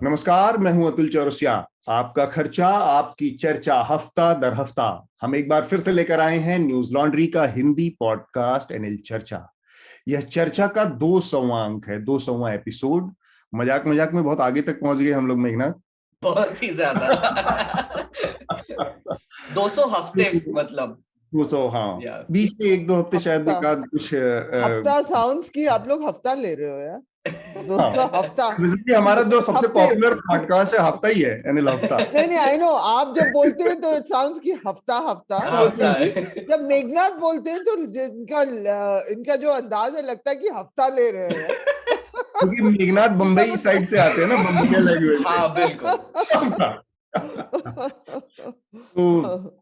नमस्कार, मैं हूं अतुल चौरसिया। आपका खर्चा आपकी चर्चा हफ्ता दर हफ्ता हम एक बार फिर से लेकर आए हैं न्यूज लॉन्ड्री का हिंदी पॉडकास्ट एनएल चर्चा। यह चर्चा का 200वां अंक है, 200वां एपिसोड। मजाक मजाक में बहुत आगे तक पहुंच गए हम लोग, मेघनाथ। बहुत ही ज्यादा। 200 हफ्ते मतलब 200, हाँ। यार। बीच में एक दो हफ्ते शायद हफ्ता एक आध कुछ हफ्ता साउंड्स की आप लोग हफ्ता ले रहे हो यार। हाँ, 200 हफ्ता बेसिकली हमारा जो सबसे हफ्ते पॉपुलर पॉडकास्ट है हफ्ता ही है, एनएल हफ्ता। नहीं आई नो, आप जब बोलते हैं तो इट साउंड्स की हफ्ता हफ्ता, हफ्ता वैसे ही है। जब मेघनाथ बोलते हैं तो इनका जो अंदाज है लगता है कि हफ्ता ले रहे हैं। क्योंकि मेघनाथ इसका बम्बई साइड से आते हैं ना, बम्बई लैंग्वेज हाँ बिल्कुल। से। तो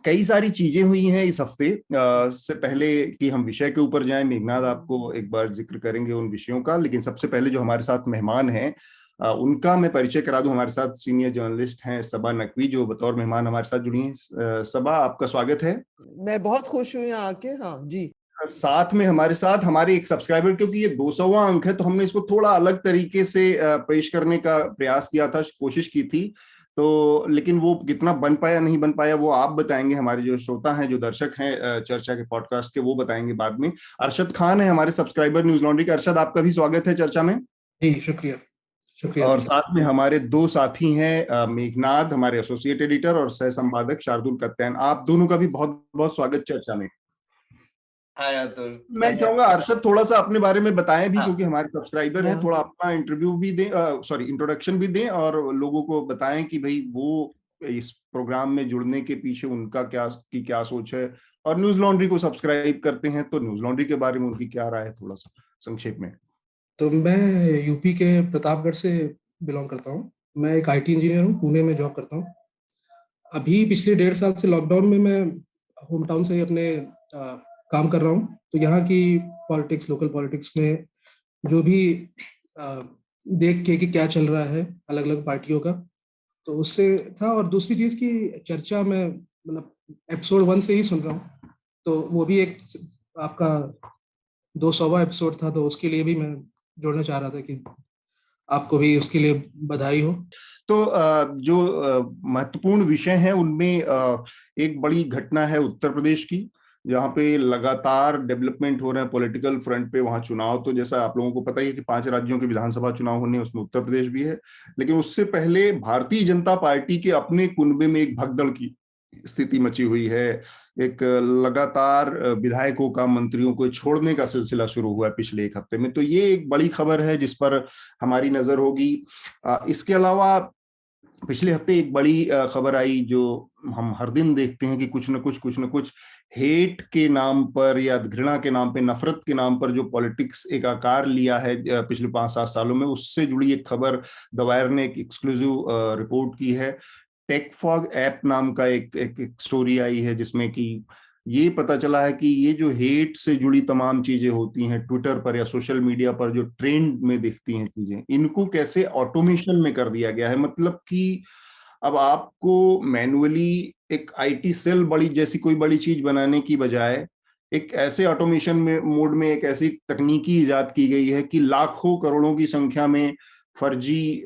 कई सारी चीजें हुई हैं इस हफ्ते। से पहले कि हम विषय के ऊपर जाएं, मेघनाथ आपको एक बार जिक्र करेंगे उन विषयों का, लेकिन सबसे पहले जो हमारे साथ मेहमान हैं उनका मैं परिचय करा दूं। हमारे साथ सीनियर जर्नलिस्ट हैं सबा नकवी, जो बतौर मेहमान हमारे साथ जुड़ी हैं। सबा, आपका स्वागत है। मैं बहुत खुश हुई यहाँ आके। हाँ जी। साथ में हमारे साथ हमारे एक सब्सक्राइबर, क्योंकि ये 200वां अंक है तो हमने इसको थोड़ा अलग तरीके से पेश करने का प्रयास किया था, कोशिश की थी। तो लेकिन वो कितना बन पाया नहीं बन पाया वो आप बताएंगे। हमारे जो श्रोता हैं, जो दर्शक हैं चर्चा के पॉडकास्ट के, वो बताएंगे बाद में। अरशद खान है हमारे सब्सक्राइबर न्यूज लॉन्ड्री का। अरशद, आपका भी स्वागत है चर्चा में। जी शुक्रिया। शुक्रिया और जी। साथ में हमारे दो साथी हैं, मेघनाथ हमारे एसोसिएट एडिटर और सह संपादक शार्दुल कत्तैन। आप दोनों का भी बहुत बहुत स्वागत चर्चा में। हाँ यार, तो मैं चाहूंगा अरशद थोड़ा सा अपने बारे में बताएं भी, हाँ क्योंकि हमारे सब्सक्राइबर हैं। थोड़ा अपना इंटरव्यू भी दें, सॉरी इंट्रोडक्शन भी दें, और लोगों को बताएं कि भाई वो इस प्रोग्राम में जुड़ने के पीछे उनका क्या सोच है, और न्यूज लॉन्ड्री को सब्सक्राइब करते हैं तो न्यूज लॉन्ड्री के बारे में उनकी क्या राय है, थोड़ा सा संक्षेप में। तो मैं यूपी के प्रतापगढ़ से बिलोंग करता हूँ। मैं एक आईटी इंजीनियर हूँ, पुणे में जॉब करता हूँ। अभी पिछले 1.5 साल से लॉकडाउन में मैं होम टाउन से ही अपने काम कर रहा हूँ। तो यहाँ की पॉलिटिक्स, लोकल पॉलिटिक्स में जो भी आ, देख के कि क्या चल रहा है अलग अलग पार्टियों का, तो उससे था। और दूसरी चीज की चर्चा मैं मतलब एपिसोड 1 से ही सुन रहा हूँ, तो वो भी एक आपका 200वां एपिसोड था, तो उसके लिए भी मैं जोड़ना चाह रहा था कि आपको भी उसके लिए बधाई हो। तो जो महत्वपूर्ण विषय हैं उनमें एक बड़ी घटना है उत्तर प्रदेश की, जहाँ पे लगातार डेवलपमेंट हो रहे हैं पॉलिटिकल फ्रंट पे। वहां चुनाव, तो जैसा आप लोगों को पता ही है कि 5 राज्यों के विधानसभा चुनाव होने, उसमें उत्तर प्रदेश भी है। लेकिन उससे पहले भारतीय जनता पार्टी के अपने कुनबे में एक भगदड़ की स्थिति मची हुई है। एक लगातार विधायकों का, मंत्रियों को छोड़ने का सिलसिला शुरू हुआ है पिछले एक हफ्ते में। तो ये एक बड़ी खबर है जिस पर हमारी नजर होगी। इसके अलावा पिछले हफ्ते एक बड़ी खबर आई, जो हम हर दिन देखते हैं कि कुछ न कुछ हेट के नाम पर या घृणा के नाम पे, नफरत के नाम पर जो पॉलिटिक्स एक आकार लिया है पिछले 5-7 सालों में, उससे जुड़ी एक खबर द वायर ने एक एक्सक्लूसिव रिपोर्ट की है। टेकफॉग ऐप नाम का एक स्टोरी आई है, जिसमें कि ये पता चला है कि ये जो हेट से जुड़ी तमाम चीजें होती हैं ट्विटर पर या सोशल मीडिया पर, जो ट्रेंड में दिखती हैं चीजें, इनको कैसे ऑटोमेशन में कर दिया गया है। मतलब कि अब आपको मैन्युअली एक आईटी सेल बड़ी जैसी कोई बड़ी चीज बनाने की बजाय एक ऐसे ऑटोमेशन में मोड में एक ऐसी तकनीकी इजाद की गई है कि लाखों करोड़ों की संख्या में फर्जी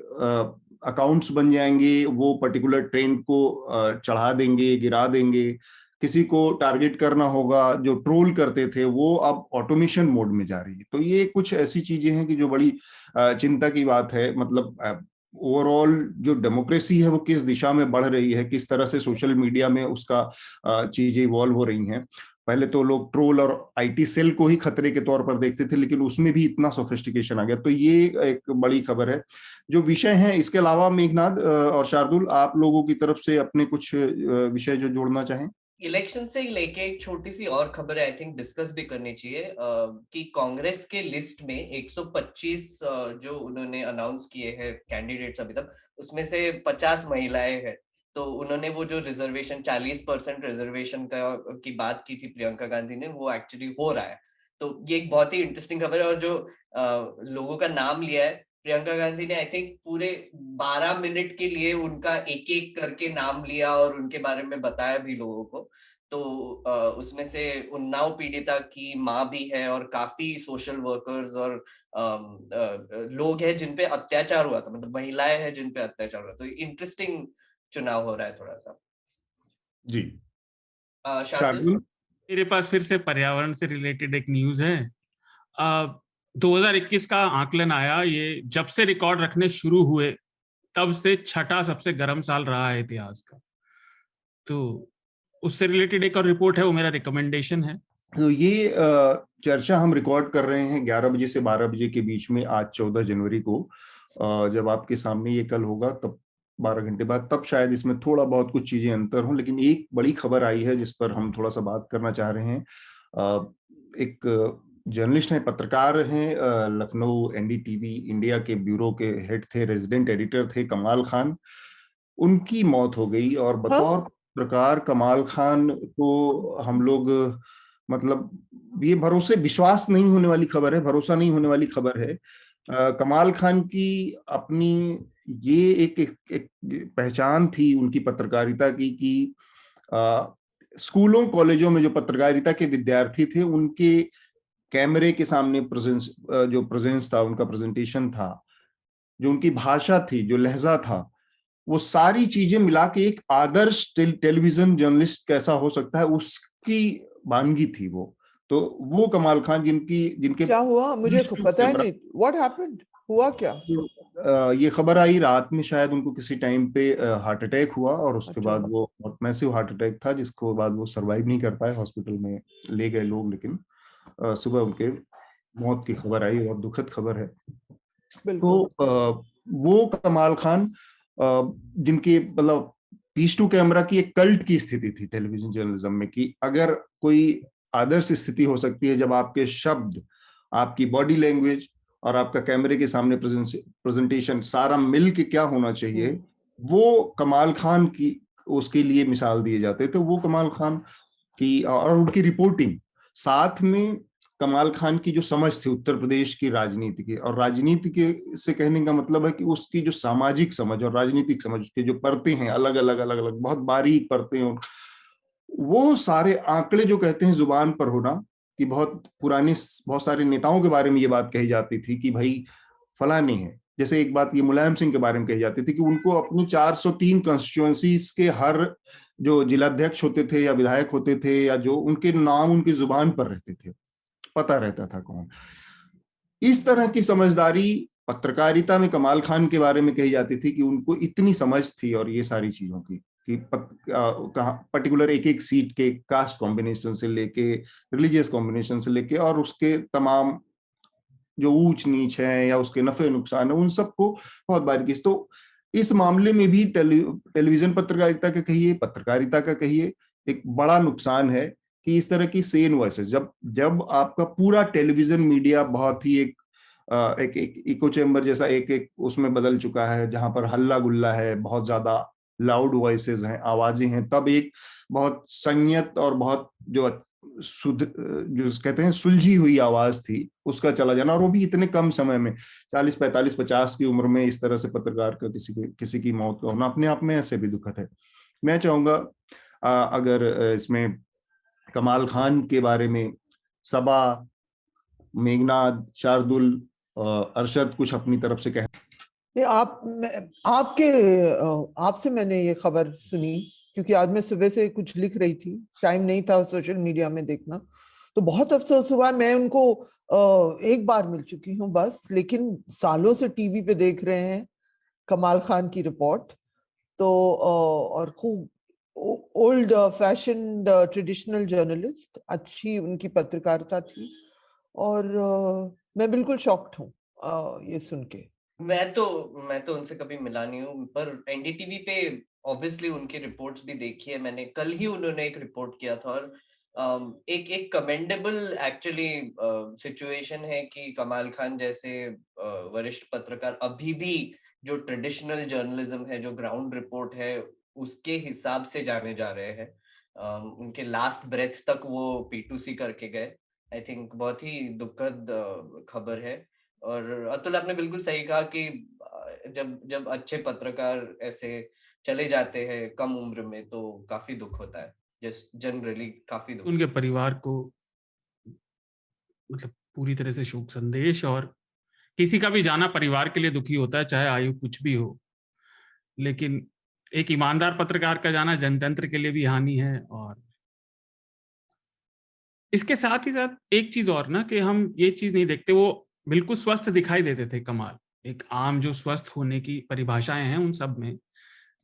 अकाउंट्स बन जाएंगे। वो पर्टिकुलर ट्रेंड को चढ़ा देंगे, गिरा देंगे। किसी को टारगेट करना होगा, जो ट्रोल करते थे, वो अब ऑटोमेशन मोड में जा रही है। तो ये कुछ ऐसी चीजें हैं कि जो बड़ी चिंता की बात है। मतलब ओवरऑल जो डेमोक्रेसी है वो किस दिशा में बढ़ रही है, किस तरह से सोशल मीडिया में उसका चीजें इवॉल्व हो रही हैं। पहले तो लोग ट्रोल और आईटी सेल को ही खतरे के तौर पर देखते थे, लेकिन उसमें भी इतना सोफिस्टिकेशन आ गया। तो ये एक बड़ी खबर है। जो विषय है, इसके अलावा मेघनाथ और शार्दुल, आप लोगों की तरफ से अपने कुछ विषय जो जोड़ना चाहें। इलेक्शन से लेके एक छोटी सी और खबर आई थिंक डिस्कस भी करनी चाहिए कि कांग्रेस के लिस्ट में 125 जो उन्होंने अनाउंस किए हैं कैंडिडेट्स अभी तक, उसमें से 50 महिलाएं हैं। तो उन्होंने वो जो रिजर्वेशन 40% रिजर्वेशन का की बात की थी प्रियंका गांधी ने, वो एक्चुअली हो रहा है। तो ये एक बहुत ही इंटरेस्टिंग खबर है। और जो लोगों का नाम लिया है प्रियंका गांधी ने, आई थिंक पूरे 12 मिनट के लिए उनका एक एक करके नाम लिया और उनके बारे में बताया भी लोगों को। तो उसमें से उन्नाव पीड़िता की माँ भी है और काफी सोशल वर्कर्स और लोग हैं जिन पे अत्याचार हुआ था, मतलब महिलाएं हैं जिन पे अत्याचार हुआ। तो इंटरेस्टिंग चुनाव हो रहा है थोड़ा सा। जी शार्दुल। शार्दुल। मेरे पास फिर से पर्यावरण से रिलेटेड एक न्यूज है। 2021 का आकलन आया, ये जब से रिकॉर्ड रखने शुरू हुए तब से छठा सबसे गर्म साल रहा है इतिहास का। तो उससे रिलेटेड एक और रिपोर्ट है, वो मेरा रिकमेंडेशन है। तो ये चर्चा हम रिकॉर्ड कर रहे हैं 11 बजे से 12 बजे के बीच में, आज 14 जनवरी को। जब आपके सामने ये कल होगा तब 12 घंटे बाद, तब शायद इसमें थोड़ा बहुत कुछ चीजें अंतर हों, लेकिन एक बड़ी खबर आई है जिस पर हम थोड़ा सा बात करना चाह रहे हैं। एक जर्नलिस्ट हैं, पत्रकार हैं, लखनऊ एनडीटीवी इंडिया के ब्यूरो के हेड थे, रेजिडेंट एडिटर थे, कमाल खान। उनकी मौत हो गई। और बतौर पत्रकार कमाल खान को हम लोग, मतलब ये भरोसे विश्वास नहीं होने वाली खबर है, भरोसा नहीं होने वाली खबर है। कमाल खान की अपनी ये एक पहचान थी उनकी पत्रकारिता की, कि स्कूलों कॉलेजों में जो पत्रकारिता के विद्यार्थी थे उनके कैमरे के सामने प्रेजेंस था, उनका प्रेजेंटेशन था, जो उनकी भाषा थी, जो लहजा था, वो सारी चीजें मिला के एक आदर्श टेलीविजन जर्नलिस्ट कैसा हो सकता है उसकी वानगी थी वो। तो वो कमाल खान जिनके क्या हुआ मुझे पता है नहीं, व्हाट हैपेंड, हुआ क्या? ये खबर आई रात में, शायद उनको किसी टाइम पे हार्ट अटैक हुआ, और उसके अच्छा। बाद वो बहुत मैसिव हार्ट अटैक था, जिसको बाद वो सरवाइव नहीं कर पाए, हॉस्पिटल में ले गए लोग, लेकिन सुबह उनके मौत की खबर आई, और दुखद खबर है। तो वो कमाल खान जिनकी मतलब पीस टू कैमरा की एक कल्ट की स्थिति थी टेलीविजन जर्नलिज्म में, कि अगर कोई आदर्श स्थिति हो सकती है जब आपके शब्द, आपकी बॉडी लैंग्वेज और आपका कैमरे के सामने प्रेजेंटेशन सारा मिल के क्या होना चाहिए, वो कमाल खान की उसके लिए मिसाल दिए जाते थे। वो कमाल खान की और उनकी रिपोर्टिंग, साथ में कमाल खान की जो समझ थी उत्तर प्रदेश की राजनीति की, और राजनीति के से कहने का मतलब है कि उसकी जो सामाजिक समझ और राजनीतिक समझ, उसके जो परतें हैं, अलग अलग अलग अलग बहुत बारीक परतें, और वो सारे आंकड़े जो कहते हैं जुबान पर होना, कि बहुत सारे नेताओं के बारे में ये बात कही जाती थी कि भाई फलानी है। जैसे एक बात ये मुलायम सिंह के बारे में कही जाती थी कि उनको अपनी 403 कॉन्स्टिट्यूएंसीज के हर जो जिलाध्यक्ष होते थे या विधायक होते थे, या जो उनके नाम उनकी जुबान पर रहते थे, पता रहता था कौन। इस तरह की समझदारी पत्रकारिता में कमाल खान के बारे में कही जाती थी, कि उनको इतनी समझ थी और ये सारी चीजों की, कि पर्टिकुलर एक एक सीट के कास्ट कॉम्बिनेशन से लेके, रिलीजियस कॉम्बिनेशन से लेके, और उसके तमाम जो ऊंच नीच है या उसके नफे नुकसान है, उन सबको बहुत बारीकी से। तो इस मामले में भी टेलीविजन पत्रकारिता का कहिए, पत्रकारिता का कहिए, एक बड़ा नुकसान है कि इस तरह की सेन वॉइसेस, जब आपका पूरा टेलीविजन मीडिया बहुत ही एक इको चैम्बर जैसा एक उसमें बदल चुका है, जहां पर हल्ला गुल्ला है, बहुत ज्यादा लाउड वॉइसेस हैं, आवाजें हैं, तब एक बहुत संयत और बहुत जो कहते हैं सुलझी हुई आवाज थी, उसका चला जाना, और वो भी इतने कम समय में, 40 45 50 की उम्र में इस तरह से पत्रकार का किसी की मौत का होना अपने आप में ऐसे भी दुखद है। मैं चाहूंगा अगर इसमें कमाल खान के बारे में सबा, मेघनाद, शार्दुल, अरशद कुछ अपनी तरफ से कहें। नहीं, आपसे मैंने ये खबर सुनी, क्योंकि आज मैं सुबह से कुछ लिख रही थी, टाइम नहीं था सोशल मीडिया में देखना, तो बहुत अफसोस हुआ। मैं उनको एक बार मिल चुकी हूँ बस, लेकिन सालों से टीवी पे देख रहे हैं कमाल खान की रिपोर्ट। तो और खूब ओल्ड फैशन ट्रेडिशनल जर्नलिस्ट, अच्छी उनकी पत्रकारिता थी, और मैं बिल्कुल शॉक्ड हूँ ये सुन के। मैं तो उनसे कभी मिला नहीं हूँ, पर एनडीटीवी पे ऑब्वियसली उनकी रिपोर्ट्स भी देखी है मैंने। कल ही उन्होंने एक रिपोर्ट किया था, और एक कमेंडेबल एक्चुअली सिचुएशन है कि कमाल खान जैसे वरिष्ठ पत्रकार अभी भी जो ट्रेडिशनल जर्नलिज्म है, जो ग्राउंड रिपोर्ट है, उसके हिसाब से जाने जा रहे हैं। उनके लास्ट ब्रेथ तक वो P2C करके गए। आई थिंक बहुत ही दुखद खबर है। और अतुल, आपने बिल्कुल सही कहा कि जब अच्छे पत्रकार ऐसे चले जाते हैं कम उम्र में, तो काफी दुख होता है। जस्ट जनरली काफी दुखी। उनके परिवार को मतलब पूरी तरह से शोक संदेश, और किसी का भी जाना परिवार के लिए दुखी होता है, चाहे आयु कुछ भी हो, लेकिन एक ईमानदार पत्रकार का जाना जनतंत्र के लिए भी हानि है। और इसके साथ ही साथ एक चीज और ना, कि हम ये चीज नहीं देखते, वो बिल्कुल स्वस्थ दिखाई देते थे कमाल, एक आम जो स्वस्थ होने की परिभाषाएं हैं उन सब में।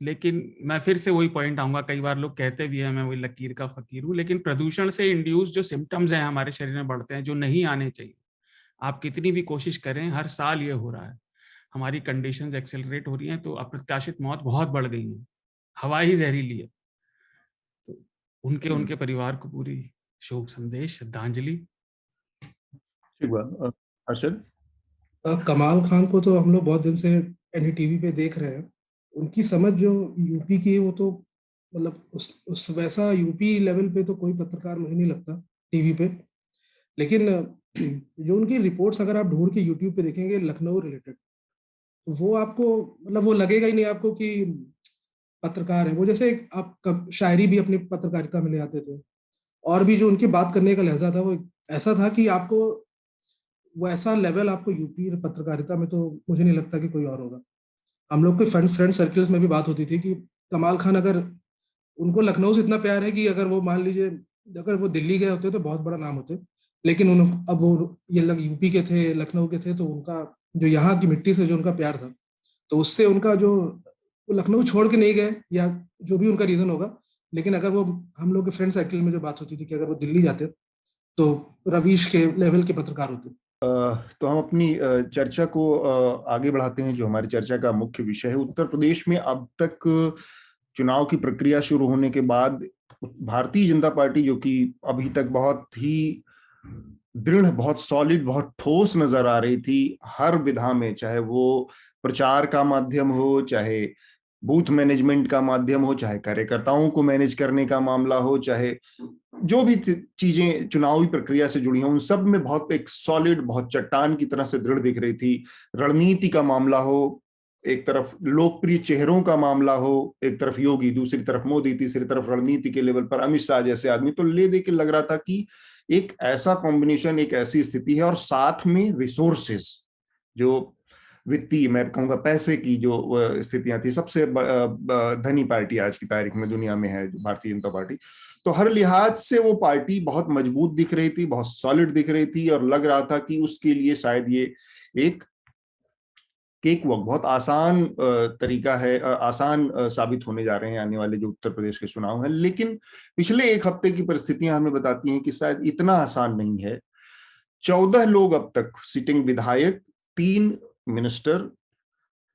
लेकिन मैं फिर से वही पॉइंट आऊंगा, कई बार लोग कहते भी हैं मैं वही लकीर का फकीर हूं, लेकिन प्रदूषण से इंड्यूस जो सिम्टम्स हैं हमारे शरीर में बढ़ते हैं, जो नहीं आने चाहिए, आप कितनी भी कोशिश करें, हर साल ये हो रहा है। हमारी कंडीशंस एक्सेलरेट हो रही हैं, तो अप्रत्याशित मौत बहुत बढ़ गई है, हवा ही जहरीली है। तो उनके परिवार को पूरी शोक संदेश, श्रद्धांजलि। ठीक बात। अर्शद? कमाल खान को तो हम लोग बहुत दिन से एनडीटीवी पे देख रहे हैं। उनकी समझ जो यूपी की है वो तो मतलब उस वैसा यूपी लेवल पे तो कोई पत्रकार मुझे नहीं लगता टीवी पे। लेकिन जो उनकी रिपोर्ट्स अगर आप ढूंढ के यूट्यूब पे देखेंगे लखनऊ रिलेटेड, तो वो आपको मतलब वो लगेगा ही नहीं आपको कि पत्रकार है वो। जैसे आप शायरी भी अपनी पत्रकारिता में ले आते थे, और भी जो उनकी बात करने का लहजा था वो ऐसा था कि आपको वो ऐसा लेवल आपको यूपी पत्रकारिता में तो मुझे नहीं लगता कि कोई और होगा। हम लोग के फ्रेंड सर्कल्स में भी बात होती थी कि कमाल खान अगर उनको लखनऊ से इतना प्यार है कि अगर वो मान लीजिए अगर वो दिल्ली गए होते तो बहुत बड़ा नाम होते, लेकिन अब वो ये यूपी के थे, लखनऊ के थे, तो उनका जो यहाँ की मिट्टी से जो उनका प्यार था, तो उससे उनका जो वो लखनऊ छोड़ के नहीं गए, या जो भी उनका रीजन होगा। लेकिन अगर वो हम लोग के फ्रेंड सर्कल में जो बात होती थी कि अगर वो दिल्ली जाते तो रवीश के लेवल के पत्रकार होते। तो हम अपनी चर्चा को आगे बढ़ाते हैं। जो हमारी चर्चा का मुख्य विषय है, उत्तर प्रदेश में अब तक चुनाव की प्रक्रिया शुरू होने के बाद भारतीय जनता पार्टी, जो कि अभी तक बहुत ही दृढ़, बहुत सॉलिड, बहुत ठोस नजर आ रही थी हर विधा में, चाहे वो प्रचार का माध्यम हो, चाहे बूथ मैनेजमेंट का माध्यम हो, चाहे कार्यकर्ताओं को मैनेज करने का मामला हो, चाहे जो भी चीजें चुनावी प्रक्रिया से जुड़ी हैं, उन सब में बहुत एक सॉलिड, बहुत चट्टान की तरह से दृढ़ दिख रही थी। रणनीति का मामला हो, एक तरफ लोकप्रिय चेहरों का मामला हो, एक तरफ योगी, दूसरी तरफ मोदी, तीसरी तरफ रणनीति के लेवल पर अमित शाह जैसे आदमी, तो ले दे के लग रहा था कि एक ऐसा कॉम्बिनेशन, एक ऐसी स्थिति है। और साथ में रिसोर्सेस, जो वित्तीय, मैं कहूंगा पैसे की जो स्थितियां थी, सबसे धनी पार्टी आज की तारीख में दुनिया में है भारतीय जनता पार्टी। तो हर लिहाज से वो पार्टी बहुत मजबूत दिख रही थी, बहुत सॉलिड दिख रही थी, और लग रहा था कि उसके लिए शायद ये एक केक वॉक, बहुत आसान तरीका है, आसान साबित होने जा रहे हैं आने वाले जो उत्तर प्रदेश के चुनाव हैं। लेकिन पिछले एक हफ्ते की परिस्थितियां हमें बताती हैं कि शायद इतना आसान नहीं है। 14 लोग अब तक सिटिंग विधायक, 3 मिनिस्टर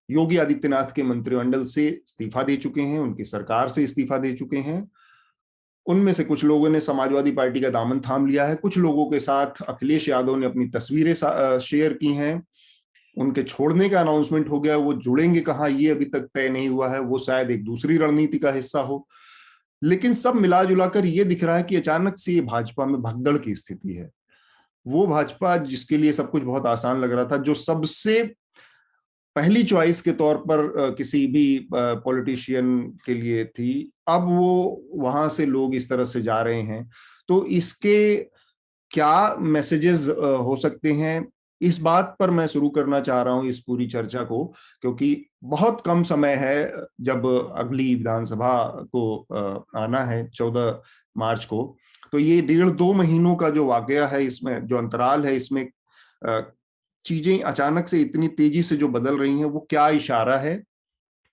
योगी आदित्यनाथ के मंत्रिमंडल से इस्तीफा दे चुके हैं, उनकी सरकार से इस्तीफा दे चुके हैं। उनमें से कुछ लोगों ने समाजवादी पार्टी का दामन थाम लिया है, कुछ लोगों के साथ अखिलेश यादव ने अपनी तस्वीरें शेयर की हैं, उनके छोड़ने का अनाउंसमेंट हो गया। वो जुड़ेंगे कहाँ ये अभी तक तय नहीं हुआ है, वो शायद एक दूसरी रणनीति का हिस्सा हो। लेकिन सब मिला जुला कर ये दिख रहा है कि अचानक से ये भाजपा में भगदड़ की स्थिति है। वो भाजपा जिसके लिए सब कुछ बहुत आसान लग रहा था, जो सबसे पहली चॉइस के तौर पर किसी भी पॉलिटिशियन के लिए थी, अब वो वहां से लोग इस तरह से जा रहे हैं। तो इसके क्या मैसेजेस हो सकते हैं, इस बात पर मैं शुरू करना चाह रहा हूं इस पूरी चर्चा को, क्योंकि बहुत कम समय है जब अगली विधानसभा को आना है 14 मार्च को। तो ये 1.5-2 महीनों का जो वाकया है, इसमें जो अंतराल है, इसमें चीजें अचानक से इतनी तेजी से जो बदल रही हैं, वो क्या इशारा है,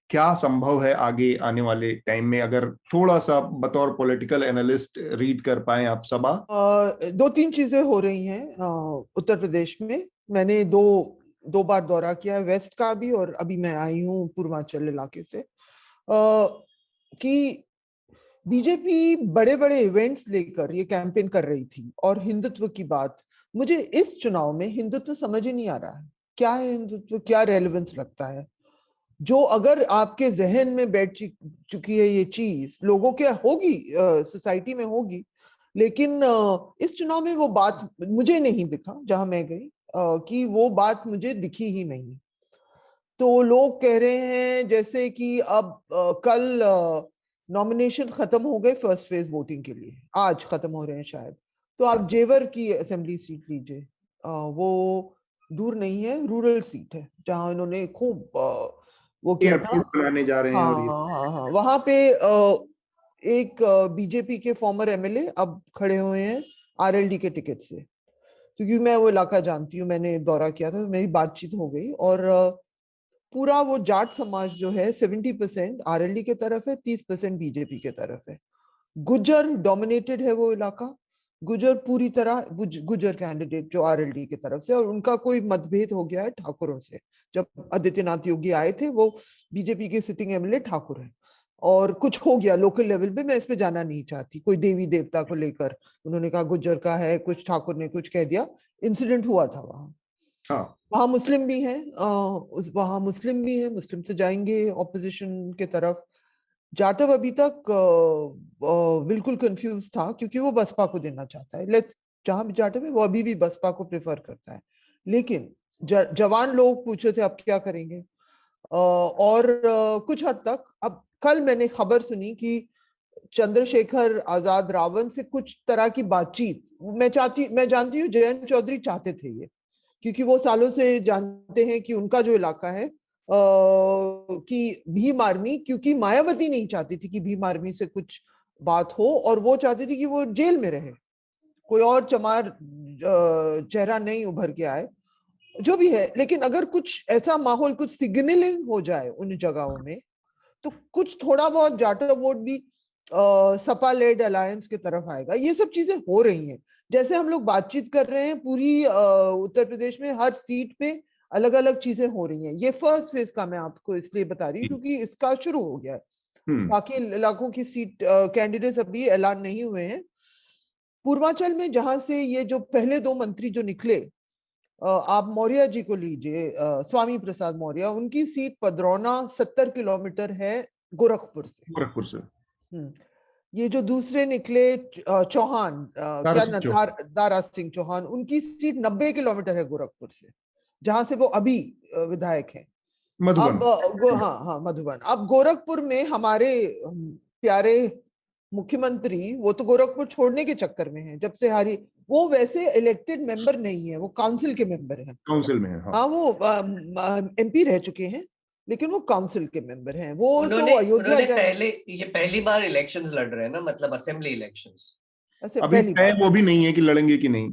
क्या संभव है आगे आने वाले टाइम में? अगर थोड़ा सा बतौर पॉलिटिकल एनालिस्ट रीड कर पाए आप सभा। 2-3 चीजें हो रही हैं उत्तर प्रदेश में। मैंने दो बार दौरा किया है, वेस्ट का भी, और अभी मैं आई हूँ पूर्वांचल इलाके से। कि बीजेपी बड़े बड़े इवेंट्स लेकर ये कैंपेन कर रही थी, और हिंदुत्व की बात, मुझे इस चुनाव में हिंदुत्व समझ ही नहीं आ रहा है। क्या है हिंदुत्व, क्या रेलेवेंस लगता है? जो अगर आपके जहन में बैठ चुकी है ये चीज, लोगों के होगी, सोसाइटी में होगी, लेकिन इस चुनाव में वो बात मुझे नहीं दिखा जहां मैं गई, कि वो बात मुझे दिखी ही नहीं। तो लोग कह रहे हैं जैसे कि अब कल नॉमिनेशन खत्म हो गए फर्स्ट फेज वोटिंग के लिए, आज खत्म हो रहे हैं शायद। तो आप जेवर की असेंबली सीट लीजिए, वो दूर नहीं है, रूरल सीट है जहां इन्होंने खूब वो किया था। एयरपोर्ट बनाने जा रहे हैं हाँ और ये हाँ हाँ, वहां पे एक बीजेपी के फॉर्मर एमएलए अब खड़े हुए हैं आरएलडी के टिकट से, क्योंकि मैं वो इलाका जानती हूँ, मैंने दौरा किया था, तो मेरी बातचीत हो गई। और पूरा वो जाट समाज जो है 70% आरएलडी के तरफ है, 30% बीजेपी के तरफ है। गुज्जर डोमिनेटेड है वो इलाका, गुज्जर पूरी तरह गुज्जर कैंडिडेट जो आरएलडी की तरफ से, और उनका कोई मतभेद हो गया है ठाकुरों से। जब आदित्यनाथ योगी आए थे, वो बीजेपी के सिटिंग एमएलए ठाकुर हैं, और कुछ हो गया लोकल लेवल पे, मैं इसमें जाना नहीं चाहती, कोई देवी देवता को लेकर उन्होंने कहा गुज्जर का है, कुछ ठाकुर ने कुछ कह दिया, इंसिडेंट हुआ था वहां। हाँ वहां मुस्लिम भी हैं, वहां मुस्लिम भी हैं, मुस्लिम से जाएंगे ऑपोजिशन के तरफ। जाटव अभी तक बिल्कुल कंफ्यूज था, क्योंकि वो बसपा को देना चाहता है। लेट जहां भी जाटव है वो अभी भी बसपा को प्रेफर करता है, लेकिन जवान लोग पूछ रहे थे अब क्या करेंगे। और कुछ हद तक अब कल मैंने खबर सुनी कि चंद्रशेखर आजाद रावण से कुछ तरह की बातचीत, मैं जानती हूँ जयंत चौधरी चाहते थे ये, क्योंकि वो सालों से जानते हैं कि उनका जो इलाका है कि भीम आर्मी, क्योंकि मायावती नहीं चाहती थी कि भीम आर्मी से कुछ बात हो, और वो चाहती थी कि वो जेल में रहे, कोई और चमार चेहरा नहीं उभर के आए, जो भी है। लेकिन अगर कुछ ऐसा माहौल, कुछ सिग्नलिंग हो जाए उन जगहों में, तो कुछ थोड़ा बहुत जाटव वोट भी सपा लेड अलायंस की तरफ आएगा। ये सब चीजें हो रही हैं, जैसे हम लोग बातचीत कर रहे हैं, पूरी उत्तर प्रदेश में हर सीट पे अलग अलग चीजें हो रही हैं। ये फर्स्ट फेज का मैं आपको इसलिए बता रही हूँ क्योंकि इसका शुरू हो गया है। बाकी इलाकों की सीट कैंडिडेट्स अभी ऐलान नहीं हुए हैं। पूर्वांचल में जहां से ये जो पहले 2 मंत्री जो निकले, आप मौर्य जी को लीजिए, स्वामी प्रसाद मौर्य, उनकी सीट पदरौना 70 किलोमीटर है गोरखपुर से। ये जो दूसरे निकले चौहान, दारा सिंह चौहान, उनकी सीट 90 किलोमीटर है गोरखपुर से, जहां से वो अभी विधायक हैं। मधुबन। अब हाँ मधुबन। अब गोरखपुर में हमारे प्यारे मुख्यमंत्री, वो तो गोरखपुर छोड़ने के चक्कर में हैं जब से हारी। वो वैसे इलेक्टेड मेंबर नहीं है, वो काउंसिल के मेंबर हैं। काउंसिल में है, हाँ वो एमपी रह चुके हैं, लेकिन वो काउंसिल के मेंबर हैं। वो तो अयोध्या ये पहली बार इलेक्शंस लड़ रहे हैं ना, मतलब असेंबली इलेक्शंस। अभी तय वो भी नहीं है कि लड़ेंगे कि नहीं।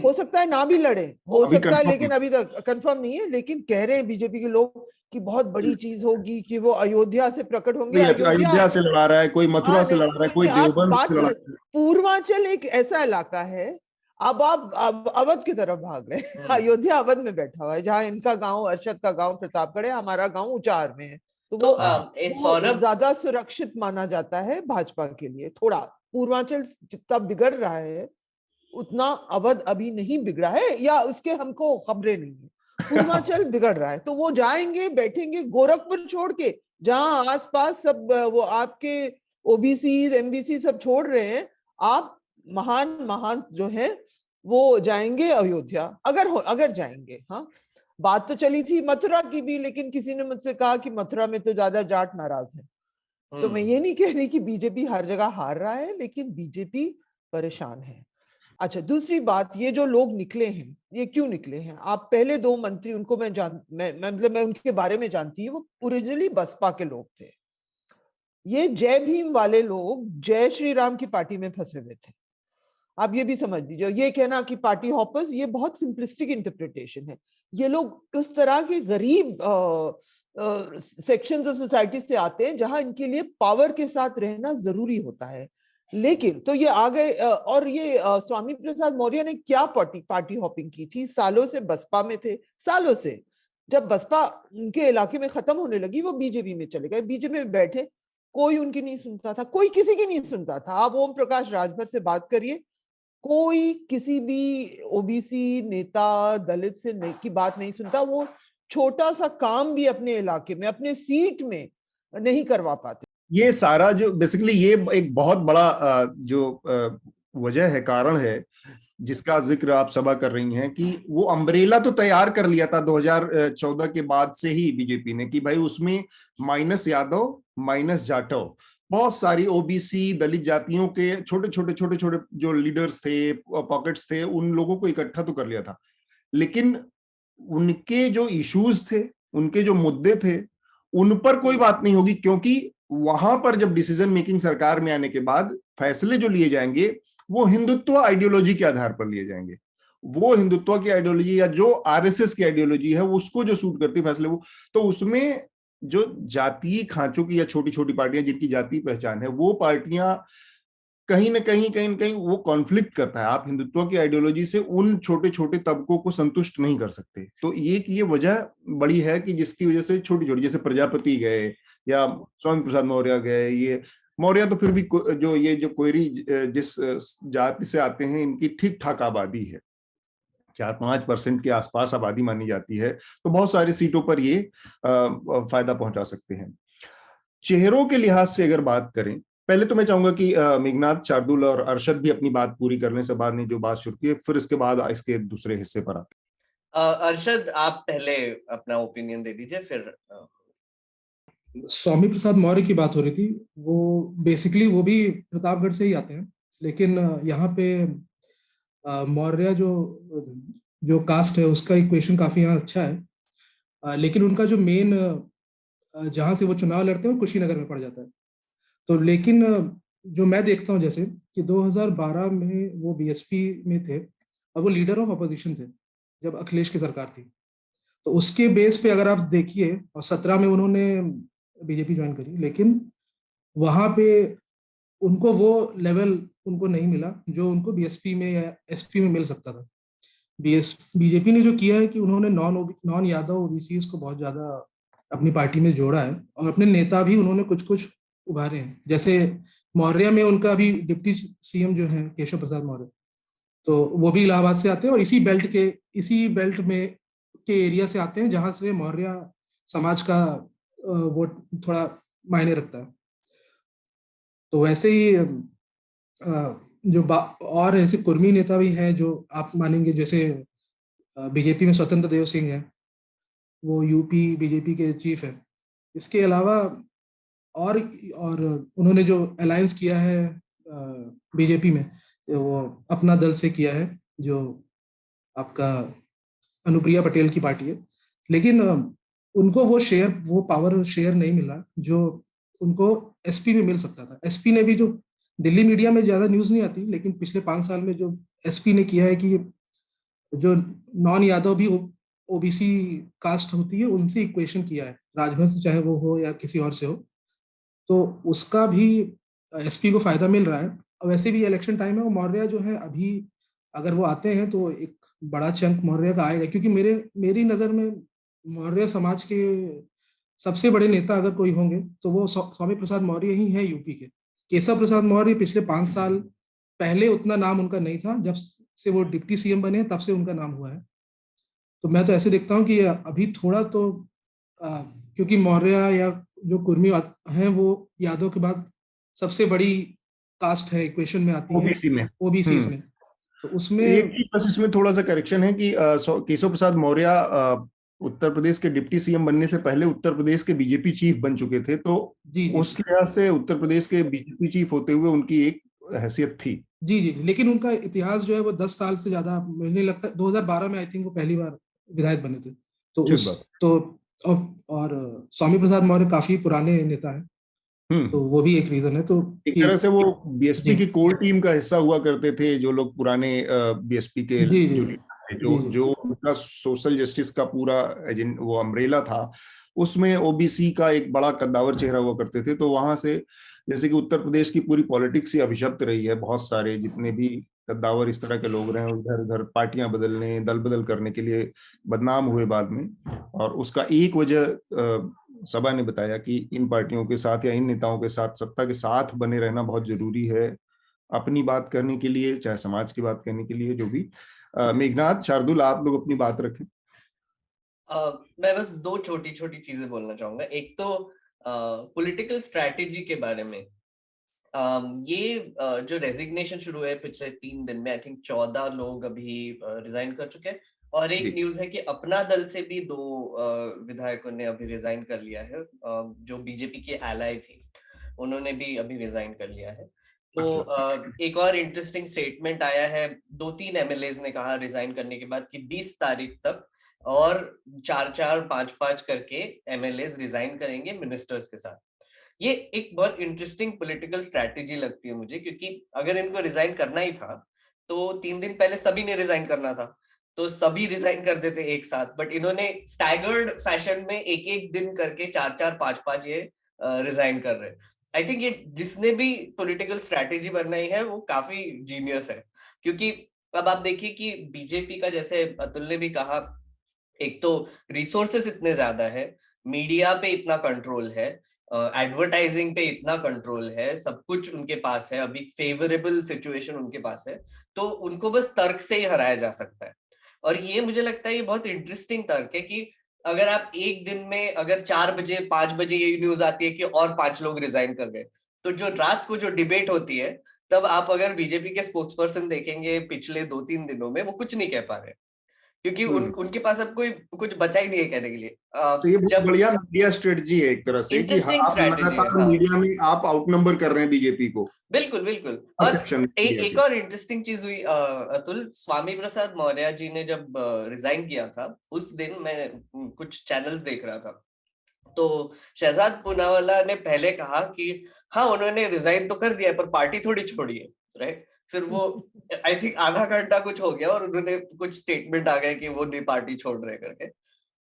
हो सकता है ना भी लड़े, हो सकता है, लेकिन अभी तक कंफर्म नहीं है। लेकिन कह रहे हैं बीजेपी के लोग कि बहुत बड़ी चीज होगी कि वो अयोध्या से प्रकट होंगे। अयोध्या से लड़ा रहा है कोई, मथुरा से लड़ा रहा है कोई, देवबंद से लड़ा रहा है। पूर्वांचल एक ऐसा इलाका है, अब आप अवध की तरफ भाग रहे। अयोध्या अवध में बैठा हुआ है, जहाँ इनका गांव, अरशद का गांव प्रतापगढ़ है, हमारा गांव उचार में है। तो वो ज्यादा सुरक्षित माना जाता है भाजपा के लिए। थोड़ा पूर्वांचल जितना बिगड़ रहा है उतना अवध अभी नहीं बिगड़ा है, या उसके हमको खबरें नहीं है। पूर्वांचल बिगड़ रहा है, तो वो जाएंगे, बैठेंगे गोरखपुर छोड़ के, जहां आसपास सब वो आपके ओबीसी एमबीसी सब छोड़ रहे हैं। आप महान जो है वो जाएंगे अयोध्या, अगर जाएंगे। हाँ, बात तो चली थी मथुरा की भी, लेकिन किसी ने मुझसे कहा कि मथुरा में तो ज्यादा जाट नाराज है। तो मैं ये नहीं कह रही कि बीजेपी हर जगह हार रहा है, लेकिन बीजेपी परेशान है। अच्छा, दूसरी बात, ये जो लोग निकले हैं, ये क्यों निकले हैं? आप पहले 2 मंत्री, उनको मैं उनके बारे में जानती हूँ, वो ओरिजिनली बसपा के लोग थे। ये जय भीम वाले लोग जय श्री राम की पार्टी में फंसे हुए थे। आप ये भी समझ लीजिए, ये कहना कि पार्टी हॉपर्स, ये बहुत सिंपलिस्टिक इंटरप्रिटेशन है। ये लोग उस तरह के गरीब सेक्शंस ऑफ सोसाइटी से आते हैं जहां इनके लिए पावर के साथ रहना जरूरी होता है। लेकिन तो ये आ गए, और ये स्वामी प्रसाद मौर्य ने क्या पार्टी हॉपिंग की थी? सालों से बसपा में थे, सालों से। जब बसपा उनके इलाके में खत्म होने लगी, वो बीजेपी में चले गए। बीजेपी में बैठे, कोई उनकी नहीं सुनता था, कोई किसी की नहीं सुनता था। आप ओम प्रकाश राजभर से बात करिए, कोई किसी भी ओबीसी नेता, दलित से की बात नहीं सुनता। वो छोटा सा काम भी अपने इलाके में, अपने सीट में नहीं करवा पाते। ये सारा जो बेसिकली ये एक बहुत बड़ा जो वजह है, कारण है, जिसका जिक्र आप सभा कर रही हैं, कि वो अम्ब्रेला तो तैयार कर लिया था 2014 के बाद से ही बीजेपी ने, कि भाई उसमें माइनस यादव माइनस जाटव, बहुत सारी ओबीसी दलित जातियों के छोटे छोटे जो लीडर्स थे, पॉकेट्स थे, उन लोगों को इकट्ठा तो कर लिया था, लेकिन उनके जो इश्यूज थे, उनके जो मुद्दे थे, उन पर कोई बात नहीं होगी, क्योंकि वहां पर जब डिसीजन मेकिंग सरकार में आने के बाद फैसले जो लिए जाएंगे वो हिंदुत्व आइडियोलॉजी के आधार पर लिए जाएंगे। वो हिंदुत्व की आइडियोलॉजी या जो आरएसएस की आइडियोलॉजी है उसको जो सूट करती है फैसले, वो तो उसमें जो जातीय खांचों की या छोटी छोटी पार्टियां जिनकी जातीय पहचान है, वो पार्टियां कहीं ना कहीं वो कॉन्फ्लिक्ट करता है। आप हिंदुत्व की आइडियोलॉजी से उन छोटे छोटे तबकों को संतुष्ट नहीं कर सकते। तो ये वजह बड़ी है कि जिसकी वजह से छोटी छोटी, जैसे प्रजापति गए या स्वामी प्रसाद मौर्य गए, ये मौर्य तो फिर भी जो कोयरी जिस जाति से आते हैं, इनकी ठीक ठाक आबादी है, 4-5% के आसपास आबादी मानी जाती है, तो बहुत सारी सीटों पर ये फायदा पहुंचा सकते हैं। चेहरों के लिहाज से अगर बात करें, पहले तो मैं चाहूंगा कि मेघनाथ, शार्दुल और अरशद भी अपनी बात पूरी करने से बाद ने जो बात शुरू की है, फिर इसके बाद इसके दूसरे हिस्से पर आते हैं। अरशद, आप पहले अपना ओपिनियन दे दीजिए, फिर स्वामी प्रसाद मौर्य की बात हो रही थी। वो बेसिकली वो भी प्रतापगढ़ से ही आते हैं, लेकिन यहाँ पे मौर्य जो कास्ट है उसका इक्वेशन काफी यहाँ अच्छा है, लेकिन उनका जो मेन जहाँ से वो चुनाव लड़ते हैं वो कुशीनगर में पड़ जाता है। तो लेकिन जो मैं देखता हूँ जैसे कि 2012 में वो बीएसपी में थे और वो लीडर ऑफ अपोजिशन थे जब अखिलेश की सरकार थी। तो उसके बेस पे अगर आप देखिए, और 17 में उन्होंने बीजेपी ज्वाइन करी, लेकिन वहां पे उनको वो लेवल उनको नहीं मिला जो उनको बीएसपी में या एसपी में मिल सकता था। बीजेपी ने जो किया है कि उन्होंने नॉन यादव ओबीसी को बहुत ज्यादा अपनी पार्टी में जोड़ा है, और अपने नेता भी उन्होंने कुछ कुछ उभारे हैं। जैसे मौर्य में उनका अभी डिप्टी सीएम जो है केशव प्रसाद मौर्य, तो वो भी इलाहाबाद से आते हैं और इसी बेल्ट में के एरिया से आते हैं जहां से मौर्य समाज का वो थोड़ा मायने रखता है। तो वैसे ही और ऐसे कुर्मी नेता भी हैं जो आप मानेंगे, जैसे बीजेपी में स्वतंत्र देव सिंह है, वो यूपी बीजेपी के चीफ है। इसके अलावा और उन्होंने जो अलायंस किया है बीजेपी में, वो अपना दल से किया है, जो आपका अनुप्रिया पटेल की पार्टी है। लेकिन उनको वो पावर शेयर नहीं मिला जो उनको एसपी में मिल सकता था। एसपी ने भी, जो दिल्ली मीडिया में ज्यादा न्यूज नहीं आती, लेकिन पिछले 5 साल में जो एसपी ने किया है कि जो नॉन यादव भी ओबीसी कास्ट होती है उनसे इक्वेशन किया है, राजभर से चाहे वो हो या किसी और से हो, तो उसका भी एसपी को फायदा मिल रहा है। और वैसे भी इलेक्शन टाइम है, और मौर्य जो है अभी अगर वो आते हैं तो एक बड़ा चंक मौर्य का आएगा, क्योंकि मेरी नजर में मौर्य समाज के सबसे बड़े नेता अगर कोई होंगे तो वो स्वामी प्रसाद मौर्य ही है यूपी के। केशव प्रसाद मौर्य पिछले 5 साल पहले उतना नाम उनका नहीं था, जब से वो डिप्टी सीएम बने तब से उनका नाम हुआ है। तो मैं तो ऐसे देखता हूँ कि अभी थोड़ा तो क्योंकि मौर्य या जो कुर्मी हैं वो यादव के बाद सबसे बड़ी कास्ट है, इक्वेशन में आती है ओबीसी में। तो उसमें एक ही बस इसमें थोड़ा सा करेक्शन है कि केशव प्रसाद मौर्य उत्तर प्रदेश के डिप्टी सीएम बनने से पहले उत्तर प्रदेश के बीजेपी चीफ बन चुके थे, तो उस लिहाज से उत्तर प्रदेश के बीजेपी चीफ होते हुए उनकी एक हैसियत थी। जी, लेकिन उनका इतिहास जो है वो 10 साल से ज्यादा, मुझे लगता है 2012 में आई थिंक वो पहली बार विधायक बने थे। तो और स्वामी प्रसाद मौर्य काफी पुराने नेता हैं, तो वो भी एक रीजन है। तो एक तरह से वो बीएसपी की कोर टीम का हिस्सा हुआ करते थे, जो लोग पुराने बीएसपी के जो उनका सोशल जस्टिस का पूरा वो अम्ब्रेला था, उसमें ओबीसी का एक बड़ा कद्दावर चेहरा हुआ करते थे। तो वहां से, जैसे कि उत्तर प्रदेश की पूरी पॉलिटिक्स ही अभिशप्त रही है, बहुत सारे जितने भी कद्दावर इस तरह के लोग रहे, उधर उधर पार्टियां बदलने, दल बदल करने के लिए बदनाम हुए बाद में। और उसका एक वजह सभा ने बताया कि इन पार्टियों के साथ या इन नेताओं के साथ, सत्ता के साथ बने रहना बहुत जरूरी है, अपनी बात करने के लिए, चाहे समाज की बात करने के लिए, जो भी। मेघनाथ, शार्दुल, आप लोग अपनी बात रखें। मैं बस 2 छोटी छोटी चीजें बोलना चाहूंगा। एक तो पॉलिटिकल स्ट्रैटेजी के बारे में। ये जो रेजिग्नेशन शुरू है पिछले 3 दिन में, आई थिंक 14 लोग अभी रिजाइन कर चुके हैं, और एक न्यूज है कि अपना दल से भी 2 विधायकों ने अभी रिजाइन कर लिया है, जो बीजेपी के एलाय थी। उन्होंने भी अभी रिजाइन कर लिया है। तो एक और इंटरेस्टिंग स्टेटमेंट आया है, 2-3 एमएलएज ने कहा रिजाइन करने के बाद कि 20 तारीख तक और 4-4, 5-5 करके एमएलएज रिजाइन करेंगे मिनिस्टर्स के साथ। ये एक बहुत इंटरेस्टिंग पॉलिटिकल स्ट्रैटेजी लगती है मुझे, क्योंकि अगर इनको रिजाइन करना ही था तो 3 दिन पहले सभी ने रिजाइन करना था, तो सभी रिजाइन कर देते एक साथ, बट इन्होंने स्टैगर्ड फैशन में एक एक दिन करके 4-4, 5-5 ये रिजाइन कर रहे हैं। आई थिंक ये जिसने भी पॉलिटिकल स्ट्रैटेजी बनाई है वो काफी जीनियस है, क्योंकि अब आप देखिए कि बीजेपी का, जैसे अतुल ने भी कहा, एक तो रिसोर्सेस इतने ज्यादा है, मीडिया पे इतना कंट्रोल है, एडवर्टाइजिंग पे इतना कंट्रोल है, सब कुछ उनके पास है, अभी फेवरेबल सिचुएशन उनके पास है, तो उनको बस तर्क से ही हराया जा सकता है। और ये मुझे लगता है ये बहुत इंटरेस्टिंग तर्क है कि अगर आप एक दिन में अगर 4 बजे 5 बजे ये न्यूज आती है कि और 5 लोग रिजाइन कर गए, तो जो रात को जो डिबेट होती है, तब आप अगर बीजेपी के स्पोक्स पर्सन देखेंगे पिछले 2-3 दिनों में, वो कुछ नहीं कह पा रहे, क्योंकि उनके पास अब कोई कुछ बचा ही नहीं है कहने के लिए। तो ये बहुत बढ़िया मीडिया स्ट्रेटजी है एक तरह से, कि आप लगातार मीडिया में आप आउटनंबर कर रहे हैं बीजेपी को। बिल्कुल बिल्कुल। और एक और इंटरेस्टिंग चीज हुई अतुल, स्वामी प्रसाद मौर्य जी ने जब रिजाइन किया था, उस दिन मैं कुछ चैनल्स देख रहा था, तो शहजाद पूनावाला ने पहले कहा कि हाँ उन्होंने रिजाइन तो कर दिया है पर पार्टी थोड़ी छोड़ी है, राइट। फिर वो आई थिंक आधा घंटा कुछ हो गया और उन्होंने कुछ स्टेटमेंट आ गए कि वो नहीं पार्टी छोड़ रहे करके,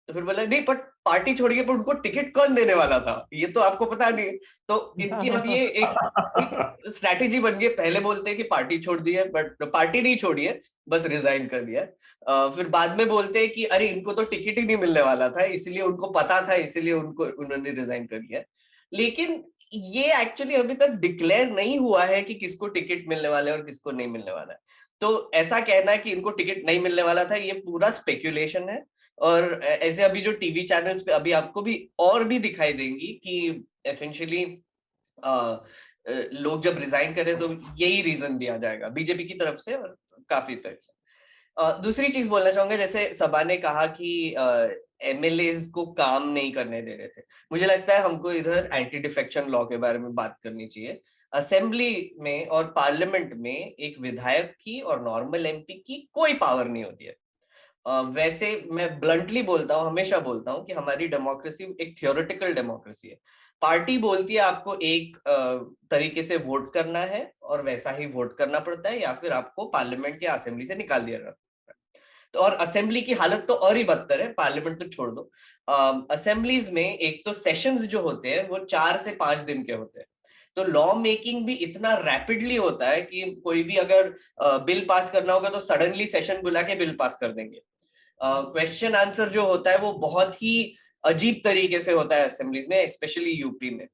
तो फिर बोला नहीं, पर पार्टी छोड़िए, पर उनको टिकट कौन देने वाला था ये तो आपको पता नहीं है। तो इनकी अब ये एक स्ट्रैटेजी बन गई, पहले बोलते हैं कि पार्टी छोड़ दी है, बट पार्टी नहीं छोड़ी है, बस रिजाइन कर दिया। फिर बाद में बोलते हैं कि अरे इनको तो टिकट ही नहीं मिलने वाला था, इसलिए उनको पता था, इसलिए उन्होंने रिजाइन कर लिया। लेकिन ये एक्चुअली अभी तक डिक्लेयर नहीं हुआ है कि किसको टिकट मिलने वाला है और किसको नहीं मिलने वाला है। तो ऐसा कहना है कि इनको टिकट नहीं मिलने वाला था, ये पूरा स्पेक्यूलेशन है। और ऐसे अभी जो टीवी चैनल्स पे अभी आपको भी और भी दिखाई देंगी कि एसेंशियली लोग जब रिजाइन करें तो यही रीजन दिया जाएगा बीजेपी की तरफ से और काफी तरफ से। दूसरी चीज बोलना चाहूंगा, जैसे सभा ने कहा कि एमएलएज को काम नहीं करने दे रहे थे, मुझे लगता है हमको इधर एंटी डिफेक्शन लॉ के बारे में बात करनी चाहिए। असेंबली में और पार्लियामेंट में एक विधायक की और नॉर्मल एमपी की कोई पावर नहीं होती है। वैसे मैं ब्लंटली बोलता हूँ, हमेशा बोलता हूँ कि हमारी डेमोक्रेसी एक थियोरेटिकल डेमोक्रेसी है। पार्टी बोलती है आपको एक तरीके से वोट करना है और वैसा ही वोट करना पड़ता है, या फिर आपको पार्लियामेंट या असेंबली से निकाल दिया जाता है। तो और असेंबली की हालत तो और ही बदतर है, पार्लियामेंट तो छोड़ दो। असेंबलीज में एक तो सेशंस जो होते हैं वो 4 से 5 दिन के होते हैं, तो लॉ मेकिंग भी इतना रैपिडली होता है कि कोई भी अगर बिल पास करना होगा तो सडनली सेशन बुला के बिल पास कर देंगे। क्वेश्चन आंसर जो होता है वो बहुत ही अजीब तरीके से होता है असेंबलीज में, स्पेशली यूपी में।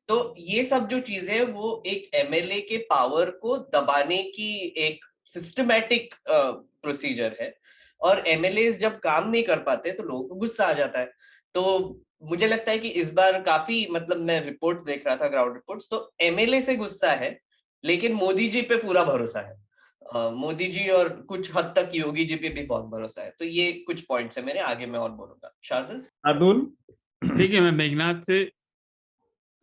तो ये सब जो चीजें वो एक एमएलए के पावर को दबाने की एक सिस्टमैटिक प्रोसीजर है, और एमएलए जब काम नहीं कर पाते तो लोगों को गुस्सा आ जाता है। तो मुझे लगता है कि इस बार काफी, मतलब मैं रिपोर्ट्स देख रहा था, ग्राउंड रिपोर्ट्स, तो एमएलए से गुस्सा है लेकिन मोदी जी पे पूरा भरोसा है। मोदी जी और कुछ हद तक योगी जी पे भी बहुत भरोसा है। तो ये कुछ पॉइंट्स है मेरे, आगे मैं और बोलूंगा। शार्दुल? अतुल? देखिए, मैं मेघनाथ से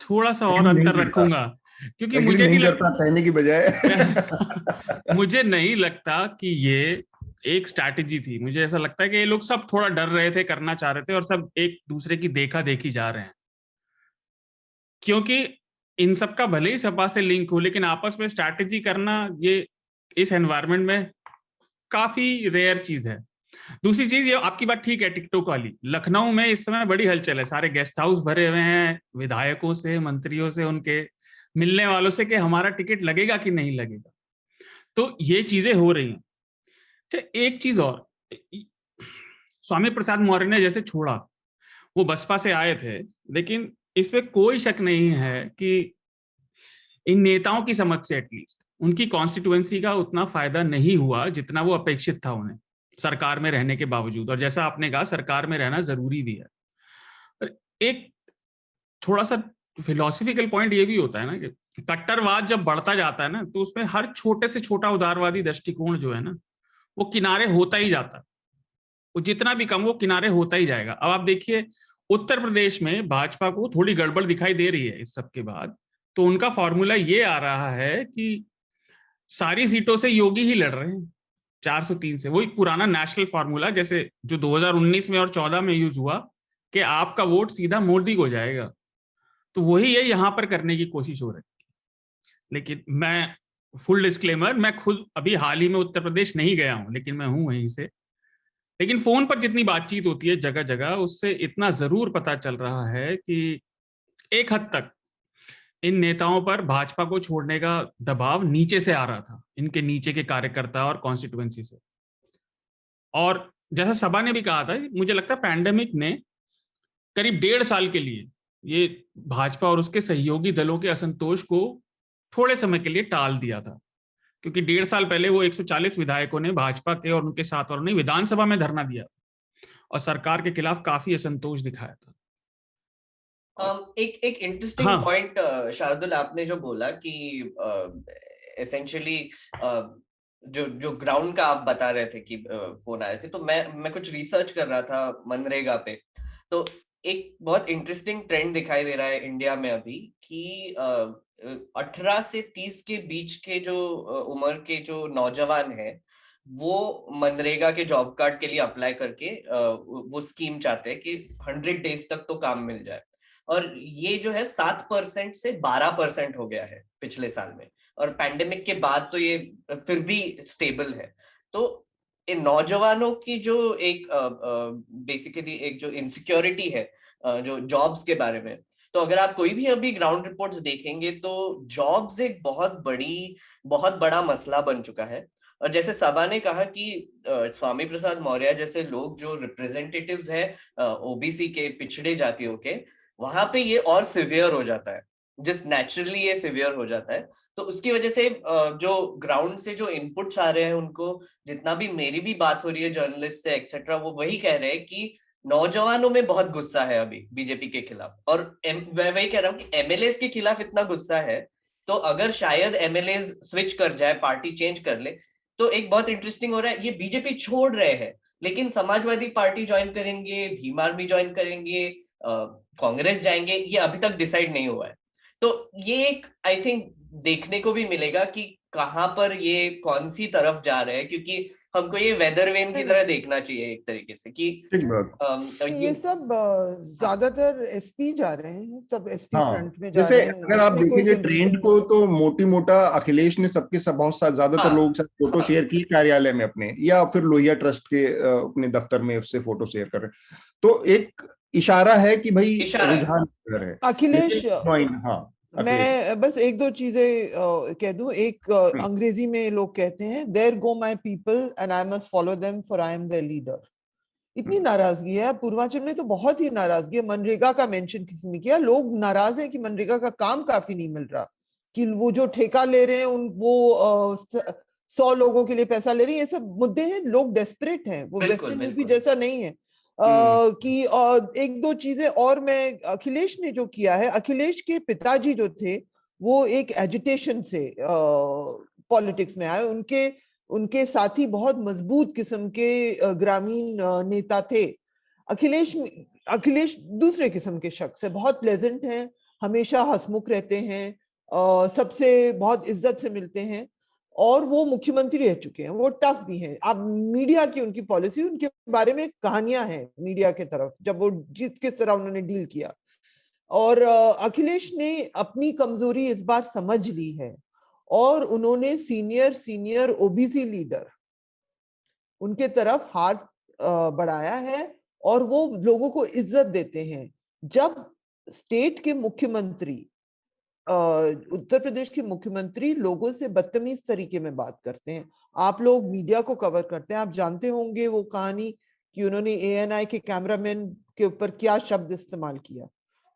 थोड़ा सा और अंतर रखूंगा, क्योंकि मुझे नहीं लगता कहने की बजाय मुझे नहीं लगता कि ये एक स्ट्रैटेजी थी। मुझे ऐसा लगता है कि ये लोग सब थोड़ा डर रहे थे, करना चाह रहे थे, और सब एक दूसरे की देखा देखी जा रहे हैं, क्योंकि इन सब का भले ही सपा से लिंक हो, लेकिन आपस में स्ट्रैटेजी करना ये इस एनवायरनमेंट में काफी रेयर चीज है। दूसरी चीज, ये आपकी बात ठीक है टिकटॉक वाली, लखनऊ में इस समय बड़ी हलचल है, सारे गेस्ट हाउस भरे हुए हैं विधायकों से, मंत्रियों से, उनके मिलने वालों से कि हमारा टिकट लगेगा कि नहीं लगेगा। तो ये चीजें हो रही हैं। एक चीज और, स्वामी प्रसाद मौर्य ने जैसे छोड़ा, वो बसपा से आए थे, लेकिन इसमें कोई शक नहीं है कि इन नेताओं की समझ से एटलीस्ट उनकी कॉन्स्टिट्यूएंसी का उतना फायदा नहीं हुआ जितना वो अपेक्षित था उन्हें, सरकार में रहने के बावजूद। और जैसा आपने कहा, सरकार में रहना जरूरी भी है। एक थोड़ा सा फिलोसफिकल पॉइंट ये भी होता है ना कि कट्टरवाद जब बढ़ता जाता है ना, तो उसमें हर छोटे से छोटा उदारवादी दृष्टिकोण जो है ना, वो किनारे होता ही जाता है, वो जितना भी कम वो किनारे होता ही जाएगा। अब आप देखिए, उत्तर प्रदेश में भाजपा को थोड़ी गड़बड़ दिखाई दे रही है इस सब के बाद, तो उनका फॉर्मूला ये आ रहा है कि सारी सीटों से योगी ही लड़ रहे हैं 403 से। वही पुराना नेशनल फॉर्मूला जैसे जो 2019 में और 14 में यूज हुआ कि आपका वोट सीधा मोदी को जाएगा, तो वही है यहां पर करने की कोशिश हो रही है। लेकिन मैं फुल डिस्क्लेमर, मैं खुद अभी हाल ही में उत्तर प्रदेश नहीं गया हूं, लेकिन मैं हूं वहीं से। लेकिन फोन पर जितनी बातचीत होती है जगह जगह, उससे इतना जरूर पता चल रहा है कि एक हद तक इन नेताओं पर भाजपा को छोड़ने का दबाव नीचे से आ रहा था, इनके नीचे के कार्यकर्ता और कॉन्स्टिट्यूएंसी से। और जैसा सभा ने भी कहा था, मुझे लगता है पैंडेमिक ने करीब 1.5 साल के लिए ये भाजपा और उसके सहयोगी दलों के असंतोष को थोड़े समय के लिए टाल दिया था, क्योंकि 1.5 साल पहले वो 140 विधायकों ने भाजपा के और उनके साथ वालों ने विधानसभा में धरना दिया और सरकार के खिलाफ काफी असंतोष दिखाया था। एक इंटरेस्टिंग पॉइंट शार्दुल आपने जो बोला कि एसेंशियली जो ग्राउंड का आप बता रहे थे कि फोन आए थे, तो मैं कुछ रिसर्च कर रहा था मनरेगा पे। तो एक बहुत इंटरेस्टिंग ट्रेंड दिखाई दे रहा है इंडिया में अभी कि 18 से 30 के बीच के जो उम्र के जो नौजवान हैं, वो मनरेगा के जॉब कार्ड के लिए अप्लाई करके वो स्कीम चाहते हैं कि 100 डेज तक तो काम मिल जाए। और ये जो है 7% से 12% हो गया है पिछले साल में, और पैंडेमिक के बाद तो ये फिर भी स्टेबल है। तो इन नौजवानों की जो एक बेसिकली एक जो इनसिक्योरिटी है जो जॉब्स के बारे में, तो अगर आप कोई भी अभी ग्राउंड रिपोर्ट्स देखेंगे तो जॉब्स एक बहुत बड़ा मसला बन चुका है। और जैसे सभा ने कहा कि स्वामी प्रसाद मौर्य जैसे लोग जो रिप्रेजेंटेटिव्स हैं ओबीसी के, पिछड़े जातियों के, वहां पे ये और सिवियर हो जाता है, जिस नेचुरली ये सिवियर हो जाता है। तो उसकी वजह से जो ग्राउंड से जो इनपुट्स आ रहे हैं उनको, जितना भी मेरी भी बात हो रही है जर्नलिस्ट से एक्सेट्रा, वो वही कह रहे हैं कि नौजवानों में बहुत गुस्सा है अभी बीजेपी के खिलाफ। और मैं वही कह रहा हूँ कि एमएलए के खिलाफ इतना गुस्सा है, तो अगर शायद एमएलए स्विच कर जाए, पार्टी चेंज कर ले, तो एक बहुत इंटरेस्टिंग हो रहा है, ये बीजेपी छोड़ रहे हैं लेकिन समाजवादी पार्टी ज्वाइन करेंगे, भीम आर्मी ज्वाइन करेंगे, कांग्रेस जाएंगे, ये अभी तक डिसाइड नहीं हुआ है। तो ये एक आई थिंक देखने को भी मिलेगा कि कहां पर ये कौन सी तरफ जा रहे हैं, क्योंकि हमको ये वेदर वेन की तरह देखना चाहिए एक तरीके से कि ये सब ज्यादातर एसपी जा रहे हैं, सब एसपी फ्रंट में जा जैसे रहे हैं। अगर आप देखेंगे ट्रेंड को तो मोटी मोटा अखिलेश ने सबके सब बहुत ज्यादातर लोग सब फोटो शेयर किए कार्यालय में अपने, या फिर लोहिया ट्रस्ट के अपने दफ्तर में उससे फोटो शेयर कर रहे हैं। तो एक इशारा है कि भाई रुझान है अखिलेश। हाँ, मैं बस एक दो चीजें कह दूं। एक अंग्रेजी में लोग कहते हैं there go my people and I must follow them for I am their leader. इतनी नाराजगी है पूर्वांचल में, तो बहुत ही नाराजगी है। मनरेगा का मेंशन किसी ने किया, लोग नाराज हैं कि मनरेगा का काम काफी नहीं मिल रहा, कि वो जो ठेका ले रहे हैं वो 100 लोगों के लिए पैसा ले रही है। ये सब मुद्दे हैं, लोग डेस्परेट हैं, वो वेस्टर्न यूपी जैसा नहीं है। कि एक दो चीजें और मैं, अखिलेश ने जो किया है, अखिलेश के पिताजी जो थे वो एक एजिटेशन से पॉलिटिक्स में आए। उनके साथी बहुत मजबूत किस्म के ग्रामीण नेता थे। अखिलेश दूसरे किस्म के शख्स है, बहुत प्लेजेंट हैं, हमेशा हंसमुख रहते हैं, सबसे बहुत इज्जत से मिलते हैं, और वो मुख्यमंत्री रह चुके हैं, वो टफ भी हैं। अब मीडिया की उनकी पॉलिसी, उनके बारे में कहानियां हैं मीडिया के तरफ, जब वो किस तरह उन्होंने डील किया। और अखिलेश ने अपनी कमजोरी इस बार समझ ली है, और उन्होंने सीनियर ओबीसी लीडर उनके तरफ हाथ बढ़ाया है, और वो लोगों को इज्जत देते हैं। जब स्टेट के मुख्यमंत्री, उत्तर प्रदेश के मुख्यमंत्री लोगों से बदतमीज तरीके में बात करते हैं, आप लोग मीडिया को कवर करते हैं, आप जानते होंगे वो कहानी कि उन्होंने ANI के कैमरामैन के ऊपर क्या शब्द इस्तेमाल किया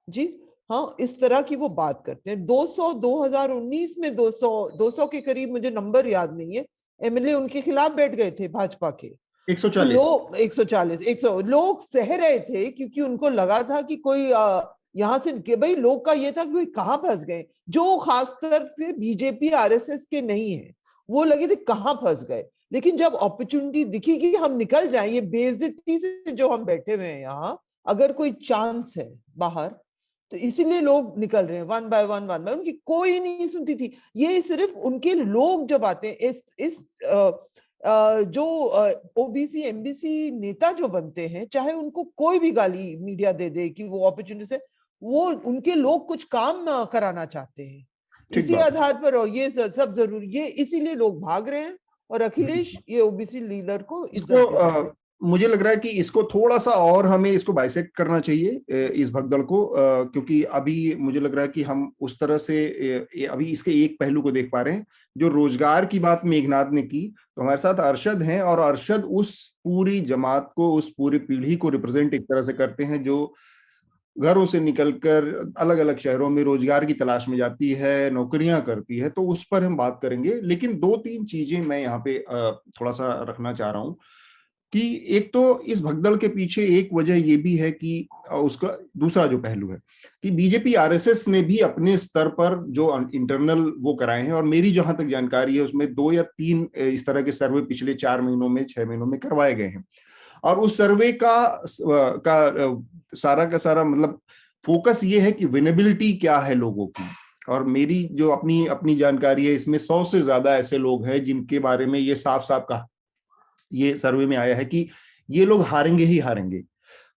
जी। हाँ, इस तरह की वो बात करते हैं। 2019 में 200 के करीब, मुझे नंबर याद नहीं है, MLA उनके खिलाफ बैठ गए थे भाजपा के। 140 लोग 100 लोग सह रहे थे, क्योंकि उनको लगा था कि कोई यहाँ से, कि भाई लोग का ये था कि कहाँ फंस गए, जो खासकर से बीजेपी RSS के नहीं है, वो लगे थे कहाँ फंस गए। लेकिन जब अपॉर्चुनिटी दिखी कि हम निकल जाएं, ये बेइज्जती से जो हम बैठे हुए हैं यहाँ, अगर कोई चांस है बाहर, तो इसीलिए लोग निकल रहे हैं वन बाय वन, उनकी कोई नहीं सुनती थी। ये सिर्फ उनके लोग जब आते हैं, इस जो ओबीसी एमबीसी नेता जो बनते हैं, चाहे उनको कोई भी गाली मीडिया दे दे कि वो अपॉर्चुनिटी से, वो उनके लोग कुछ काम कराना चाहते हैं, इसी आधार पर, और ये सब जरूरी, ये इसीलिए लोग भाग रहे हैं। और अखिलेश ये ओबीसी लीडर को इसको मुझे लग रहा है कि इसको थोड़ा सा और हमें इसको बाइसेक्ट करना चाहिए, इस भगदड़ को, क्योंकि अभी मुझे लग रहा है कि हम उस तरह से अभी इसके एक पहलू को देख पा रहे हैं। जो रोजगार की बात मेघनाथ ने की, तो हमारे साथ अरशद हैं, और अरशद उस पूरी जमात को, उस पूरी पीढ़ी को रिप्रेजेंट एक तरह से करते हैं जो घरों से निकलकर अलग अलग शहरों में रोजगार की तलाश में जाती है, नौकरियां करती है। तो उस पर हम बात करेंगे, लेकिन दो तीन चीजें मैं यहाँ पे थोड़ा सा रखना चाह रहा हूँ कि एक तो इस भगदड़ के पीछे एक वजह ये भी है कि उसका दूसरा जो पहलू है कि बीजेपी आरएसएस ने भी अपने स्तर पर जो इंटरनल वो कराए हैं, और मेरी जहां तक जानकारी है उसमें 2 या 3 इस तरह के सर्वे पिछले 4 महीनों में, 6 महीनों में करवाए गए हैं। और उस सर्वे का सारा का सारा मतलब फोकस ये है कि विनेबिलिटी क्या है लोगों की। और मेरी जो अपनी जानकारी है, इसमें 100 से ज्यादा ऐसे लोग हैं जिनके बारे में ये साफ साफ कहा, ये सर्वे में आया है कि ये लोग हारेंगे ही हारेंगे।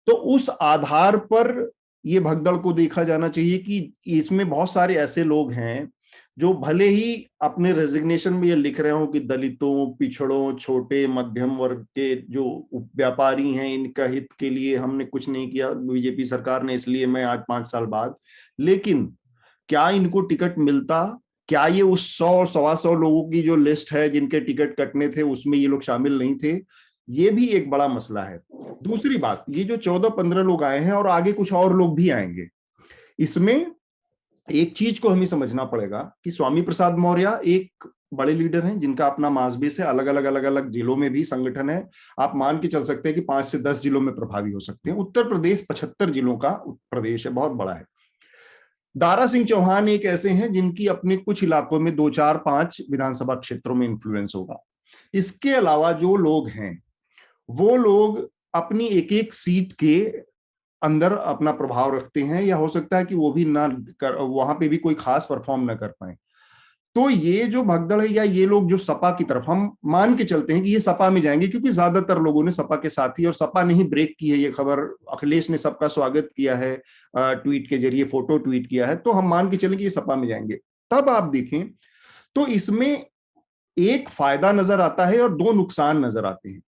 तो उस आधार पर ये भगदड़ को देखा जाना चाहिए कि इसमें बहुत सारे ऐसे लोग हैं जो भले ही अपने रेजिग्नेशन में ये लिख रहे हो कि दलितों, पिछड़ों, छोटे मध्यम वर्ग के जो व्यापारी हैं, इनका हित के लिए हमने कुछ नहीं किया बीजेपी सरकार ने, इसलिए मैं आज 5 साल बाद, लेकिन क्या इनको टिकट मिलता? क्या ये उस 100 और 125 लोगों की जो लिस्ट है जिनके टिकट कटने थे उसमें ये लोग शामिल नहीं थे? ये भी एक बड़ा मसला है। दूसरी बात, ये जो 14-15 लोग आए हैं और आगे कुछ और लोग भी आएंगे, इसमें एक चीज को हमें समझना पड़ेगा कि स्वामी प्रसाद मौर्य एक बड़े लीडर हैं जिनका अपना मासबेस है, अलग अलग जिलों में भी संगठन है। आप मान के चल सकते हैं कि 5 से 10 जिलों में प्रभावी हो सकते हैं। उत्तर प्रदेश 75 जिलों का प्रदेश है, बहुत बड़ा है। दारा सिंह चौहान एक ऐसे हैं जिनकी अपने कुछ इलाकों में 2, 4, 5 विधानसभा क्षेत्रों में इंफ्लुएंस होगा। इसके अलावा जो लोग हैं वो लोग अपनी एक एक सीट के अंदर अपना प्रभाव रखते हैं, या हो सकता है कि वो भी ना कर, वहां पे भी कोई खास परफॉर्म ना कर पाए। तो ये जो भगदड़ है, या ये लोग जो सपा की तरफ, हम मान के चलते हैं कि ये सपा में जाएंगे क्योंकि ज्यादातर लोगों ने सपा के साथ ही, और सपा ने ही ब्रेक की है ये खबर, अखिलेश ने सबका स्वागत किया है ट्वीट के जरिए, फोटो ट्वीट किया है, तो हम मान के चलें कि ये सपा में जाएंगे। तब आप देखें तो इसमें एक फायदा नजर आता है और 2 नुकसान नजर आते हैं।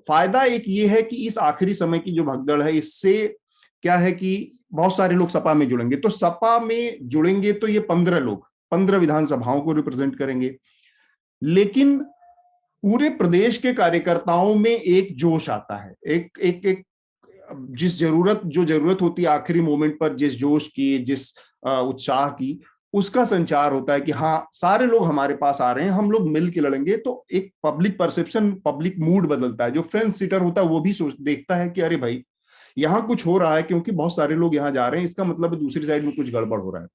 फायदा एक ये है कि इस आखिरी समय की जो भगदड़ है, इससे क्या है कि बहुत सारे लोग सपा में जुड़ेंगे। तो सपा में जुड़ेंगे तो ये 15 लोग 15 विधानसभाओं को रिप्रेजेंट करेंगे, लेकिन पूरे प्रदेश के कार्यकर्ताओं में एक जोश आता है, एक जिस जो जरूरत होती है आखिरी मोमेंट पर, जिस जोश की, जिस उत्साह की, उसका संचार होता है कि हाँ सारे लोग हमारे पास आ रहे हैं, हम लोग मिल के लड़ेंगे। तो एक पब्लिक परसेप्शन, पब्लिक मूड बदलता है। जो फेंस सिटर होता है वो भी देखता है कि अरे भाई यहाँ कुछ हो रहा है, क्योंकि बहुत सारे लोग यहाँ जा रहे हैं, इसका मतलब दूसरी साइड में कुछ गड़बड़ हो रहा है।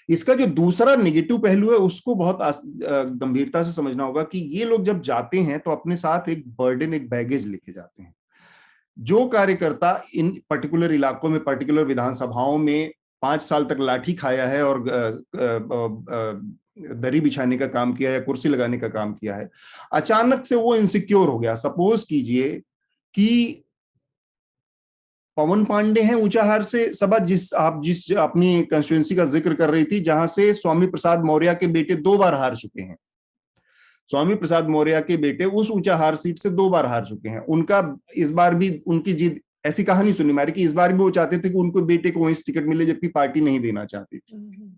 इसका जो दूसरा नेगेटिव पहलू है उसको बहुत गंभीरता से समझना होगा कि ये लोग जब जाते हैं तो अपने साथ एक बर्डन, एक बैगेज लेके जाते हैं। जो कार्यकर्ता इन पर्टिकुलर इलाकों में, पर्टिकुलर विधानसभाओं में 5 साल तक लाठी खाया है और दरी बिछाने का काम किया है या कुर्सी लगाने का काम किया है, अचानक से वो इनसिक्योर हो गया। सपोज कीजिए कि पवन पांडे हैं ऊंचाहार से, सभा जिस अपनी कंस्टिट्यूएंसी का जिक्र कर रही थी, जहां से स्वामी प्रसाद मौर्य के बेटे 2 बार हार चुके हैं। स्वामी प्रसाद मौर्य के बेटे उस ऊंचाहार सीट से 2 बार हार चुके हैं। उनका इस बार भी उनकी जीत, ऐसी कहानी सुनी मारी कि इस बार भी वो चाहते थे कि उनको बेटे को वहीं टिकट मिले, जबकि पार्टी नहीं देना चाहती थी।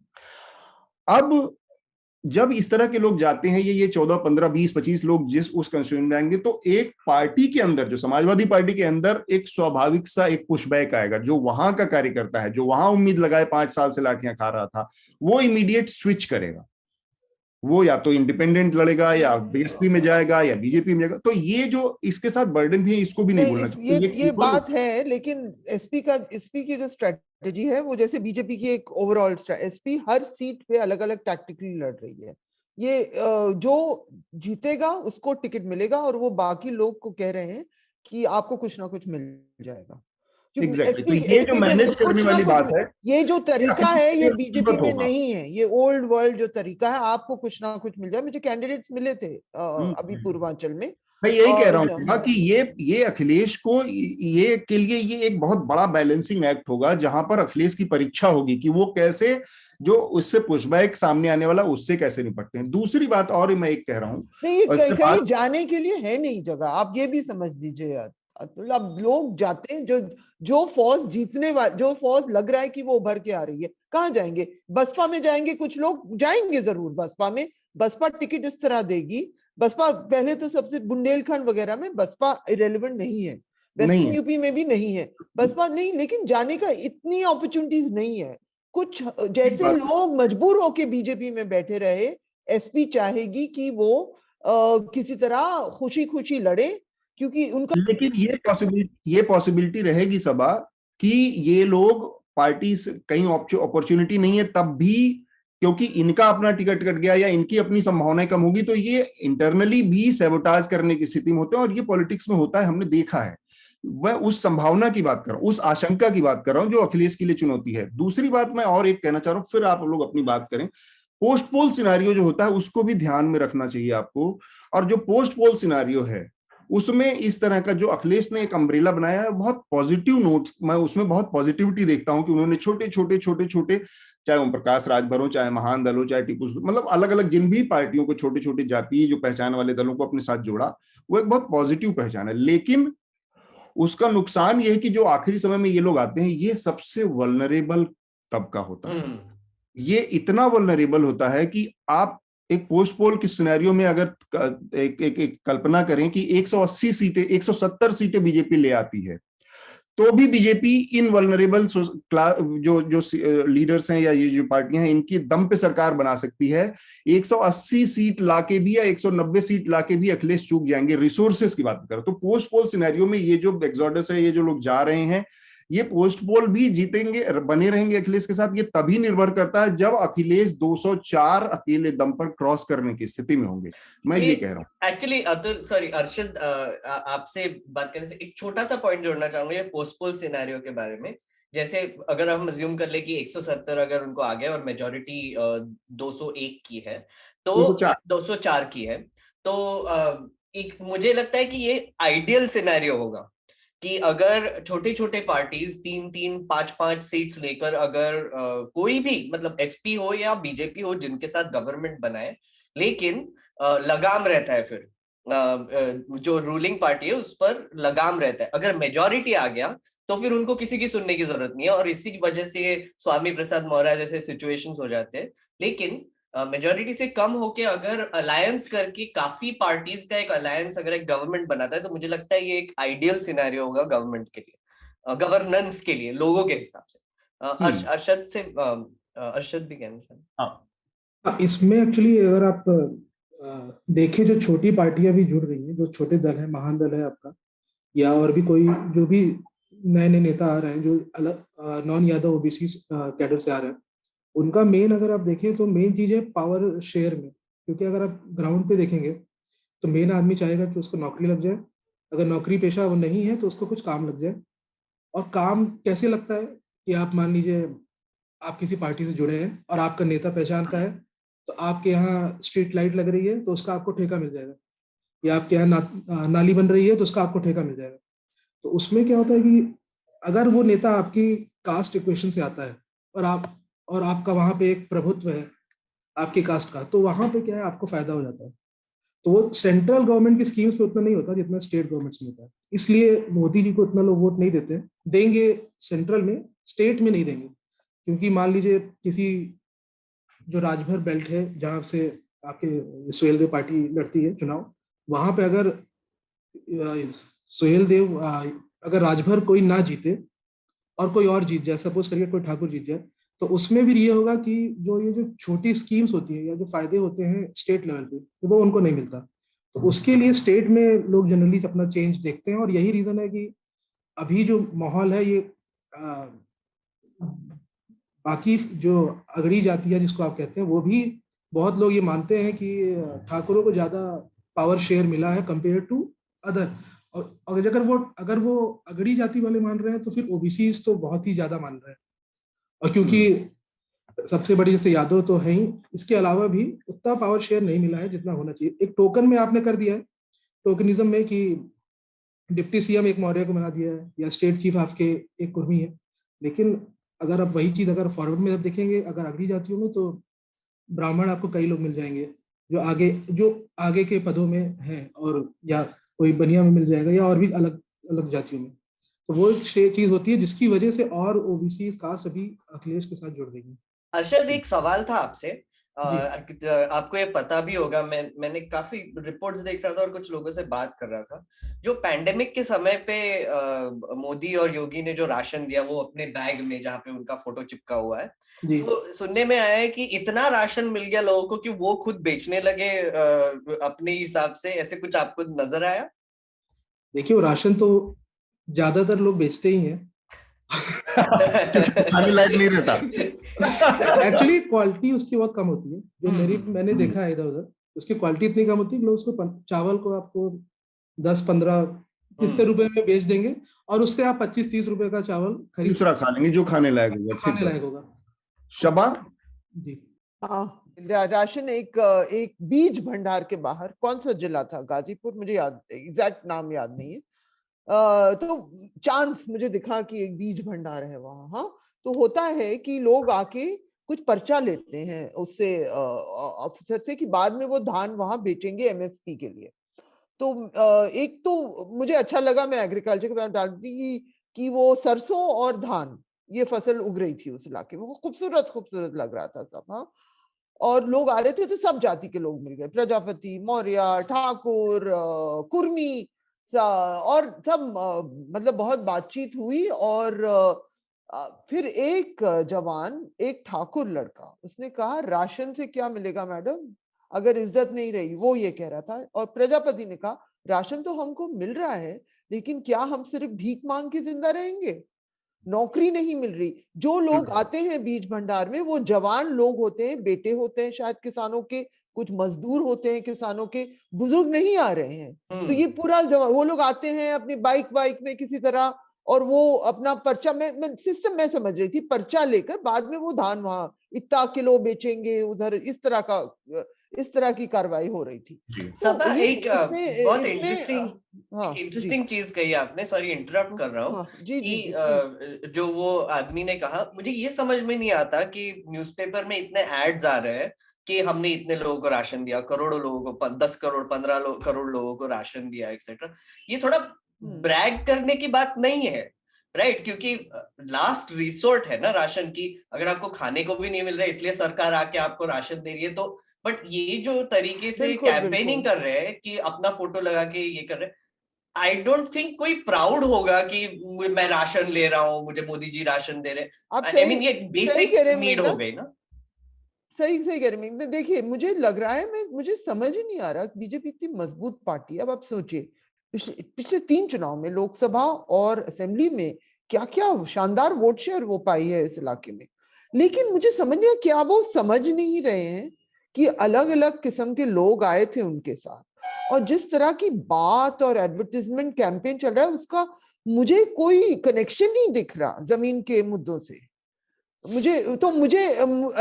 अब जब इस तरह के लोग जाते हैं, ये 14, 15, 20, 25 लोग जिस उस कंस्टिट्यूएंसी में आएंगे, तो एक पार्टी के अंदर, जो समाजवादी पार्टी के अंदर एक स्वाभाविक सा एक पुशबैक आएगा। जो वहां का कार्यकर्ता है, जो वहां उम्मीद लगाए 5 साल से लाठियां खा रहा था, वो इमीडिएट स्विच करेगा। वो या तो इंडिपेंडेंट लड़ेगा, या बीएसपी में जाएगा, या बीजेपी में जाएगा। तो ये जो इसके साथ बर्डन भी है, इसको भी नहीं भूलना चाहिए। ये बात है, लेकिन एसपी की जो स्ट्रेटेजी है वो जैसे बीजेपी की एक ओवरऑल, एसपी हर सीट पे अलग अलग टैक्टिकली लड़ रही है। ये जो जीतेगा उसको टिकट मिलेगा, और वो बाकी लोग को कह रहे हैं कि आपको कुछ ना कुछ मिल जाएगा। एग्जैक्टली, तो ये जो मैनेज करने वाली बात है, ये जो तरीका है ये बीजेपी में होगा। नहीं है, ये ओल्ड वर्ल्ड जो तरीका है, आपको कुछ ना कुछ मिल जाए। मुझे कैंडिडेट्स मिले थे अभी पूर्वांचल में, मैं यही कह रहा हूँ कि ये अखिलेश को ये के लिए ये एक बहुत बड़ा बैलेंसिंग एक्ट होगा, जहां पर अखिलेश की परीक्षा होगी कि वो कैसे, जो उससे पुशबैक सामने आने वाला उससे कैसे निपटते हैं। दूसरी बात और मैं एक कह रहा हूँ, नहीं, ये कहीं जाने के लिए है नहीं जगह, आप ये भी समझ लीजिए यार। अब लोग जाते हैं, जो फौज जीतने वाले, जो फौज लग रहा है कि वो उभर के आ रही है, कहाँ जाएंगे? बसपा में जाएंगे, कुछ लोग जाएंगे जरूर बसपा में, बसपा टिकट इस तरह देगी। बसपा पहले तो सबसे बुंदेलखंड वगैरह में बसपा इरेलीवेंट नहीं है, वेस्टर्न यूपी में भी नहीं है बसपा, नहीं, लेकिन जाने का इतनी अपॉर्चुनिटीज नहीं है। कुछ जैसे लोग मजबूर होके बीजेपी में बैठे रहे, एसपी चाहेगी कि वो किसी तरह खुशी खुशी लड़े, क्योंकि उनका, लेकिन ये पॉसिबिलिटी रहेगी सबा कि ये लोग पार्टी से कहीं अपॉर्चुनिटी नहीं है तब भी, क्योंकि इनका अपना टिकट कट गया या इनकी अपनी संभावनाएं कम होगी, तो ये इंटरनली भी सैबोटाज करने की स्थिति में होते हैं, और ये पॉलिटिक्स में होता है, हमने देखा है। मैं उस संभावना की बात कर रहा हूं, उस आशंका की बात कर रहा हूं जो अखिलेश के लिए चुनौती है। दूसरी बात मैं और एक कहना चाह रहा हूं, फिर आप लोग अपनी बात करें। पोस्ट पोल सिनारियो जो होता है उसको भी ध्यान में रखना चाहिए आपको, और जो पोस्ट पोल सिनारियो है उसमें इस तरह का जो अखिलेश ने एक अम्ब्रेला बनाया है, बहुत पॉजिटिव नोट्स, मैं उसमें बहुत पॉजिटिविटी देखता हूं कि उन्होंने छोटे छोटे, चाहे ओम प्रकाश राजभर हो, चाहे महान दल हो, चाहे टीपू, मतलब अलग अलग जिन भी पार्टियों को छोटे छोटे जातीय जो पहचान वाले दलों को अपने साथ जोड़ा, वो एक बहुत पॉजिटिव पहचान है। लेकिन उसका नुकसान ये है कि जो आखिरी समय में ये लोग आते हैं, ये सबसे वल्नरेबल तबका होता है। ये इतना वल्नरेबल होता है कि आप एक पोस्ट पोल के सिनेरियो में अगर एक कल्पना करें कि 180 सीटें, 170 सीटें बीजेपी ले आती है, तो भी बीजेपी इन वल्नरेबल जो लीडर्स हैं या ये जो पार्टियां हैं, इनकी दम पे सरकार बना सकती है। 180 सीट लाके भी या 190 सीट लाके भी अखिलेश चूक जाएंगे, रिसोर्सेस की बात करें तो। पोस्ट पोल सिनेरियो में ये जो एक्सोडस है, ये जो लोग जा रहे हैं, ये पोस्ट पोल भी जीतेंगे, बने रहेंगे अखिलेश के साथ, ये तभी निर्भर करता है जब अखिलेश 204 अकेले दम पर क्रॉस करने की स्थिति में होंगे। मैं ये कह रहा हूँ। एक्चुअली अतुल, सॉरी अर्शद, आपसे बात करने से एक छोटा सा पॉइंट जोड़ना चाहूंगा ये पोस्ट पोल सिनेरियो के बारे में। जैसे अगर हम अज्यूम कर ले कि 170 अगर उनको आ गया और मेजोरिटी 201 की है, तो 204 की है, तो एक मुझे लगता है कि ये आइडियल सिनेरियो होगा कि अगर छोटे छोटे पार्टीज 3-3, 5-5 सीट्स लेकर अगर कोई भी, मतलब एसपी हो या बीजेपी हो, जिनके साथ गवर्नमेंट बनाए, लेकिन लगाम रहता है, फिर जो रूलिंग पार्टी है उस पर लगाम रहता है। अगर मेजॉरिटी आ गया तो फिर उनको किसी की सुनने की जरूरत नहीं है, और इसी की वजह से स्वामी प्रसाद मौर्य जैसे सिचुएशंस हो जाते हैं। लेकिन मेजॉरिटी से कम होके अगर अलायंस करके काफी पार्टीज का एक अलायंस अगर एक गवर्नमेंट बनाता है, तो मुझे लगता है ये एक आइडियल सिनेरियो होगा गवर्नमेंट के लिए, गवर्नेंस के लिए, लोगों के हिसाब से। अर्शद भी कहना चाहते। इसमें एक्चुअली अगर आप देखें, जो छोटी पार्टियां भी जुड़ रही हैं, जो छोटे दल है, महान दल है आपका, या और भी कोई जो भी नए नए नेता आ रहे हैं जो अलग नॉन यादव ओबीसी कैडर से आ रहे हैं, उनका मेन अगर आप देखें तो मेन चीज है पावर शेयर में। क्योंकि अगर आप ग्राउंड पे देखेंगे तो मेन आदमी चाहेगा कि उसको नौकरी लग जाए, अगर नौकरी पेशा वो नहीं है तो उसको कुछ काम लग जाए। और काम कैसे लगता है कि आप मान लीजिए आप किसी पार्टी से जुड़े हैं और आपका नेता पहचान का है, तो आपके यहाँ स्ट्रीट लाइट लग रही है तो उसका आपको ठेका मिल जाएगा, या आपके यहाँ नाली बन रही है तो उसका आपको ठेका मिल जाएगा। तो उसमें क्या होता है कि अगर वो नेता आपकी कास्ट इक्वेशन से आता है और आपका वहाँ पे एक प्रभुत्व है आपकी कास्ट का, तो वहाँ पे क्या है, आपको फायदा हो जाता है। तो वो सेंट्रल गवर्नमेंट की स्कीम्स पे उतना नहीं होता जितना स्टेट गवर्नमेंट्स में होता है। इसलिए मोदी जी को उतना लोग वोट नहीं देते, देंगे सेंट्रल में, स्टेट में नहीं देंगे। क्योंकि मान लीजिए किसी जो राजभर बेल्ट है जहाँ से आपके सुहेलदेव पार्टी लड़ती है चुनाव, वहां पे अगर सुहेलदेव अगर राजभर कोई ना जीते और कोई और जीत जाए, सपोज करिए कोई ठाकुर जीत जाए, तो उसमें भी ये होगा कि ये जो छोटी स्कीम्स होती है या जो फायदे होते हैं स्टेट लेवल पे, तो वो उनको नहीं मिलता। तो उसके लिए स्टेट में लोग जनरली अपना चेंज देखते हैं। और यही रीजन है कि अभी जो माहौल है ये बाकी जो अगड़ी जाति है जिसको आप कहते हैं, वो भी बहुत लोग ये मानते हैं कि ठाकुरों को ज्यादा पावर शेयर मिला है कंपेयर टू अदर। और अगर वो अगड़ी जाति वाले मान रहे हैं तो फिर ओबीसी तो बहुत ही ज्यादा मान रहे हैं। और क्योंकि सबसे बड़ी जैसे यादव तो है ही, इसके अलावा भी उतना पावर शेयर नहीं मिला है जितना होना चाहिए। एक टोकन में आपने कर दिया है, टोकनिज्म में, कि डिप्टी सीएम एक मौर्य को बना दिया है या स्टेट चीफ आपके एक कुर्मी है। लेकिन अगर आप वही चीज अगर फॉरवर्ड में आप देखेंगे, अगर अगली जातियों में, तो ब्राह्मण आपको कई लोग मिल जाएंगे जो आगे के पदों में हैं, और या कोई बनिया में मिल जाएगा, या और भी अलग अलग जातियों में। तो वो एक चीज होती है जिसकी वजह से और ओबीसी कास्ट अभी अखिलेश के साथ जुड़ रही है। अरशद, एक सवाल था आपसे। आपको ये पता भी होगा, मैंने काफी रिपोर्ट्स देख रहा था और कुछ लोगों से बात कर रहा था। जो पैंडेमिक के समय पे मोदी और योगी ने जो राशन दिया वो अपने बैग में, जहाँ पे उनका फोटो चिपका हुआ है, तो सुनने में आया है कि इतना राशन मिल गया लोगों को कि वो खुद बेचने लगे अपने हिसाब से। ऐसे कुछ आपको नजर आया? देखिए, वो राशन तो ज्यादातर लोग बेचते ही हैं। खाने लायक नहीं रहता। एक्चुअली क्वालिटी उसकी बहुत कम होती है। जो मैंने देखा है इधर उधर, उसकी क्वालिटी इतनी कम होती है कि लोग उसको चावल को आपको 10-15 कितने रुपए में बेच देंगे, और उससे आप 25-30 रुपए का चावल खरीद दूसरा खा लेंगे जो खाने लायक होगा। शबा जी। हाँ, राशन एक बीज भंडार के बाहर, कौन सा जिला था, गाजीपुर, मुझे याद एग्जैक्ट नाम याद नहीं है, तो चांस मुझे दिखा कि एक बीज भंडार है वहां। हाँ, तो होता है कि लोग आके कुछ पर्चा लेते हैं उससे ऑफिसर से कि बाद में वो धान वहां बेचेंगे एमएसपी के लिए। तो एक तो मुझे अच्छा लगा, मैं एग्रीकल्चर के बारे में डालती कि वो सरसों और धान ये फसल उग रही थी उस इलाके में, वो खूबसूरत लग रहा था सब। हाँ, और लोग आ रहे थे तो सब जाति के लोग मिल गए, प्रजापति, मौर्य, ठाकुर, कुर्मी, और सब, मतलब बहुत बातचीत हुई। और फिर एक जवान, एक ठाकुर लड़का, उसने कहा राशन से क्या मिलेगा मैडम, अगर इज्जत नहीं रही, वो ये कह रहा था। और प्रजापति ने कहा राशन तो हमको मिल रहा है, लेकिन क्या हम सिर्फ भीख मांग के जिंदा रहेंगे, नौकरी नहीं मिल रही। जो लोग आते हैं बीज भंडार में वो जवान लोग होते हैं, बेटे होते हैं शायद किसानों के, कुछ मजदूर होते हैं किसानों के, बुजुर्ग नहीं आ रहे हैं। तो ये पूरा वो लोग आते हैं अपनी बाइक में किसी तरह, और वो अपना पर्चा, मैं सिस्टम में समझ रही थी, पर्चा लेकर बाद में वो धान वहां इतना किलो बेचेंगे उधर, इस तरह की कार्रवाई हो रही थी। सबा, एक बहुत इंटरेस्टिंग चीज कही आपने, सॉरी इंटरप्ट कर रहा हूँ, कि जो वो आदमी ने कहा, मुझे ये समझ में नहीं आता कि न्यूज़पेपर में इतने एड्स आ रहे हैं कि हमने इतने लोगों को राशन दिया, करोड़ों लोगों को, 10 करोड़ 15 करोड़ लोगों को राशन दिया एक्सेट्रा। ये थोड़ा ब्रैग करने की बात नहीं है, राइट? क्योंकि लास्ट रिसोर्ट है ना राशन की। अगर आपको खाने को भी नहीं मिल रहा है इसलिए सरकार आके आपको राशन दे रही है, तो बट ये जो तरीके से कैंपेनिंग कर रहे हैं कि अपना फोटो लगा के ये कर रहे हैं, आई डोंट थिंक कोई प्राउड होगा कि मैं राशन ले रहा हूँ, मुझे मोदी जी राशन दे रहे हैं। आई मीन ये बेसिक नीड हो गई ना। सही कह रहे हैं। देखिए, मुझे लग रहा है, मुझे समझ ही नहीं आ रहा, बीजेपी इतनी मजबूत पार्टी। अब आप सोचिए, पिछले 3 चुनाव में, लोकसभा और असेंबली में, क्या शानदार वोट शेयर वो पाई है इस इलाके में। लेकिन मुझे समझ नहीं, क्या वो समझ नहीं रहे हैं कि अलग अलग किस्म के लोग आए थे उनके साथ, और जिस तरह की बात और एडवर्टाइजमेंट कैंपेन चल रहा है उसका मुझे कोई कनेक्शन नहीं दिख रहा जमीन के मुद्दों से। मुझे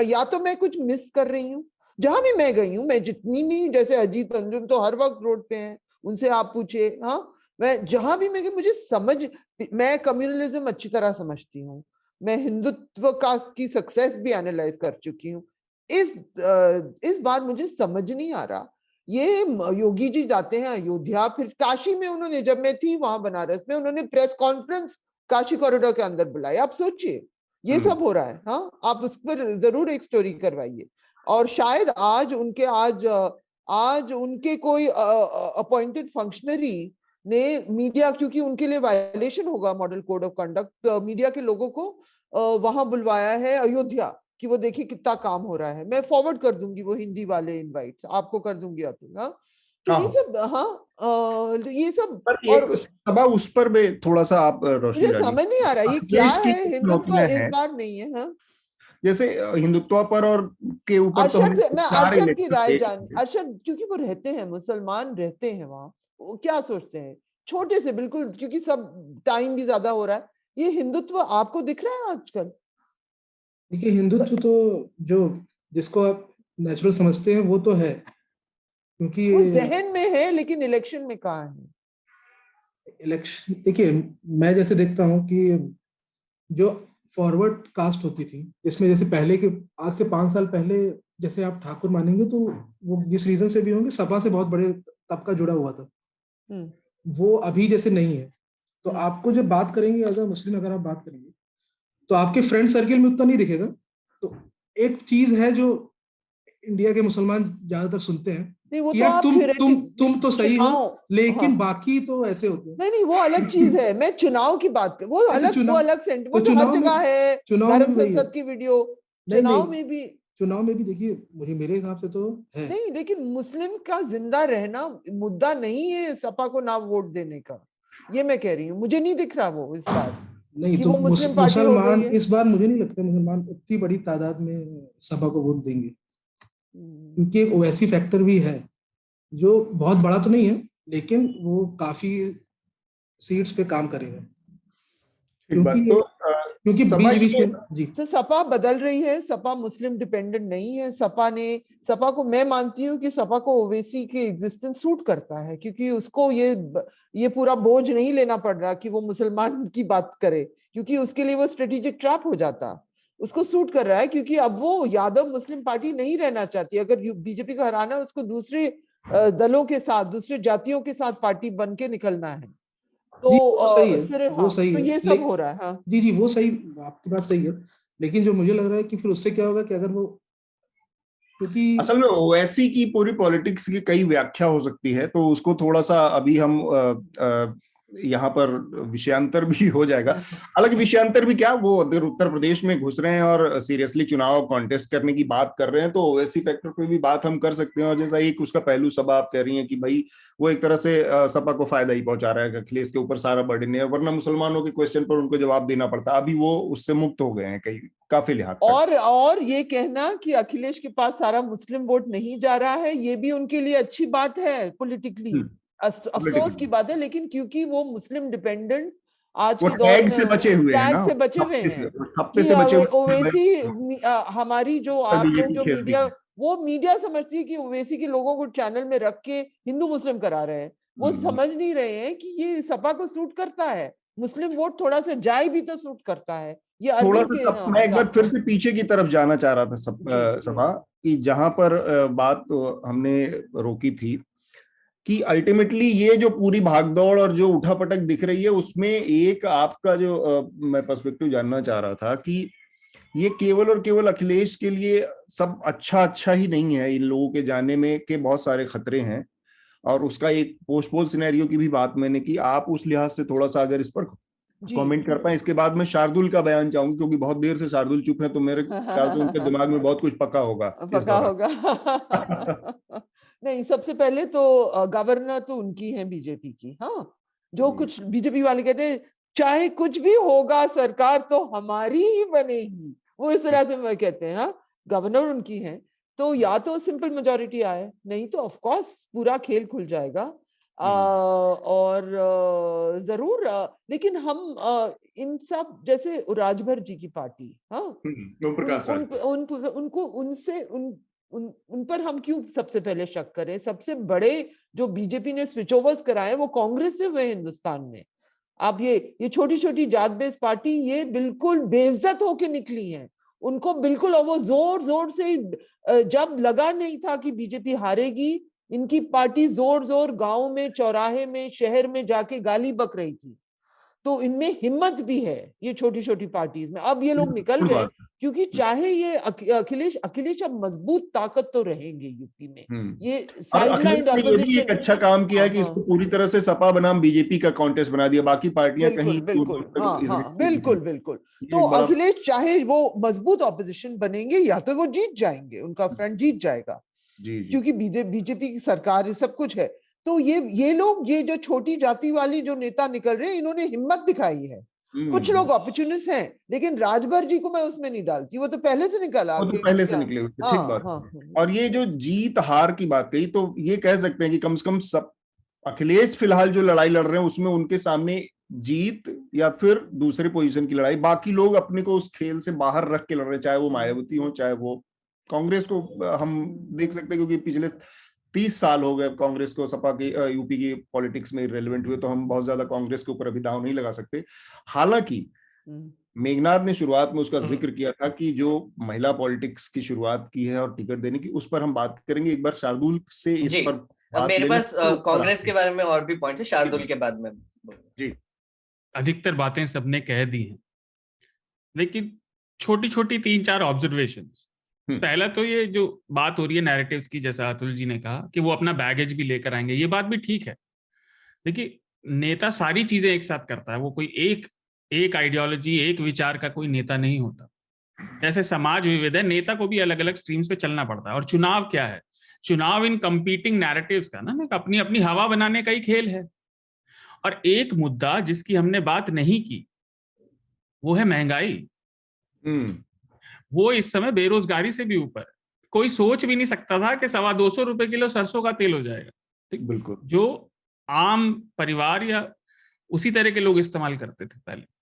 या तो मैं कुछ मिस कर रही हूँ। जहां भी मैं गई हूँ, मैं जितनी भी, जैसे अजीत अंजुम तो हर वक्त रोड पे हैं, उनसे आप पूछिए। हाँ, मैं जहां भी मैं गई, मैं कम्युनलिज्म अच्छी तरह समझती हूँ, मैं हिंदुत्व की सक्सेस भी एनालाइज कर चुकी हूँ। इस बार मुझे समझ नहीं आ रहा। ये योगी जी जाते हैं अयोध्या, फिर काशी में उन्होंने, जब मैं थी वहां बनारस में, उन्होंने प्रेस कॉन्फ्रेंस काशी कॉरिडोर के अंदर बुलाई। आप सोचिए ये सब हो रहा है। हाँ, आप उस पर जरूर एक स्टोरी करवाइए। और शायद आज उनके कोई अपॉइंटेड फंक्शनरी ने मीडिया, क्योंकि उनके लिए वायलेशन होगा model code of conduct, media के लोगों को वहां बुलवाया है अयोध्या, कि वो देखिए कितना काम हो रहा है। मैं फॉरवर्ड कर दूंगी वो हिंदी वाले इनवाइट्स, आपको कर दूंगी अतुल। हाँ, तो ये सब, हाँ, ये सब, और सभा उस पर भी थोड़ा सा आप रोशनी मुझे समझ नहीं आ रहा ये क्या है। हिंदुत्व इस बार नहीं है। हाँ, जैसे हिंदुत्व पर और के ऊपर तो मैं अरशद की राय जान, अरशद क्योंकि वो रहते हैं, मुसलमान रहते हैं वहां, वो क्या सोचते हैं छोटे से बिल्कुल, क्योंकि सब टाइम भी ज्यादा हो रहा है। ये हिंदुत्व आपको दिख रहा है आजकल? देखिए, हिंदुत्व तो जो जिसको आप नेचुरल समझते हैं वो तो है, क्योंकि वो जहन में है, लेकिन इलेक्शन में कहाँ है? इलेक्शन, देखिए मैं जैसे देखता हूँ कि जो फॉरवर्ड कास्ट होती थी, इसमें जैसे पहले के, आज से 5 साल पहले, जैसे आप ठाकुर मानेंगे तो वो जिस रीजन से भी होंगे, सपा से बहुत बड़े तबका जुड़ा हुआ था, वो अभी जैसे नहीं है। तो आपको जब बात करेंगे एज अ मुस्लिम, अगर आप बात करेंगे तो आपके फ्रेंड सर्किल में उतना नहीं दिखेगा। तो एक चीज है जो इंडिया के मुसलमान ज्यादातर सुनते हैं नहीं, वो कि तो यार आप तुम तो सही हो, लेकिन हाँ, बाकी तो ऐसे होते हैं। नहीं वो अलग चीज है। मैं चुनाव की बात कर, वो अलग सेंट, वो तो हर जगह है। चुनाव में धर्म वही है। संसद की वीडियो, नहीं चुनाव में भी देखिए, मेरे हिसाब से तो है। नहीं, लेकिन मुस्लिम का जिंदा रहना मुद्दा नहीं है सपा को ना वोट देने का। ये मैं कह रही हूँ, मुझे नहीं दिख रहा वो इस बार नहीं कि तो वो मुस्लिम पार्टी हो मुसलमान गई है। इस बार मुझे नहीं लगता मुसलमान इतनी बड़ी तादाद में सपा को वोट देंगे, क्योंकि एक ओवैसी फैक्टर भी है जो बहुत बड़ा तो नहीं है, लेकिन वो काफी सीट्स पे काम करेगा। क्योंकि बीच के जी, तो सपा बदल रही है। सपा मुस्लिम डिपेंडेंट नहीं है। सपा को मैं मानती हूँ कि सपा को ओवैसी के एग्जिस्टेंस सूट करता है, क्योंकि उसको ये पूरा बोझ नहीं लेना पड़ रहा कि वो मुसलमान की बात करे, क्योंकि उसके लिए वो स्ट्रेटेजिक ट्रैप हो जाता। उसको सूट कर रहा है, क्योंकि अब वो यादव मुस्लिम पार्टी नहीं रहना चाहती। अगर बीजेपी को हराना है, उसको दूसरे दलों के साथ, दूसरे जातियों के साथ पार्टी बन के निकलना है। तो वो सही है, फिर वो सही तो है, ये सब हो रहा है। हाँ जी वो सही, आपकी बात सही है। लेकिन जो मुझे लग रहा है कि फिर उससे क्या होगा कि अगर वो, क्योंकि असल में ओवैसी की पूरी पॉलिटिक्स की कई व्याख्या हो सकती है, तो उसको थोड़ा सा अभी हम यहाँ पर विषयांतर भी हो जाएगा। हालांकि विषयांतर भी क्या, वो अगर उत्तर प्रदेश में घुस रहे हैं और सीरियसली चुनाव कॉन्टेस्ट करने की बात कर रहे हैं, तो ओवैसी फैक्टर पे भी बात हम कर सकते हैं। और जैसा एक उसका पहलू सपा आप कह रही हैं कि भाई वो एक तरह से सपा को फायदा ही पहुंचा रहा है, अखिलेश के ऊपर सारा बर्डन है, वरना मुसलमानों के क्वेश्चन पर उनको जवाब देना पड़ता। अभी वो उससे मुक्त हो गए हैं कई काफी लिहाज तक। और ये कहना कि अखिलेश के पास सारा मुस्लिम वोट नहीं जा रहा है, ये भी उनके लिए अच्छी बात है पॉलिटिकली। अफसोस की बात है, लेकिन क्योंकि वो मुस्लिम डिपेंडेंट आज के दौर टैग में से बचे हुए हैं टैग ना, से बचे हुए हैं ठप्पे कि से बचे ओवैसी हमारी जो आप लोग जो मीडिया, हुए। वो मीडिया समझती है कि ओवैसी के लोगों को चैनल में रख के हिंदू मुस्लिम करा रहे हैं। वो समझ नहीं रहे हैं कि ये सपा को सूट करता है। मुस्लिम वोट थोड़ा सा जाए भी तो सूट करता है। ये थोड़ा अरविंद सा के मैं एक बार फिर से पीछे की तरफ जाना चाह रहा था सभा कि जहां पर बात हमने रोकी थी कि अल्टीमेटली ये जो पूरी भागदौड़ और जो उठापटक दिख रही है, उसमें एक आपका जो मैं पर्सपेक्टिव जानना चाह रहा था कि ये केवल और केवल अखिलेश के लिए सब अच्छा ही नहीं है। इन लोगों के जाने में के बहुत सारे खतरे हैं, और उसका एक पोस्टपोल सिनेरियो की भी बात मैंने की। आप उस लिहाज से थोड़ा सा अगर इस पर कमेंट कर पाए। इसके बाद मैं शार्दुल का बयान चाहूंगी, क्योंकि बहुत देर से शार्दुल चुप है, तो मेरे ख्याल से उनके दिमाग में बहुत कुछ पक्का होगा। नहीं, सबसे पहले तो गवर्नर तो उनकी है, बीजेपी की। हाँ, जो कुछ बीजेपी वाले कहते हैं चाहे कुछ भी होगा सरकार तो हमारी ही बनेगी, वो इस तरह से कहते हैं। हाँ, गवर्नर उनकी है, तो या तो सिंपल मेजोरिटी आए, नहीं तो ऑफ कोर्स पूरा खेल खुल जाएगा। और जरूर, लेकिन हम इन सब, जैसे राजभर जी की पार्टी, हाँ, उनको उनसे उन पर हम क्यों सबसे पहले शक करें? सबसे बड़े जो बीजेपी ने स्विच ओवर्स कराए वो कांग्रेस से हुए हिंदुस्तान में। अब ये छोटी छोटी जात बेस्ड पार्टी ये बिल्कुल बेइज्जत होके निकली हैं। उनको बिल्कुल, और वो जोर जोर से, जब लगा नहीं था कि बीजेपी हारेगी, इनकी पार्टी जोर गांव में, चौराहे में, शहर में जाके गाली बक रही थी। तो इनमें हिम्मत भी है ये छोटी छोटी पार्टीज में। अब ये लोग निकल गए, क्योंकि चाहे ये अखिलेश अब मजबूत ताकत तो रहेंगे यूपी में। ये साइडलाइन ऑपोजिशन एक अच्छा काम किया कि इसको पूरी तरह से सपा बनाम बीजेपी का कॉन्टेस्ट बना दिया, बाकी पार्टियां कहीं बिल्कुल। तो अखिलेश चाहे वो मजबूत ऑपोजिशन बनेंगे या तो वो जीत जाएंगे, उनका फ्रंट जीत जाएगा, क्योंकि बीजेपी की सरकार सब कुछ है। तो ये लोग, ये जो छोटी जाति वाली जो नेता निकल रहे हैं, इन्होंने हिम्मत दिखाई है। कुछ लोग अपॉर्चुनिस्ट हैं, लेकिन राजभर जी को मैं उसमें नहीं डालती, वो तो पहले से निकले हुए थे। ठीक बात। और ये जो जीत हार की बात कही, तो ये कह सकते हैं कि कम से कम सब अखिलेश फिलहाल जो लड़ाई लड़ रहे हैं उसमें उनके सामने जीत या फिर दूसरे पोजीशन की लड़ाई, बाकी लोग अपने को उस खेल से बाहर रख के लड़ रहे हैं, चाहे वो मायावती हो चाहे वो कांग्रेस को हम देख सकते हैं, क्योंकि पिछले 30 साल हो गए कांग्रेस को, सपा की यूपी की पॉलिटिक्स में इरेलेवेंट हुए, तो हम बहुत ज्यादा कांग्रेस के ऊपर अभी दाव नहीं लगा सकते। हालांकि मेघनाथ ने शुरुआत में उसका जिक्र किया था कि जो महिला पॉलिटिक्स की शुरुआत की है और टिकट देने की, उस पर हम बात करेंगे। एक बार शार्दुल से इस पर मेरे पास कांग्रेस के बारे में और भी पॉइंट्स है, शार्दुल के बाद में। जी, अधिकतर बातें सबने कह दी हैं, लेकिन छोटी छोटी 3-4 ऑब्जर्वेशंस। पहला तो ये जो बात हो रही है नैरेटिव्स की, जैसा अतुल जी ने कहा कि वो अपना बैगेज भी लेकर आएंगे, ये बात भी ठीक है। देखिए, नेता सारी चीजें एक साथ करता है, वो कोई एक आइडियोलॉजी, एक विचार का कोई नेता नहीं होता। जैसे समाज विविध है, नेता को भी अलग अलग स्ट्रीम्स पे चलना पड़ता है। और चुनाव क्या है? चुनाव इन कंपीटिंग नैरेटिव्स का ना अपनी अपनी हवा बनाने का ही खेल है। और एक मुद्दा जिसकी हमने बात नहीं की वो है महंगाई। वो इस समय बेरोजगारी से भी ऊपर। कोई सोच भी नहीं सकता था कि 250 रुपए किलो सरसों का तेल हो जाएगा। ठीक, बिल्कुल, जो आम परिवार या उसी तरह के लोग इस्तेमाल करते थे पहले।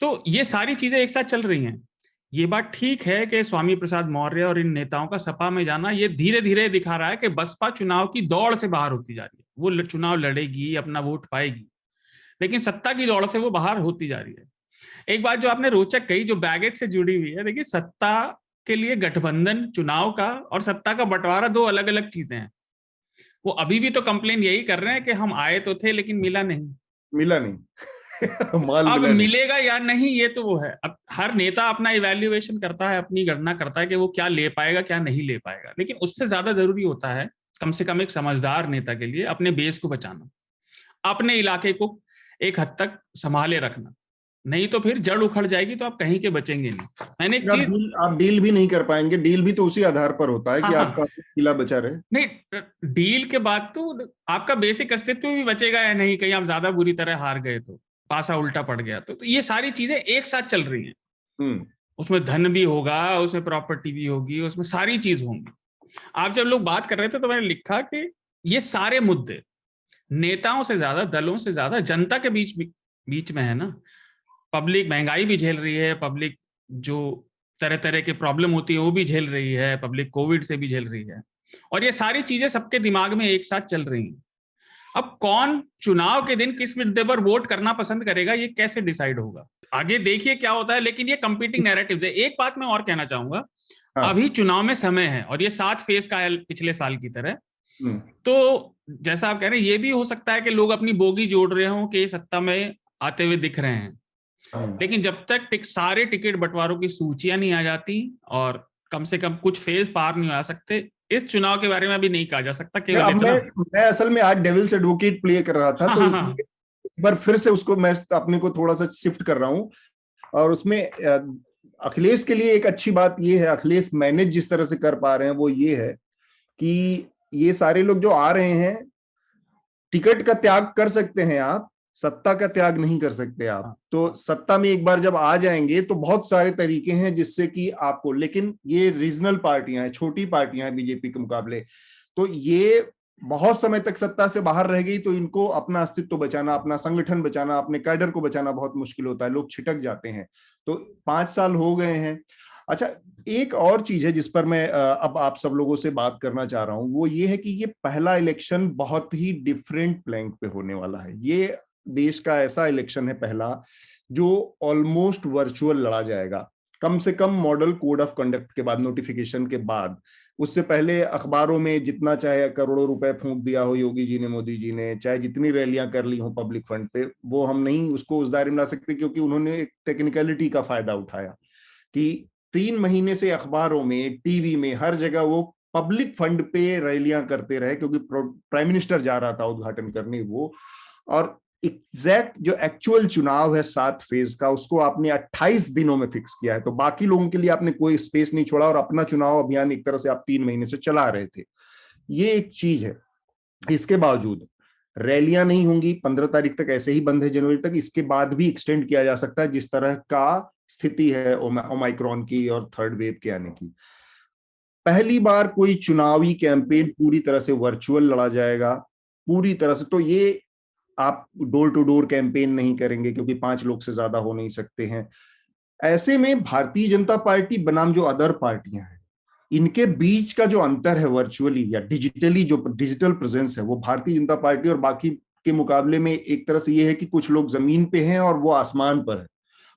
तो ये सारी चीजें एक साथ चल रही हैं। ये बात ठीक है कि स्वामी प्रसाद मौर्य और इन नेताओं का सपा में जाना ये धीरे धीरे दिखा रहा है कि बसपा चुनाव की दौड़ से बाहर होती जा रही है। वो चुनाव लड़ेगी, अपना वोट पाएगी, लेकिन सत्ता की दौड़ से वो बाहर होती जा रही है। एक बात जो आपने रोचक कही, जो बैगेज से जुड़ी हुई है, देखिए सत्ता के लिए गठबंधन, चुनाव का और सत्ता का बंटवारा दो अलग अलग चीजें हैं। वो अभी भी तो कंप्लेन यही कर रहे हैं कि हम आए तो थे लेकिन मिला नहीं। माल अब मिला मिलेगा नहीं, या नहीं, ये तो वो है। अब हर नेता अपना इवैल्यूएशन करता है, अपनी गणना करता है कि वो क्या ले पाएगा क्या नहीं ले पाएगा। लेकिन उससे ज्यादा जरूरी होता है कम से कम एक समझदार नेता के लिए अपने बेस को बचाना, अपने इलाके को एक हद तक संभाले रखना। नहीं तो फिर जड़ उखड़ जाएगी तो आप कहीं के बचेंगे नहीं। मैंने एक चीज, आप डील भी नहीं कर पाएंगे। डील भी तो उसी आधार पर होता है कि आपका किला बचा रहे। नहीं, डील के बाद तो आपका बेसिक अस्तित्व भी बचेगा या नहीं, कहीं आप ज्यादा बुरी तरह हार गए तो, पासा उल्टा पड़ गया तो ये सारी चीजें एक साथ चल रही हैं। उसमें धन भी होगा, उसमें प्रॉपर्टी भी होगी, उसमें सारी चीज होंगी। आप जब लोग बात कर रहे थे तो मैंने लिखा कि ये सारे मुद्दे नेताओं से ज्यादा, दलों से ज्यादा जनता के बीच में है ना। पब्लिक महंगाई भी झेल रही है, पब्लिक जो तरह तरह के प्रॉब्लम होती है वो भी झेल रही है, पब्लिक कोविड से भी झेल रही है, और ये सारी चीजें सबके दिमाग में एक साथ चल रही हैं। अब कौन चुनाव के दिन किस मुद्दे पर वोट करना पसंद करेगा, ये कैसे डिसाइड होगा, आगे देखिए क्या होता है। लेकिन ये कंपीटिंग नैरेटिव्स है। एक बात मैं और कहना चाहूंगा, अभी चुनाव में समय है और ये 7 फेज का है पिछले साल की तरह। तो जैसा आप कह रहे हैं, ये भी हो सकता है कि लोग अपनी बोगी जोड़ रहे हों कि सत्ता में आते हुए दिख रहे हैं, लेकिन जब तक सारे टिकट बंटवारों की सूचियां नहीं आ जाती और कम से कम कुछ फेज पार नहीं आ सकते, इस चुनाव के बारे में भी नहीं कहा जा सकता। केवल मैं असल में आज डेविल्स एडवोकेट प्ले कर रहा था, तो इसलिए एक बार फिर से उसको मैं अपने को थोड़ा सा शिफ्ट कर रहा हूं। और उसमें अखिलेश के लिए एक अच्छी बात ये है, अखिलेश मैनेज जिस तरह से कर पा रहे हैं वो ये है कि ये सारे लोग जो आ रहे हैं, टिकट का त्याग कर सकते हैं आप, सत्ता का त्याग नहीं कर सकते आप। तो सत्ता में एक बार जब आ जाएंगे तो बहुत सारे तरीके हैं जिससे कि आपको, लेकिन ये रीजनल पार्टियां हैं, छोटी पार्टियां हैं बीजेपी के मुकाबले, तो ये बहुत समय तक सत्ता से बाहर रह गई तो इनको अपना अस्तित्व बचाना, अपना संगठन बचाना, अपने कैडर को बचाना बहुत मुश्किल होता है, लोग छिटक जाते हैं। तो 5 साल हो गए हैं। अच्छा, एक और चीज है जिस पर मैं अब आप सब लोगों से बात करना चाह रहा हूं, वो ये है कि ये पहला इलेक्शन बहुत ही डिफरेंट प्लैंक पे होने वाला है। ये देश का ऐसा इलेक्शन है पहला जो ऑलमोस्ट वर्चुअल लड़ा जाएगा, कम से कम मॉडल कोड ऑफ कंडक्ट के बाद, नोटिफिकेशन के बाद। उससे पहले अखबारों में जितना चाहे करोड़ों रुपए फूंक दिया हो योगी जी ने, मोदी जी ने, चाहे जितनी रैलियां कर ली हो पब्लिक फंड पे, वो हम नहीं उसको उस दायरे में ला सकते, क्योंकि उन्होंने एक टेक्निकलिटी का फायदा उठाया कि 3 महीने से अखबारों में, टीवी में, हर जगह वो पब्लिक फंड पे रैलियां करते रहे, क्योंकि प्राइम मिनिस्टर जा रहा था उद्घाटन करने वो। और एग्जैक्ट जो एक्चुअल चुनाव है 7 फेज का, उसको आपने 28 दिनों में फिक्स किया है, तो बाकी लोगों के लिए आपने कोई स्पेस नहीं छोड़ा और अपना चुनाव अभियान एक तरह से आप 3 महीने से चला रहे थे। ये एक चीज है। इसके बावजूद रैलियां नहीं होंगी, 15 तारीख तक ऐसे ही बंद है, जनवरी तक। इसके बाद भी एक्सटेंड किया जा सकता है जिस तरह का स्थिति है ओमाइक्रॉन की और थर्ड वेव के आने की। पहली बार कोई चुनावी कैंपेन पूरी तरह से वर्चुअल लड़ा जाएगा। पूरी तरह से। तो ये आप डोर टू डोर कैंपेन नहीं करेंगे क्योंकि 5 लोग से ज्यादा हो नहीं सकते हैं। ऐसे में भारतीय जनता पार्टी बनाम जो अदर पार्टियां हैं, इनके बीच का जो अंतर है वर्चुअली या डिजिटली, जो डिजिटल प्रेजेंस है, वो भारतीय जनता पार्टी और बाकी के मुकाबले में एक तरह से ये है कि कुछ लोग जमीन पे हैं और वो आसमान पर है।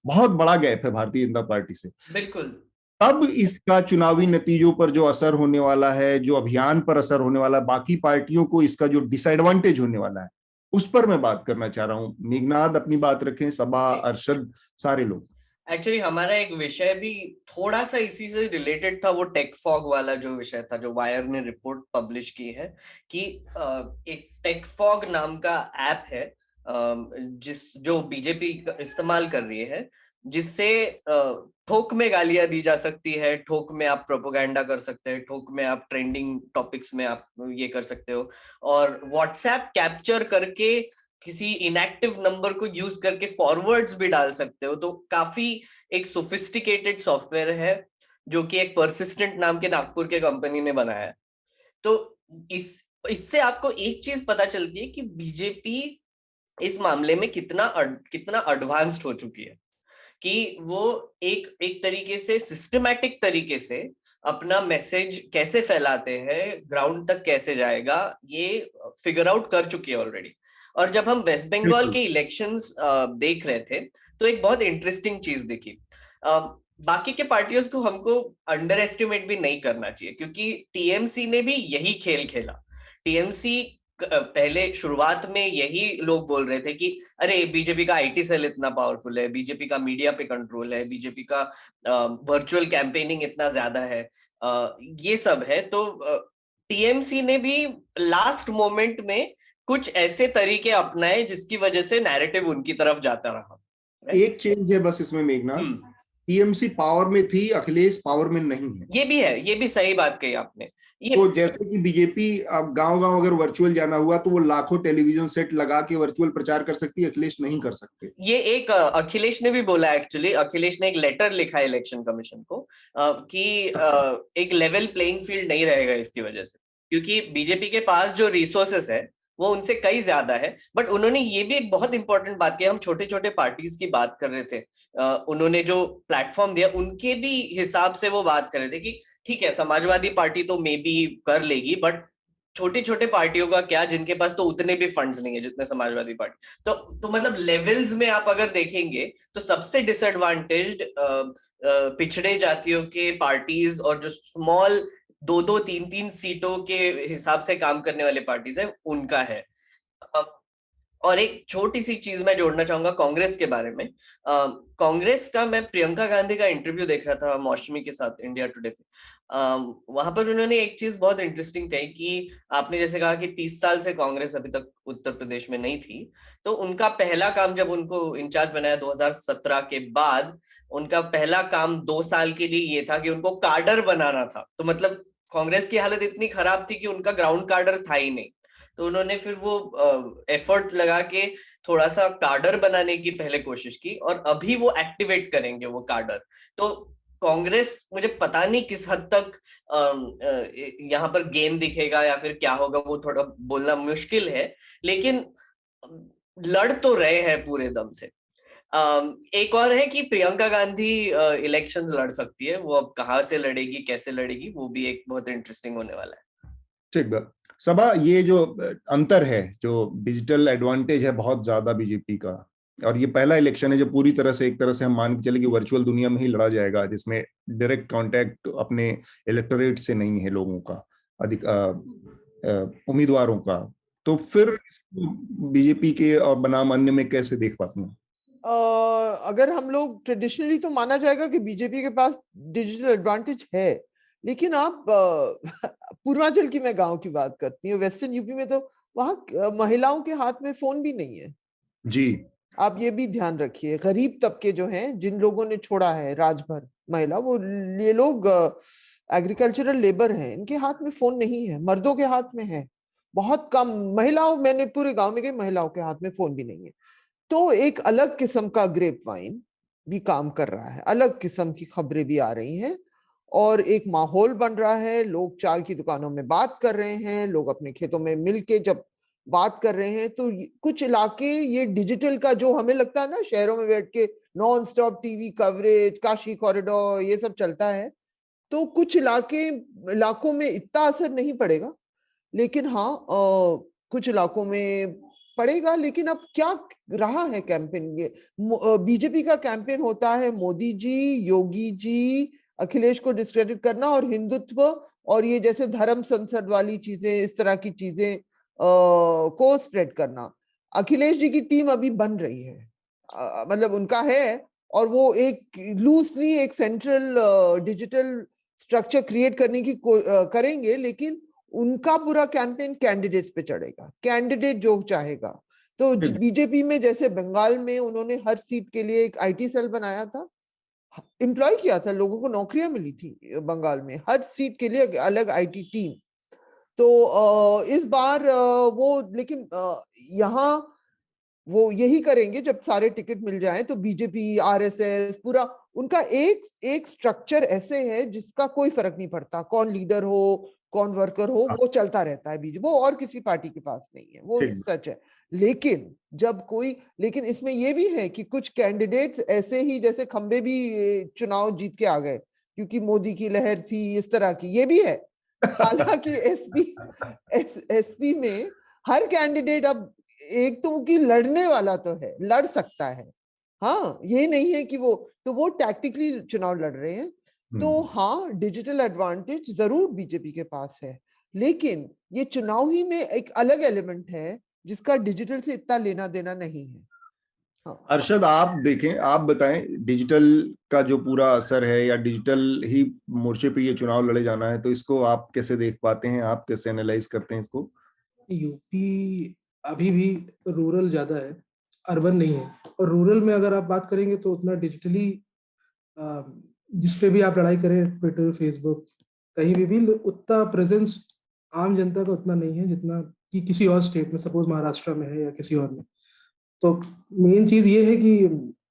बहुत बड़ा गैप है भारतीय जनता पार्टी से। बिल्कुल। अब इसका चुनावी नतीजों पर जो असर होने वाला है, जो अभियान पर असर होने वाला है, बाकी पार्टियों को इसका जो डिसएडवांटेज होने वाला है, उस पर मैं बात करना चाह रहा हूं। मेघनाद अपनी बात रखें, सबा, अरशद, सारे लोग। एक्चुअली हमारा एक विषय भी थोड़ा सा इसी से रिलेटेड था, वो टेक फॉग वाला जो विषय था, जो वायर ने रिपोर्ट पब्लिश की है कि एक टेक फॉग नाम का ऐप है जो बीजेपी इस्तेमाल कर रही है, जिससे ठोक में गालियां दी जा सकती है, ठोक में आप प्रोपोगंडा कर सकते हैं, ठोक में आप ट्रेंडिंग टॉपिक्स में आप ये कर सकते हो, और व्हाट्सएप कैप्चर करके किसी इनएक्टिव नंबर को यूज करके फॉरवर्ड्स भी डाल सकते हो। तो काफी एक सोफिस्टिकेटेड सॉफ्टवेयर है जो कि एक परसिस्टेंट नाम के नागपुर के कंपनी ने बनाया है। तो इससे आपको एक चीज पता चलती है कि बीजेपी इस मामले में कितना एडवांस्ड हो चुकी है, कि वो एक तरीके से सिस्टमैटिक तरीके से अपना मैसेज कैसे फैलाते हैं, ग्राउंड तक कैसे जाएगा, ये फिगर आउट कर चुकी है ऑलरेडी। और जब हम वेस्ट बंगाल के इलेक्शंस देख रहे थे तो एक बहुत इंटरेस्टिंग चीज दिखी। बाकी के पार्टियों को हमको अंडर एस्टिमेट भी नहीं करना चाहिए, क्योंकि टीएमसी ने भी यही खेल खेला। टीएमसी पहले शुरुआत में यही लोग बोल रहे थे कि अरे बीजेपी का आईटी सेल इतना पावरफुल है, बीजेपी का मीडिया पे कंट्रोल है, बीजेपी का वर्चुअल कैंपेनिंग इतना ज्यादा है, ये सब है। तो टीएमसी ने भी लास्ट मोमेंट में कुछ ऐसे तरीके अपनाए जिसकी वजह से नैरेटिव उनकी तरफ जाता रहा। एक चेंज है बस इसमें मेघनाथ, टीएमसी पावर में थी, अखिलेश पावर में नहीं है। ये भी है, ये भी सही बात कही आपने। तो जैसे कि बीजेपी अब गांव-गांव अगर वर्चुअल जाना हुआ तो वो लाखों टेलीविजन सेट लगा के वर्चुअल प्रचार कर सकती है, अखिलेश नहीं कर सकते। ये एक अखिलेश ने भी बोला, एक्चुअली अखिलेश ने एक लेटर लिखा है इलेक्शन कमीशन को कि एक लेवल प्लेइंग फील्ड नहीं रहेगा इसकी वजह से, क्योंकि बीजेपी के पास जो रिसोर्सेस है वो उनसे कई ज्यादा है। बट उन्होंने ये भी एक बहुत इंपॉर्टेंट बात की, हम छोटे छोटे पार्टीज की बात कर रहे थे, उन्होंने जो प्लेटफॉर्म दिया उनके भी हिसाब से वो बात कर रहे थे कि ठीक है समाजवादी पार्टी तो मे बी कर लेगी, बट छोटी छोटे पार्टियों का क्या, जिनके पास तो उतने भी फंड्स नहीं है जितने समाजवादी पार्टी। तो मतलब लेवल्स में आप अगर देखेंगे तो सबसे डिसएडवांटेज्ड पिछड़े जातियों के पार्टीज और जो स्मॉल 2-2, 3-3 सीटों के हिसाब से काम करने वाले पार्टीज है, उनका है। और एक छोटी सी चीज मैं जोड़ना चाहूंगा कांग्रेस के बारे में। कांग्रेस का, मैं प्रियंका गांधी का इंटरव्यू देख रहा था मौसमी के साथ इंडिया टुडे पे। वहां पर उन्होंने एक चीज बहुत इंटरेस्टिंग कही कि आपने जैसे कहा कि 30 साल से कांग्रेस अभी तक उत्तर प्रदेश में नहीं थी, तो उनका पहला काम जब उनको इंचार्ज बनाया 2017 के बाद, उनका पहला काम 2 साल के लिए ये था कि उनको कार्डर बनाना था। तो मतलब कांग्रेस की हालत इतनी खराब थी कि उनका ग्राउंड कार्डर था ही नहीं। तो उन्होंने फिर वो एफर्ट लगा के थोड़ा सा कार्डर बनाने की पहले कोशिश की, और अभी वो एक्टिवेट करेंगे वो कार्डर। तो कांग्रेस, मुझे पता नहीं किस हद तक यहाँ पर गेम दिखेगा या फिर क्या होगा, वो थोड़ा बोलना मुश्किल है, लेकिन लड़ तो रहे हैं पूरे दम से। एक और है कि प्रियंका गांधी इलेक्शन लड़ सकती है, वो अब कहाँ से लड़ेगी, कैसे लड़ेगी, वो भी एक बहुत इंटरेस्टिंग होने वाला है। ठीक बात। सभा, ये जो अंतर है, जो डिजिटल एडवांटेज है बहुत ज्यादा बीजेपी का, और ये पहला इलेक्शन है जो पूरी तरह से, एक तरह से हम मान के चले कि वर्चुअल दुनिया में ही लड़ा जाएगा, जिसमें डायरेक्ट कांटेक्ट अपने इलेक्टोरेट से नहीं है लोगों का, अधिक उम्मीदवारों का। तो फिर बीजेपी के और बनाम अन्य में कैसे देख पाते हैं? अगर हम लोग ट्रेडिशनली तो माना जाएगा कि बीजेपी के पास डिजिटल एडवांटेज है, लेकिन आप पूर्वांचल की, मैं गांव की बात करती हूँ, वेस्टर्न यूपी में तो वहां महिलाओं के हाथ में फोन भी नहीं है जी। आप ये भी ध्यान रखिए। गरीब तबके जो हैं, जिन लोगों ने छोड़ा है राजभर महिला, वो ये लोग एग्रीकल्चरल लेबर हैं, इनके हाथ में फोन नहीं है। मर्दों के हाथ में है, बहुत कम महिलाओं, मैंने पूरे गांव में गई, महिलाओं के हाथ में फोन भी नहीं है। तो एक अलग किस्म का ग्रेप वाइन भी काम कर रहा है, अलग किस्म की खबरें भी आ रही हैं, और एक माहौल बन रहा है। लोग चाय की दुकानों में बात कर रहे हैं, लोग अपने खेतों में मिलके जब बात कर रहे हैं, तो कुछ इलाके ये डिजिटल का जो हमें लगता है ना, शहरों में बैठ के non stop TV coverage, Kashi corridor, ये सब चलता है, तो कुछ इलाकों में इतना असर नहीं पड़ेगा, लेकिन हाँ कुछ इलाकों में पड़ेगा। लेकिन अब क्या रहा है कैंपेन, ये बीजेपी का कैंपेन होता है मोदी जी, योगी जी, अखिलेश को डिस्क्रेडिट करना और हिंदुत्व और ये जैसे धर्म संसद वाली चीजें, इस तरह की चीजें को स्प्रेड करना। अखिलेश जी की टीम अभी बन रही है, मतलब उनका है, और वो एक लूजली एक सेंट्रल डिजिटल स्ट्रक्चर क्रिएट करने की करेंगे, लेकिन उनका पूरा कैंपेन कैंडिडेट्स पे चढ़ेगा, कैंडिडेट जो चाहेगा। तो बीजेपी में जैसे बंगाल में उन्होंने हर सीट के लिए एक आईटी सेल बनाया था, एम्प्लॉय किया था, लोगों को नौकरियां मिली थी बंगाल में, हर सीट के लिए अलग आईटी टीम। तो इस बार वो, लेकिन यहाँ वो यही करेंगे जब सारे टिकट मिल जाएं, तो बीजेपी, आरएसएस, पूरा उनका एक स्ट्रक्चर ऐसे है जिसका कोई फर्क नहीं पड़ता, कौन लीडर हो, कौन वर्कर हो, वो चलता रहता है बीजेपी, वो और किसी पार्टी के पास नहीं है, वो सच है। लेकिन लेकिन इसमें ये भी है कि कुछ कैंडिडेट्स ऐसे ही जैसे खंबे भी चुनाव जीत के आ गए क्योंकि मोदी की लहर थी, इस तरह की, ये भी है। हालांकि एसपी में हर कैंडिडेट अब एक तो कि लड़ने वाला तो है, लड़ सकता है, हाँ, ये नहीं है कि वो टैक्टिकली चुनाव लड़ रहे हैं। तो हाँ, डिजिटल एडवांटेज जरूर बीजेपी के पास है, लेकिन ये चुनाव ही में एक अलग एलिमेंट है जिसका डिजिटल से इतना लेना देना नहीं है। हाँ। अरशद, आप देखें, आप बताएं, डिजिटल का जो पूरा असर है या डिजिटल ही मोर्चे पे ये चुनाव लड़े जाना है, तो इसको आप कैसे देख पाते हैं, आप कैसे एनालाइज करते हैं इसको? यूपी अभी भी रूरल ज्यादा है, अर्बन नहीं है। और रूरल में अगर आप बात करेंगे तो उतना डिजिटली जिसपे भी आप लड़ाई करें, ट्विटर, फेसबुक, कहीं भी उतना प्रेजेंस आम जनता का उतना नहीं है जितना कि किसी और स्टेट में, सपोज महाराष्ट्र में है या किसी और में। तो मेन चीज ये है कि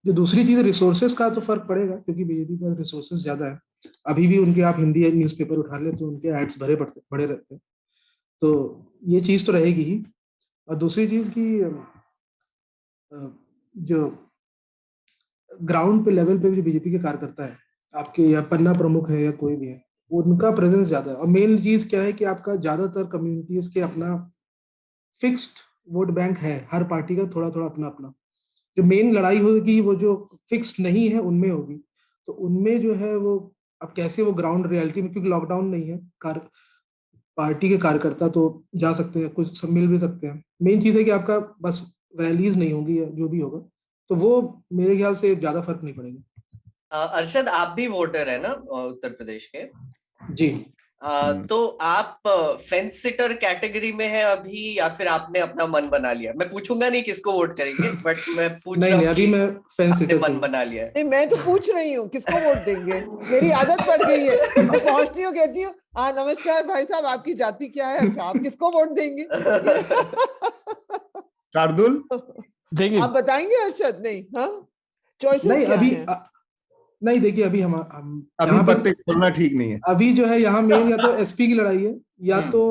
जो दूसरी चीज, रिसोर्सेज का तो फर्क पड़ेगा क्योंकि बीजेपी का रिसोर्सेज ज्यादा है। अभी भी उनके आप हिंदी न्यूज़पेपर उठा ले तो उनके एड्स बड़े रहते हैं, तो ये चीज तो रहेगी ही। और दूसरी चीज की जो ग्राउंड पे लेवल पे जो बीजेपी के कार्यकर्ता है आपके, या पन्ना प्रमुख है या कोई भी है, उनका प्रेजेंस ज्यादा है। और मेन चीज क्या है कि आपका ज्यादातर कम्युनिटीज के अपना फिक्स्ड वोट बैंक है, हर पार्टी का थोड़ा थोड़ा अपना अपना। जो मेन लड़ाई होगी वो जो फिक्स्ड नहीं है उनमें होगी, तो उनमें जो है वो अब कैसे वो ग्राउंड रियलिटी में, क्योंकि लॉकडाउन नहीं है, पार्टी के कार्यकर्ता तो जा सकते हैं, कुछ सब मिल भी सकते हैं। मेन चीज है कि आपका बस रैलीज नहीं होगी या जो भी होगा, तो वो मेरे ख्याल से ज्यादा फर्क नहीं पड़ेगा। अरशद, आप भी वोटर है ना उत्तर प्रदेश के? जी। तो आप फेंस सिटर कैटेगरी में है अभी, या फिर आपने अपना मन बना लिया? मैं पूछूंगा नहीं किसको वोट करेंगे, बट मैं पूछ रहा हूँ अभी मैं फेंस सिटर मन बना लिया है। नहीं, मैं तो पूछ रही हूँ किसको वोट देंगे, मेरी आदत पड़ गई है, मैं पहुंचती हूँ, कहती हूँ हाँ नमस्कार भाई साहब, आपकी जाति क्या है, अच्छा आप किसको वोट देंगे? शार्दुल, देखिए, आप बताएंगे अरशद? नहीं, हाँ, चॉइसेस नहीं क्या अभी हैं? नहीं, देखिए अभी हम अभी पत्ते खोलना ठीक नहीं है। अभी जो है यहाँ मेन या तो एसपी की लड़ाई है या तो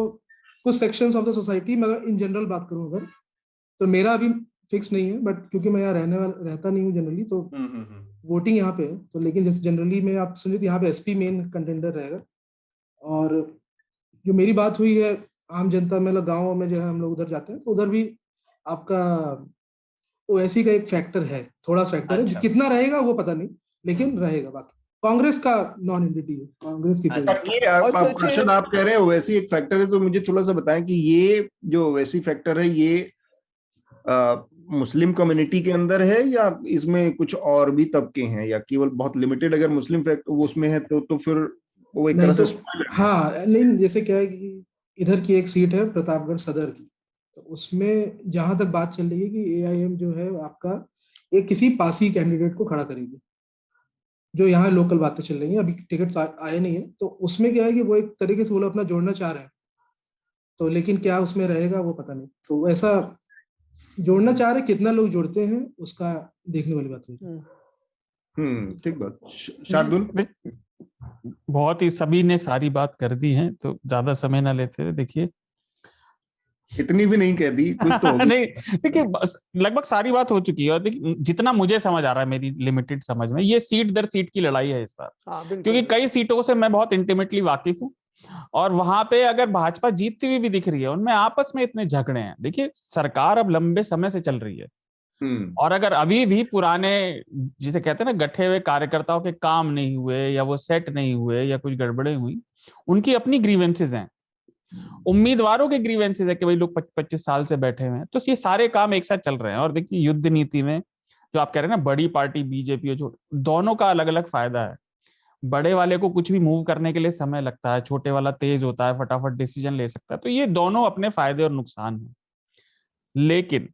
कुछ सेक्शंस ऑफ द सोसाइटी। मगर इन जनरल बात करूं अगर, तो मेरा अभी फिक्स नहीं है, बट क्योंकि मैं यहाँ रहता नहीं हूँ जनरली, तो वोटिंग यहाँ पे है। तो लेकिन जैसे जनरली में आप समझे तो यहाँ पे एसपी मेन कंटेंडर रहेगा। और जो मेरी बात हुई है आम जनता में, गाँव में जो है हम लोग उधर जाते हैं, तो उधर भी आपका ओवैसी का एक फैक्टर है, थोड़ा फैक्टर है, कितना रहेगा वो पता नहीं, लेकिन रहेगा। बाकी कांग्रेस का नॉन एंटिटी है, कांग्रेस की अरशद, आप कह रहे हैं ओवैसी एक फैक्टर है, तो मुझे थोड़ा सा बताएं कि ये जो ओवैसी फैक्टर है, ये मुस्लिम कम्युनिटी के अंदर है या इसमें कुछ और भी तबके हैं, या केवल बहुत लिमिटेड अगर मुस्लिम फैक्टर वो उसमें है तो फिर वो एक तरह से हाँ नहीं, जैसे क्या है कि इधर की एक सीट है प्रतापगढ़ सदर की, तो उसमें जहां तक बात चल रही है कि एआईएम जो है आपका एक किसी पासी कैंडिडेट को खड़ा करेगी, जो यहाँ लोकल बातें चल रही हैं, अभी टिकट तो आए नहीं है। तो उसमें क्या है कि वो एक तरीके से वो लोग अपना जोड़ना चाह रहे हैं, तो लेकिन क्या उसमें रहेगा वो पता नहीं। तो ऐसा जोड़ना चाह रहे, कितना लोग जोड़ते हैं उसका देखने वाली बात है। ठीक बात। शार्दुल, बहुत ही सभी ने सारी बात कर दी है, तो ज्यादा समय ना लेते हुए देखिए, इतनी भी नहीं कह दी, कुछ तो होगी। नहीं देखिए, लगभग सारी बात हो चुकी है। और देखिए, जितना मुझे समझ आ रहा है, मेरी लिमिटेड समझ में, ये सीट दर सीट की लड़ाई है इस बार। क्योंकि कई सीटों से मैं बहुत इंटीमेटली वाकिफ हूँ, और वहां पे अगर भाजपा जीतती हुई भी दिख रही है, उनमें आपस में इतने झगड़े हैं। देखिए, सरकार अब लंबे समय से चल रही है, और अगर अभी भी पुराने, जिसे कहते हैं ना, गठे हुए कार्यकर्ताओं के काम नहीं हुए, या वो सेट नहीं हुए, या कुछ गड़बड़े हुई, उनकी अपनी ग्रीवेंसेज हैं, उम्मीदवारों के ग्रीवेंसेज है कि भाई लोग 25 साल से बैठे हुए हैं। तो ये सारे काम एक साथ चल रहे हैं। और देखिए, युद्ध नीति में जो आप कह रहे हैं ना, बड़ी पार्टी बीजेपी और दोनों का अलग अलग फायदा है। बड़े वाले को कुछ भी मूव करने के लिए समय लगता है, छोटे वाला तेज होता है, फटाफट डिसीजन ले सकता है। तो ये दोनों अपने फायदे और नुकसान हैं, लेकिन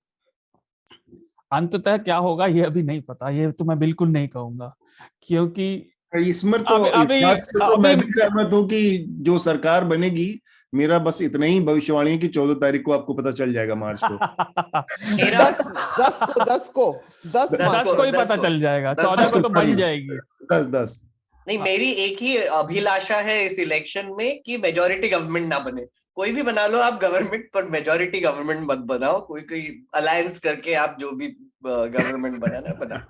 अंततः क्या होगा ये अभी नहीं पता। ये तो मैं बिल्कुल नहीं कहूंगा, क्योंकि इसमें तो अभी इस बात से तो मैं भी सहमत हूँ कि जो सरकार बनेगी, मेरा बस इतना ही भविष्यवाणी है कि 14 तारीख को आपको पता चल जाएगा, मार्च को। 10 को ही पता चल जाएगा, 14 को तो बन जाएगी। 10 नहीं, मेरी एक ही अभिलाषा है इस इलेक्शन में कि मेजॉरिटी गवर्नमेंट ना बने। कोई भी बना लो आप गवर्नमेंट, पर मेजॉरिटी गवर्नमेंट मत बनाओ। कोई अलायंस करके आप जो भी गवर्नमेंट बनाना बना।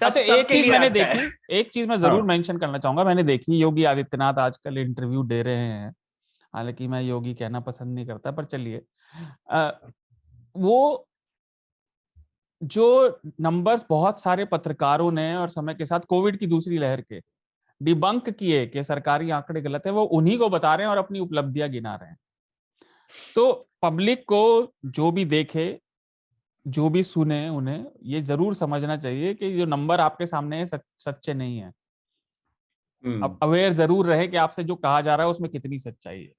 अच्छा, एक चीज मैंने देखी, एक चीज मैं जरूर मेंशन करना चाहूंगा, मैंने देखी, योगी आदित्यनाथ आजकल इंटरव्यू दे रहे हैं। हालांकि मैं योगी कहना पसंद नहीं करता, पर चलिए, वो जो नंबर्स बहुत सारे पत्रकारों ने और समय के साथ कोविड की दूसरी लहर के डिबंक किए कि सरकारी आंकड़े गलत है, वो उन्हीं को बता रहे हैं और अपनी उपलब्धियां गिना रहे हैं। तो पब्लिक को जो भी देखे, जो भी सुने, उन्हें ये जरूर समझना चाहिए कि जो नंबर आपके सामने है सच्चे नहीं है। अब अवेयर जरूर रहे कि आपसे जो कहा जा रहा है उसमें कितनी सच्चाई है।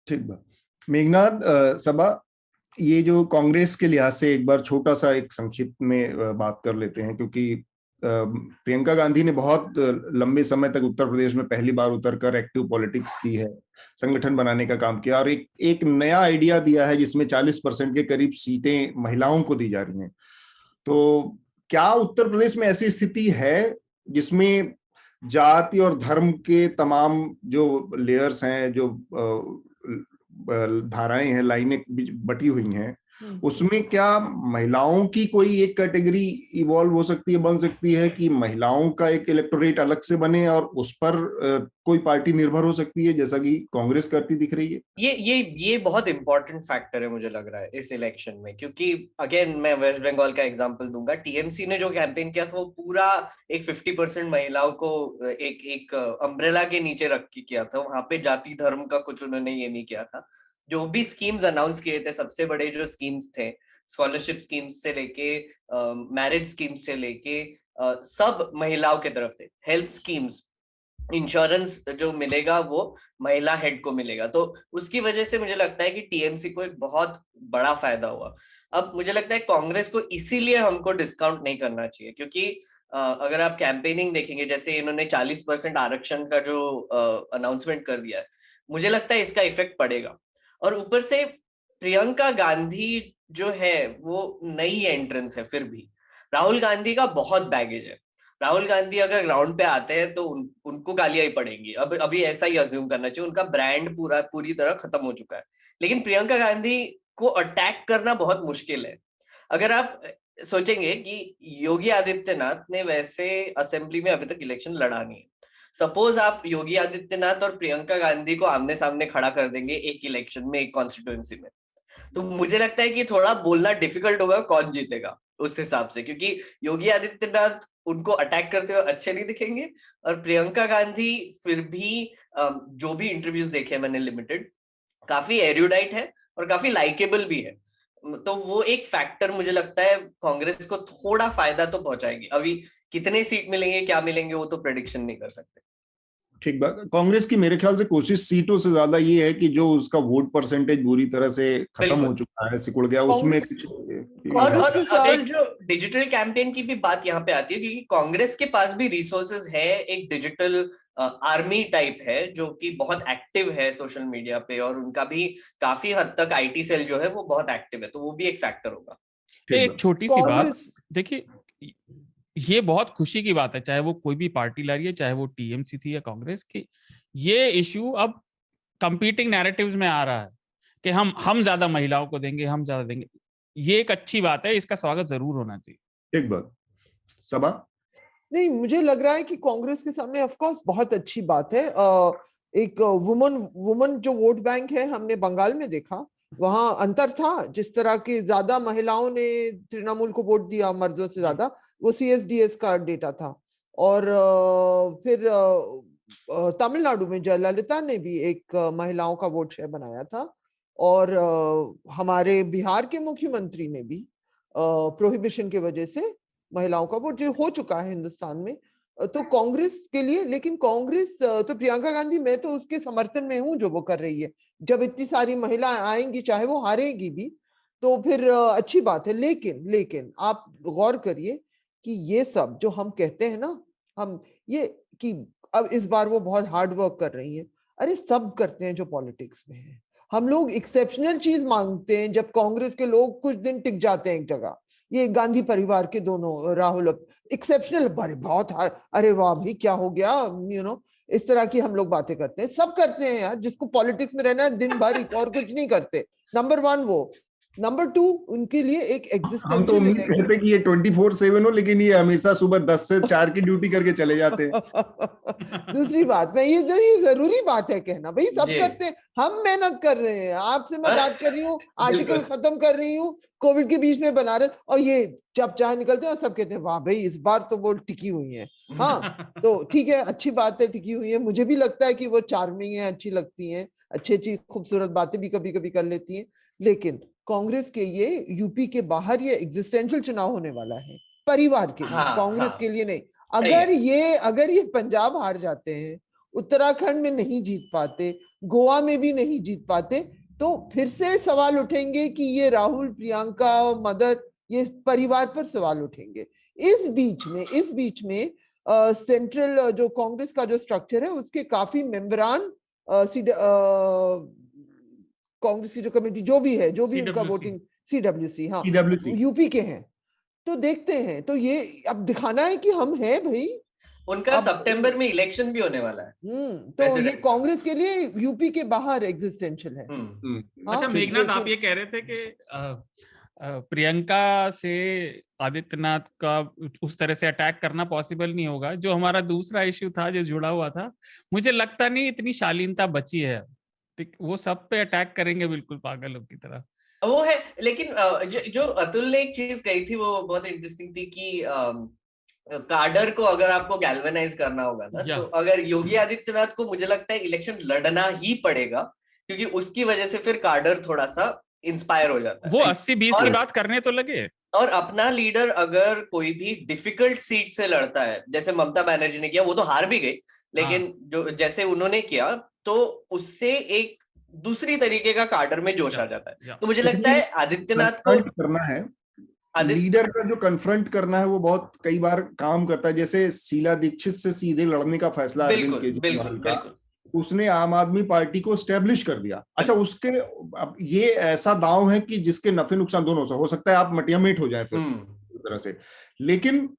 ठीक बात। मेघनाथ सभा, ये जो कांग्रेस के लिहाज से एक बार छोटा सा एक संक्षिप्त में बात कर लेते हैं, क्योंकि प्रियंका गांधी ने बहुत लंबे समय तक उत्तर प्रदेश में पहली बार उतरकर एक्टिव पॉलिटिक्स की है, संगठन बनाने का काम किया, और एक नया आइडिया दिया है जिसमें 40% के करीब सीटें महिलाओं को दी जा रही हैं। तो क्या उत्तर प्रदेश में ऐसी स्थिति है जिसमें जाति और धर्म के तमाम जो लेयर्स हैं, जो धाराएं हैं, लाइनें बटी हुई हैं, उसमें क्या महिलाओं की कोई एक कैटेगरी इवॉल्व हो सकती है, बन सकती है कि महिलाओं का एक इलेक्टोरेट अलग से बने और उस पर कोई पार्टी निर्भर हो सकती है, जैसा कि कांग्रेस करती दिख रही है? ये बहुत इंपॉर्टेंट फैक्टर है मुझे लग रहा है इस इलेक्शन में, क्योंकि अगेन मैं वेस्ट बंगाल का एग्जांपल दूंगा। टीएमसी ने जो कैंपेन किया था वो पूरा एक 50% महिलाओं को एक अम्ब्रेला के नीचे रख के किया था। वहां पे जाति धर्म का कुछ उन्होंने ये नहीं किया था। जो भी स्कीम्स अनाउंस किए थे, सबसे बड़े जो स्कीम्स थे, स्कॉलरशिप स्कीम्स से लेके मैरिज स्कीम्स से लेके सब महिलाओं के तरफ थे। हेल्थ स्कीम्स, इंश्योरेंस जो मिलेगा वो महिला हेड को मिलेगा। तो उसकी वजह से मुझे लगता है कि टीएमसी को एक बहुत बड़ा फायदा हुआ। अब मुझे लगता है कांग्रेस को इसीलिए हमको डिस्काउंट नहीं करना चाहिए, क्योंकि अगर आप कैंपेनिंग देखेंगे, जैसे इन्होंने 40% आरक्षण का जो अनाउंसमेंट कर दिया है, मुझे लगता है इसका इफेक्ट पड़ेगा। और ऊपर से प्रियंका गांधी जो है वो नई एंट्रेंस है, फिर भी राहुल गांधी का बहुत बैगेज है। राहुल गांधी अगर ग्राउंड पे आते हैं तो उनको गालियां ही पड़ेंगी। अब अभी ऐसा ही अज्यूम करना चाहिए, उनका ब्रांड पूरी तरह खत्म हो चुका है। लेकिन प्रियंका गांधी को अटैक करना बहुत मुश्किल है। अगर आप सोचेंगे कि योगी आदित्यनाथ ने वैसे असेंबली में अभी तक इलेक्शन लड़ा नहीं है, सपोज आप योगी आदित्यनाथ और प्रियंका गांधी को आमने सामने खड़ा कर देंगे एक इलेक्शन में, एक कॉन्स्टिट्यूएंसी में, तो मुझे लगता है कि थोड़ा बोलना डिफिकल्ट होगा कौन जीतेगा उस हिसाब से, क्योंकि योगी आदित्यनाथ उनको अटैक करते हुए अच्छे नहीं दिखेंगे, और प्रियंका गांधी फिर भी जो भी इंटरव्यूज देखे मैंने लिमिटेड, काफी एरुडाइट है और काफी लाइकेबल भी है। तो वो एक फैक्टर मुझे लगता है कांग्रेस को थोड़ा फायदा तो पहुंचाएगी। अभी कितने सीट मिलेंगे, क्या मिलेंगे, वो तो प्रेडिक्शन नहीं कर सकते। ठीक बात। कांग्रेस की मेरे ख्याल से कोशिश सीटों से ज्यादा ये है कि जो उसका वोट परसेंटेज बुरी तरह से खत्म हो चुका है, सिकुड़ गया, उसमें और एक जो डिजिटल कैंपेन की भी बात यहाँ पे आती है, क्योंकि कांग्रेस के पास भी रिसोर्सेज है, एक डिजिटल आर्मी टाइप है जो कि बहुत एक्टिव है सोशल मीडिया पे, और उनका भी काफी हद तक आईटी सेल जो है वो बहुत एक्टिव है, तो वो भी एक फैक्टर होगा। एक छोटी सी बात देखिए, ये बहुत खुशी की बात है, चाहे वो कोई भी पार्टी ला रही है, चाहे वो टीएमसी थी या कांग्रेस की, ये इश्यू अब कंपीटिंग नैरेटिव्स में आ रहा है। कि हम ज्यादा महिलाओं को देंगे, हम ज्यादा देंगे। ये एक अच्छी बात है, इसका स्वागत जरूर होना चाहिए। एक बात सभा नहीं, मुझे लग रहा है कि कांग्रेस के सामने ऑफ कोर्स बहुत अच्छी बात है। एक वुमन जो वोट बैंक है, हमने बंगाल में देखा, वहां अंतर था। जिस तरह की ज्यादा महिलाओं ने तृणमूल को वोट दिया मर्दों से ज्यादा, वो CSDS का डेटा था। और फिर तमिलनाडु में जयललिता ने भी एक महिलाओं का वोट शेयर बनाया था। और हमारे बिहार के मुख्यमंत्री ने भी प्रोहिबिशन की वजह से महिलाओं का वोट जो हो चुका है हिंदुस्तान में। तो कांग्रेस के लिए, लेकिन कांग्रेस तो प्रियंका गांधी, मैं तो उसके समर्थन में हूं जो वो कर रही है। जब इतनी सारी महिलाएं आएंगी, चाहे वो हारेगी भी, तो फिर अच्छी बात है। लेकिन आप गौर करिए कि ये सब जो हम कहते हैं ना, हम ये कि अब इस बार वो बहुत हार्ड वर्क कर रही है, अरे सब करते हैं जो पॉलिटिक्स में है। हम लोग एक्सेप्शनल चीज मांगते हैं जब कांग्रेस के लोग कुछ दिन टिक जाते हैं एक जगह। ये गांधी परिवार के दोनों राहुल एक्सेप्शनल, बहुत अरे वाह भाई क्या हो गया, इस तरह की हम लोग बातें करते हैं। सब करते हैं यार, जिसको पॉलिटिक्स में रहना है दिन भर और कुछ नहीं करते। नंबर 1 वो। नंबर 2, उनके लिए एक हम तो उम्मीद करते कि ये 24/7 हो, लेकिन ये हमेशा सुबह 10 से 4 की ड्यूटी करके चले जाते हैं। दूसरी बात, मैं ये जरूरी बात है कहना, भाई सब करते हैं, हम मेहनत कर रहे हैं। आपसे मैं बात कर रही हूँ, आर्टिकल खत्म कर रही हूँ, कोविड के बीच में बना रहे, और ये जब चाहे निकलते हैं सब कहते हैं वाह भाई इस बार तो वो टिकी हुई है। हाँ तो ठीक है, अच्छी बात है, टिकी हुई है। मुझे भी लगता है कि वो चार्मिंग है, अच्छी लगती है, अच्छी खूबसूरत बातें भी कभी कभी कर लेती हैं। लेकिन कांग्रेस के ये यूपी के बाहर ये एग्जिस्टेंशियल चुनाव होने वाला है परिवार के लिए, कांग्रेस के लिए नहीं। अगर ये पंजाब हार जाते हैं, उत्तराखंड में नहीं जीत पाते, गोवा में भी नहीं जीत पाते, तो फिर से सवाल उठेंगे कि ये राहुल, प्रियंका, मदर, ये परिवार पर सवाल उठेंगे। इस बीच में सेंट्रल जो कांग्रेस का जो स्ट्रक्चर है, उसके काफी मेंबरान कांग्रेस की जो कमेटी जो भी उनका वोटिंग CWC, हाँ, यूपी के हैं। तो देखते हैं, तो ये अब दिखाना है कि हम हैं भाई। उनका सितंबर में इलेक्शन भी होने वाला है। तो ये कांग्रेस के लिए यूपी के बाहर एग्जिस्टेंशियल है। अच्छा मेघनाथ, आप ये कह रहे थे कि प्रियंका से आदित्यनाथ का उस तरह से अटैक करना पॉसिबल नहीं होगा। जो हमारा दूसरा इश्यू था जो जुड़ा हुआ था, मुझे लगता नहीं इतनी शालीनता बची है। वो सब पे अटैक करेंगे बिल्कुल पागलों की तरह। वो है, लेकिन जो अतुल ने एक चीज कही थी वो बहुत इंटरेस्टिंग थी कि कार्डर को अगर आपको गैल्वेनाइज करना होगा ना, तो अगर योगी आदित्यनाथ को, मुझे लगता है इलेक्शन लड़ना ही पड़ेगा, क्योंकि उसकी वजह से फिर कार्डर थोड़ा सा इंस्पायर हो जाता है। वो 80-20 की बात करने तो लगे। और अपना लीडर अगर कोई भी डिफिकल्ट सीट से लड़ता है, जैसे ममता बनर्जी ने किया, वो तो हार भी गई, लेकिन जो जैसे उन्होंने किया, तो उससे एक दूसरी तरीके का कार्डर में जोश आ जाता है। तो मुझे लगता है आदित्यनाथ को करना है, लीडर का जो कन्फ्रंट करना है वो बहुत कई बार काम करता है। जैसे शीला दीक्षित से सीधे लड़ने का फैसला अरविंद केजरीवाल का, उसने आम आदमी पार्टी को स्टैब्लिश कर दिया। अच्छा, उसके अब ये ऐसा दांव है कि जिसके नफे नुकसान दोनों से हो सकता है, आप मटियामेट हो जाए फिर तरह से। लेकिन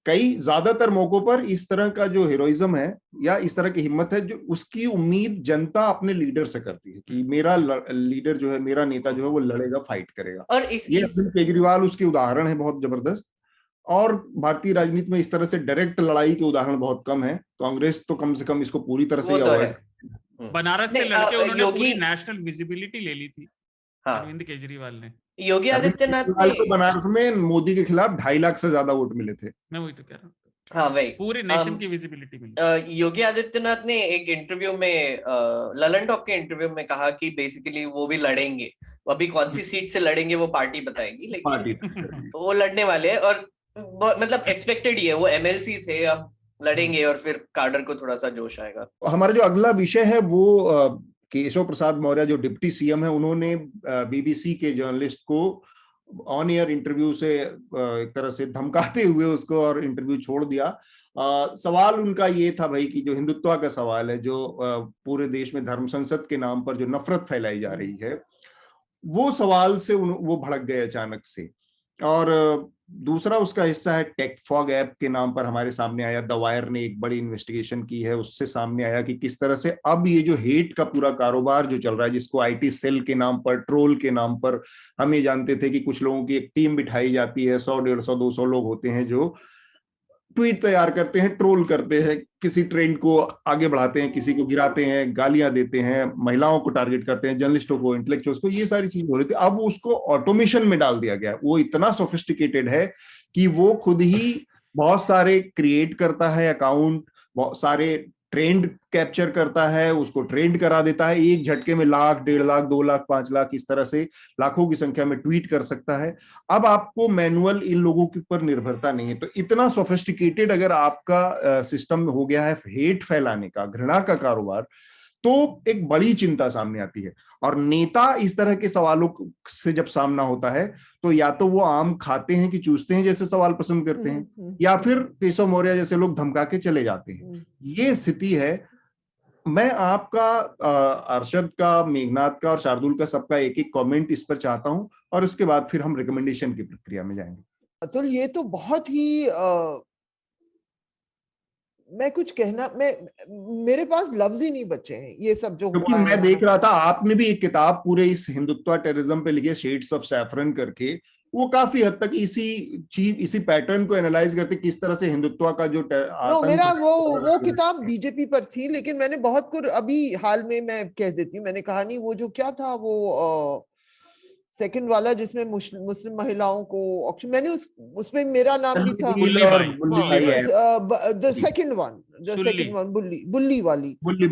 कई ज्यादातर मौकों पर इस तरह का जो हीरोइज्म है या इस तरह की हिम्मत है, जो उसकी उम्मीद जनता अपने लीडर से करती है कि मेरा लीडर जो है, मेरा नेता जो है वो लड़ेगा, फाइट करेगा। और ये अरविंद केजरीवाल उसके उदाहरण है बहुत जबरदस्त। और भारतीय राजनीति में इस तरह से डायरेक्ट लड़ाई के उदाहरण बहुत कम है। कांग्रेस तो कम से कम इसको पूरी तरह से अवॉइड। बनारस से लड़के उन्होंने पूरी नेशनल विजिबिलिटी ले ली थी अरविंद केजरीवाल ने। योगी आदित्यनाथ ने तो बनारस में मोदी के खिलाफ 2.5 लाख से ज्यादा वोट मिले थे। मैं वही तो कह रहा हूँ। हाँ भाई, पूरी नेशन की विजिबिलिटी मिली। योगी आदित्यनाथ ने एक इंटरव्यू में, ललन टॉप के इंटरव्यू में कहा कि बेसिकली वो भी लड़ेंगे। अभी कौन सी सीट से लड़ेंगे वो पार्टी बताएगी, लेकिन वो लड़ने वाले हैं। और मतलब एक्सपेक्टेड ही है, वो MLC थे, अब लड़ेंगे और फिर कार्डर को थोड़ा सा जोश आएगा। हमारा जो अगला विषय है वो केशव प्रसाद मौर्य जो डिप्टी CM है, उन्होंने BBC के जर्नलिस्ट को ऑन एयर इंटरव्यू से एक तरह से धमकाते हुए उसको और इंटरव्यू छोड़ दिया। सवाल उनका ये था भाई कि जो हिंदुत्व का सवाल है, जो पूरे देश में धर्म संसद के नाम पर जो नफरत फैलाई जा रही है, वो सवाल से वो भड़क गए अचानक से। और दूसरा उसका हिस्सा है टेक फॉग ऐप के नाम पर हमारे सामने आया, द वायर ने एक बड़ी इन्वेस्टिगेशन की है, उससे सामने आया कि किस तरह से अब ये जो हेट का पूरा कारोबार जो चल रहा है, जिसको आईटी सेल के नाम पर, ट्रोल के नाम पर, हम ये जानते थे कि कुछ लोगों की एक टीम बिठाई जाती है, 100 150 200 लोग होते हैं जो ट्वीट तैयार करते हैं, ट्रोल करते हैं, किसी ट्रेंड को आगे बढ़ाते हैं, किसी को गिराते हैं, गालियां देते हैं, महिलाओं को टारगेट करते हैं, जर्नलिस्टों को, इंटेलेक्चुअल्स को, ये सारी चीज हो रही थी। अब उसको ऑटोमेशन में डाल दिया गया। वो इतना सोफिस्टिकेटेड है कि वो खुद ही बहुत सारे क्रिएट करता है अकाउंट, बहुत सारे ट्रेंड कैप्चर करता है, उसको ट्रेंड करा देता है, एक झटके में 1 लाख 1.5 लाख 2 लाख 5 लाख इस तरह से लाखों की संख्या में ट्वीट कर सकता है। अब आपको मैनुअल इन लोगों के ऊपर निर्भरता नहीं है। तो इतना सोफिस्टिकेटेड अगर आपका सिस्टम हो गया है हेट फैलाने का, घृणा का कारोबार, तो एक बड़ी चिंता सामने आती है। और नेता इस तरह के सवालों से जब सामना होता है तो या तो वो आम खाते हैं कि चूसते हैं जैसे सवाल पसंद करते हैं, या फिर केशव मौर्य जैसे लोग धमका के चले जाते हैं। ये स्थिति है। मैं आपका, अरशद का, मेघनाथ का और शार्दुल का सबका एक एक कमेंट इस पर चाहता हूं, और उसके बाद फिर हम रिकमेंडेशन की प्रक्रिया में जाएंगे। अतुल, ये तो बहुत ही मैं कुछ कहना, मेरे पास लफ्ज ही नहीं बचे हैं ये सब जो क्योंकि हुआ मैं है। देख रहा था आपने भी एक किताब पूरे इस हिंदुत्व टेररिज्म पे लिखी है, शेड्स ऑफ सैफरन करके, वो काफी हद तक इसी पैटर्न को एनालाइज करते किस तरह से हिंदुत्व का जो नो, मेरा आतंक। वो किताब बीजेपी पर थी, लेकिन मैंने बहुत कुछ अभी हाल में मैं कह देती हूँ, मैंने कहा नहीं, वो जो क्या था वो सेकंड वाला जिसमें मुस्लिम महिलाओं को ऑप्शन, मैंने उसमें मेरा नाम भी था। द सेकंड वन बुल्ली वाली, मुझे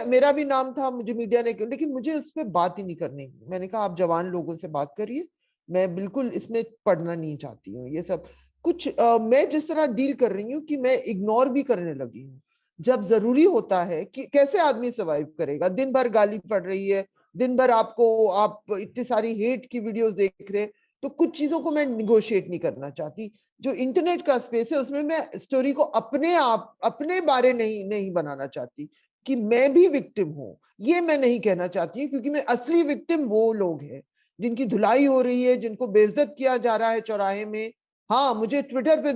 मेरा भी नाम था, मुझे मीडिया ने, लेकिन मुझे उस पर बात ही नहीं करनी। मैंने कहा आप जवान लोगों से बात करिए, मैं बिल्कुल इसमें पढ़ना नहीं चाहती हूँ ये सब कुछ। मैं जिस तरह डील कर रही हूँ कि मैं इग्नोर भी करने लगी हूँ जब जरूरी होता है। कि कैसे आदमी सर्वाइव करेगा, दिन भर गाली पड़ रही है, दिन भर आप इतनी सारी हेट की वीडियोस देख रहे हैं, तो कुछ चीजों को मैं निगोशिएट नहीं करना चाहती। जो इंटरनेट का स्पेस है उसमें मैं स्टोरी को अपने बारे नहीं बनाना चाहती कि मैं भी विक्टिम हूं, ये मैं नहीं कहना चाहती, क्योंकि मैं असली विक्टिम वो लोग हैं जिनकी धुलाई हो रही है, जिनको बेइज्जत किया जा रहा है चौराहे में। हाँ, मुझे ट्विटर पे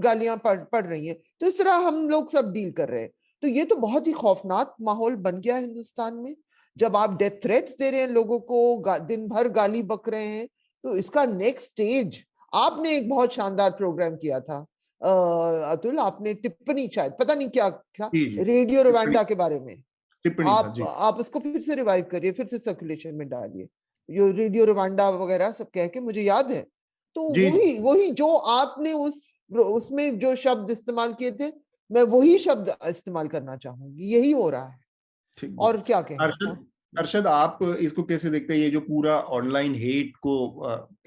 गालियां पड़ रही हैं, तो इस तरह हम लोग सब डील कर रहे हैं। तो ये तो बहुत ही खौफनाक माहौल बन गया हिंदुस्तान में, जब आप डेथ थ्रेट्स दे रहे हैं लोगों को, दिन भर गाली बक रहे हैं। तो इसका नेक्स्ट स्टेज, आपने एक बहुत शानदार प्रोग्राम किया था अतुल, आपने टिप्पणी, शायद पता नहीं क्या था, रेडियो रवांडा के बारे में। आप उसको फिर से रिवाइव करिए, फिर से सर्कुलेशन में डालिए, जो रेडियो रवांडा वगैरह सब कह के, मुझे याद है। तो वही जो आपने उसमें जो शब्द इस्तेमाल किए थे, मैं वही शब्द इस्तेमाल करना चाहूंगी। यही हो रहा है, और क्या कहना। अरशद, आप इसको कैसे देखते हैं, ये जो पूरा ऑनलाइन हेट को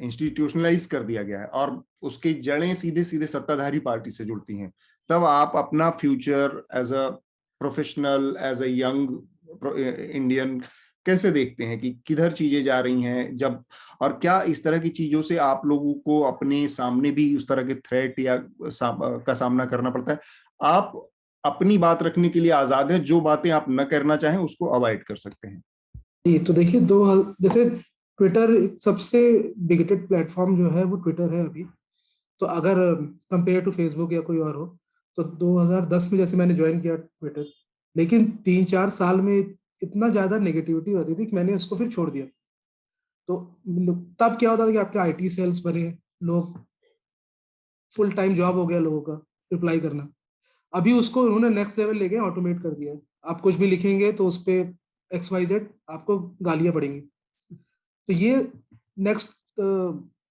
इंस्टीट्यूशनलाइज कर दिया गया है और उसकी जड़ें सीधे सीधे सत्ताधारी पार्टी से जुड़ती हैं, तब आप अपना future as a professional, as a young Indian कैसे देखते हैं कि किधर चीजें जा रही हैं, जब, और क्या इस तरह की चीजों से आप लोगों को अपने सामने भी उस तरह के थ्रेट या का सामना करना पड़ता है? आप अपनी बात रखने के लिए आजाद है, जो बातें आप न करना चाहें उसको अवॉइड कर सकते हैं। तो देखिए, जैसे ट्विटर सबसे बिगेटेड प्लेटफॉर्म जो है वो ट्विटर है अभी। तो अगर कंपेयर टू फेसबुक या कोई और हो, तो 2010 में जैसे मैंने ज्वाइन किया ट्विटर, लेकिन 3-4 साल में इतना ज्यादा नेगेटिविटी होती थी कि मैंने उसको फिर छोड़ दिया। तो तब क्या होता था कि आपके आईटी सेल्स बने, लोग फुल टाइम जॉब हो गया लोगों का रिप्लाई करना। अभी उसको उन्होंने नेक्स्ट लेवल ले गए, ऑटोमेट कर दिया है। आप कुछ भी लिखेंगे तो उस पर XYZ आपको गालियां पड़ेंगी। तो ये नेक्स्ट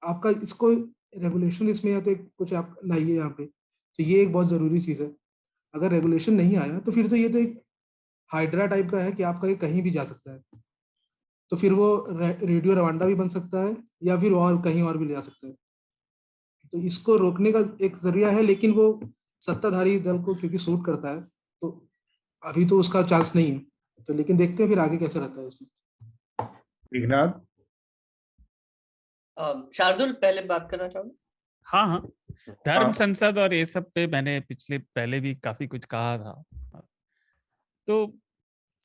आपका इसको रेगुलेशन इसमें या तो कुछ आप लाइए यहाँ पे, तो ये एक बहुत जरूरी चीज है। अगर रेगुलेशन नहीं आया तो फिर तो ये तो एक हाइड्रा टाइप का है कि आपका ये कहीं भी जा सकता है। तो फिर वो रेडियो रवांडा भी बन सकता है या फिर और कहीं और भी ले जा सकता है। तो इसको रोकने का एक जरिया है, लेकिन वो सत्ताधारी दल को क्योंकि सूट करता है, तो अभी तो उसका चांस नहीं है। तो लेकिन देखते हैं फिर आगे कैसे रहता है इसमें। शार्दुल, पहले बात करना चाहोगे? हाँ, धर्म संसद और ये सब पे मैंने पहले भी काफी कुछ कहा था। तो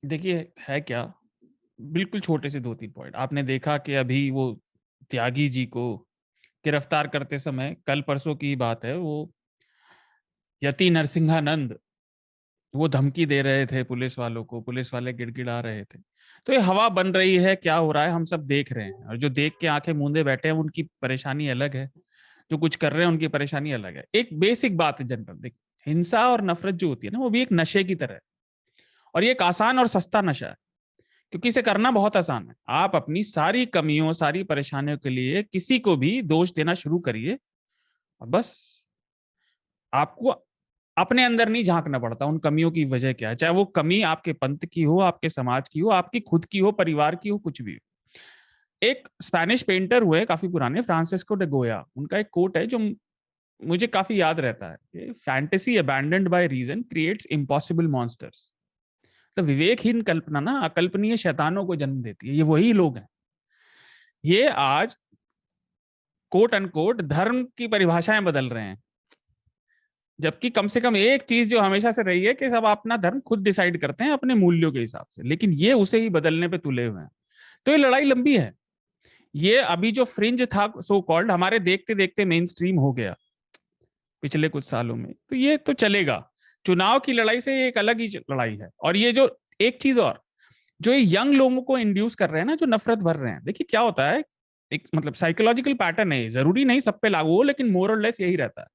देखिए, है क्या, बिल्कुल छोटे से 2-3 पॉइंट। आपने देखा कि अभी वो त्यागी जी को गिरफ्तार करते समय, कल परसों की बात है, वो यति नरसिंहानंद वो धमकी दे रहे थे पुलिस वालों को, पुलिस वाले गिड़गिड़ा रहे थे। तो ये हवा बन रही है, क्या हो रहा है हम सब देख रहे हैं, और जो देख के आंखें मूंदे बैठे हैं उनकी परेशानी अलग है, जो कुछ कर रहे हैं उनकी परेशानी अलग है। एक बेसिक बात है जनरल, देख, हिंसा और नफरत जो होती है ना, वो भी एक नशे की तरह है, और ये एक आसान और सस्ता नशा है, क्योंकि इसे करना बहुत आसान है। आप अपनी सारी कमियों, सारी परेशानियों के लिए किसी को भी दोष देना शुरू करिए, और बस आपको अपने अंदर नहीं झांकना पड़ता उन कमियों की वजह क्या है, चाहे वो कमी आपके पंथ की हो, आपके समाज की हो, आपकी खुद की हो, परिवार की हो, कुछ भी हो। एक स्पेनिश पेंटर हुए काफी पुराने, फ्रांसिस्को डे गोया, उनका एक कोट है जो मुझे काफी याद रहता है, fantasy abandoned by reason creates impossible monsters. तो विवेकहीन कल्पना ना अकल्पनीय शैतानों को जन्म देती है। ये वही लोग हैं, ये आज कोट अनकोट धर्म की परिभाषाएं बदल रहे हैं, जबकि कम से कम एक चीज जो हमेशा से रही है कि सब अपना धर्म खुद डिसाइड करते हैं अपने मूल्यों के हिसाब से, लेकिन ये उसे ही बदलने पे तुले हुए हैं। तो ये लड़ाई लंबी है। ये अभी जो फ्रिंज था सो कॉल्ड, हमारे देखते देखते मेन स्ट्रीम हो गया पिछले कुछ सालों में, तो ये तो चलेगा। चुनाव की लड़ाई से एक अलग ही लड़ाई है। और ये जो एक चीज और, जो ये यंग लोगों को इंड्यूस कर रहे हैं ना, जो नफरत भर रहे हैं, देखिए क्या होता है, एक मतलब साइकोलॉजिकल पैटर्न है, जरूरी नहीं सब पे लागू हो, लेकिन मोर और लेस यही रहता है।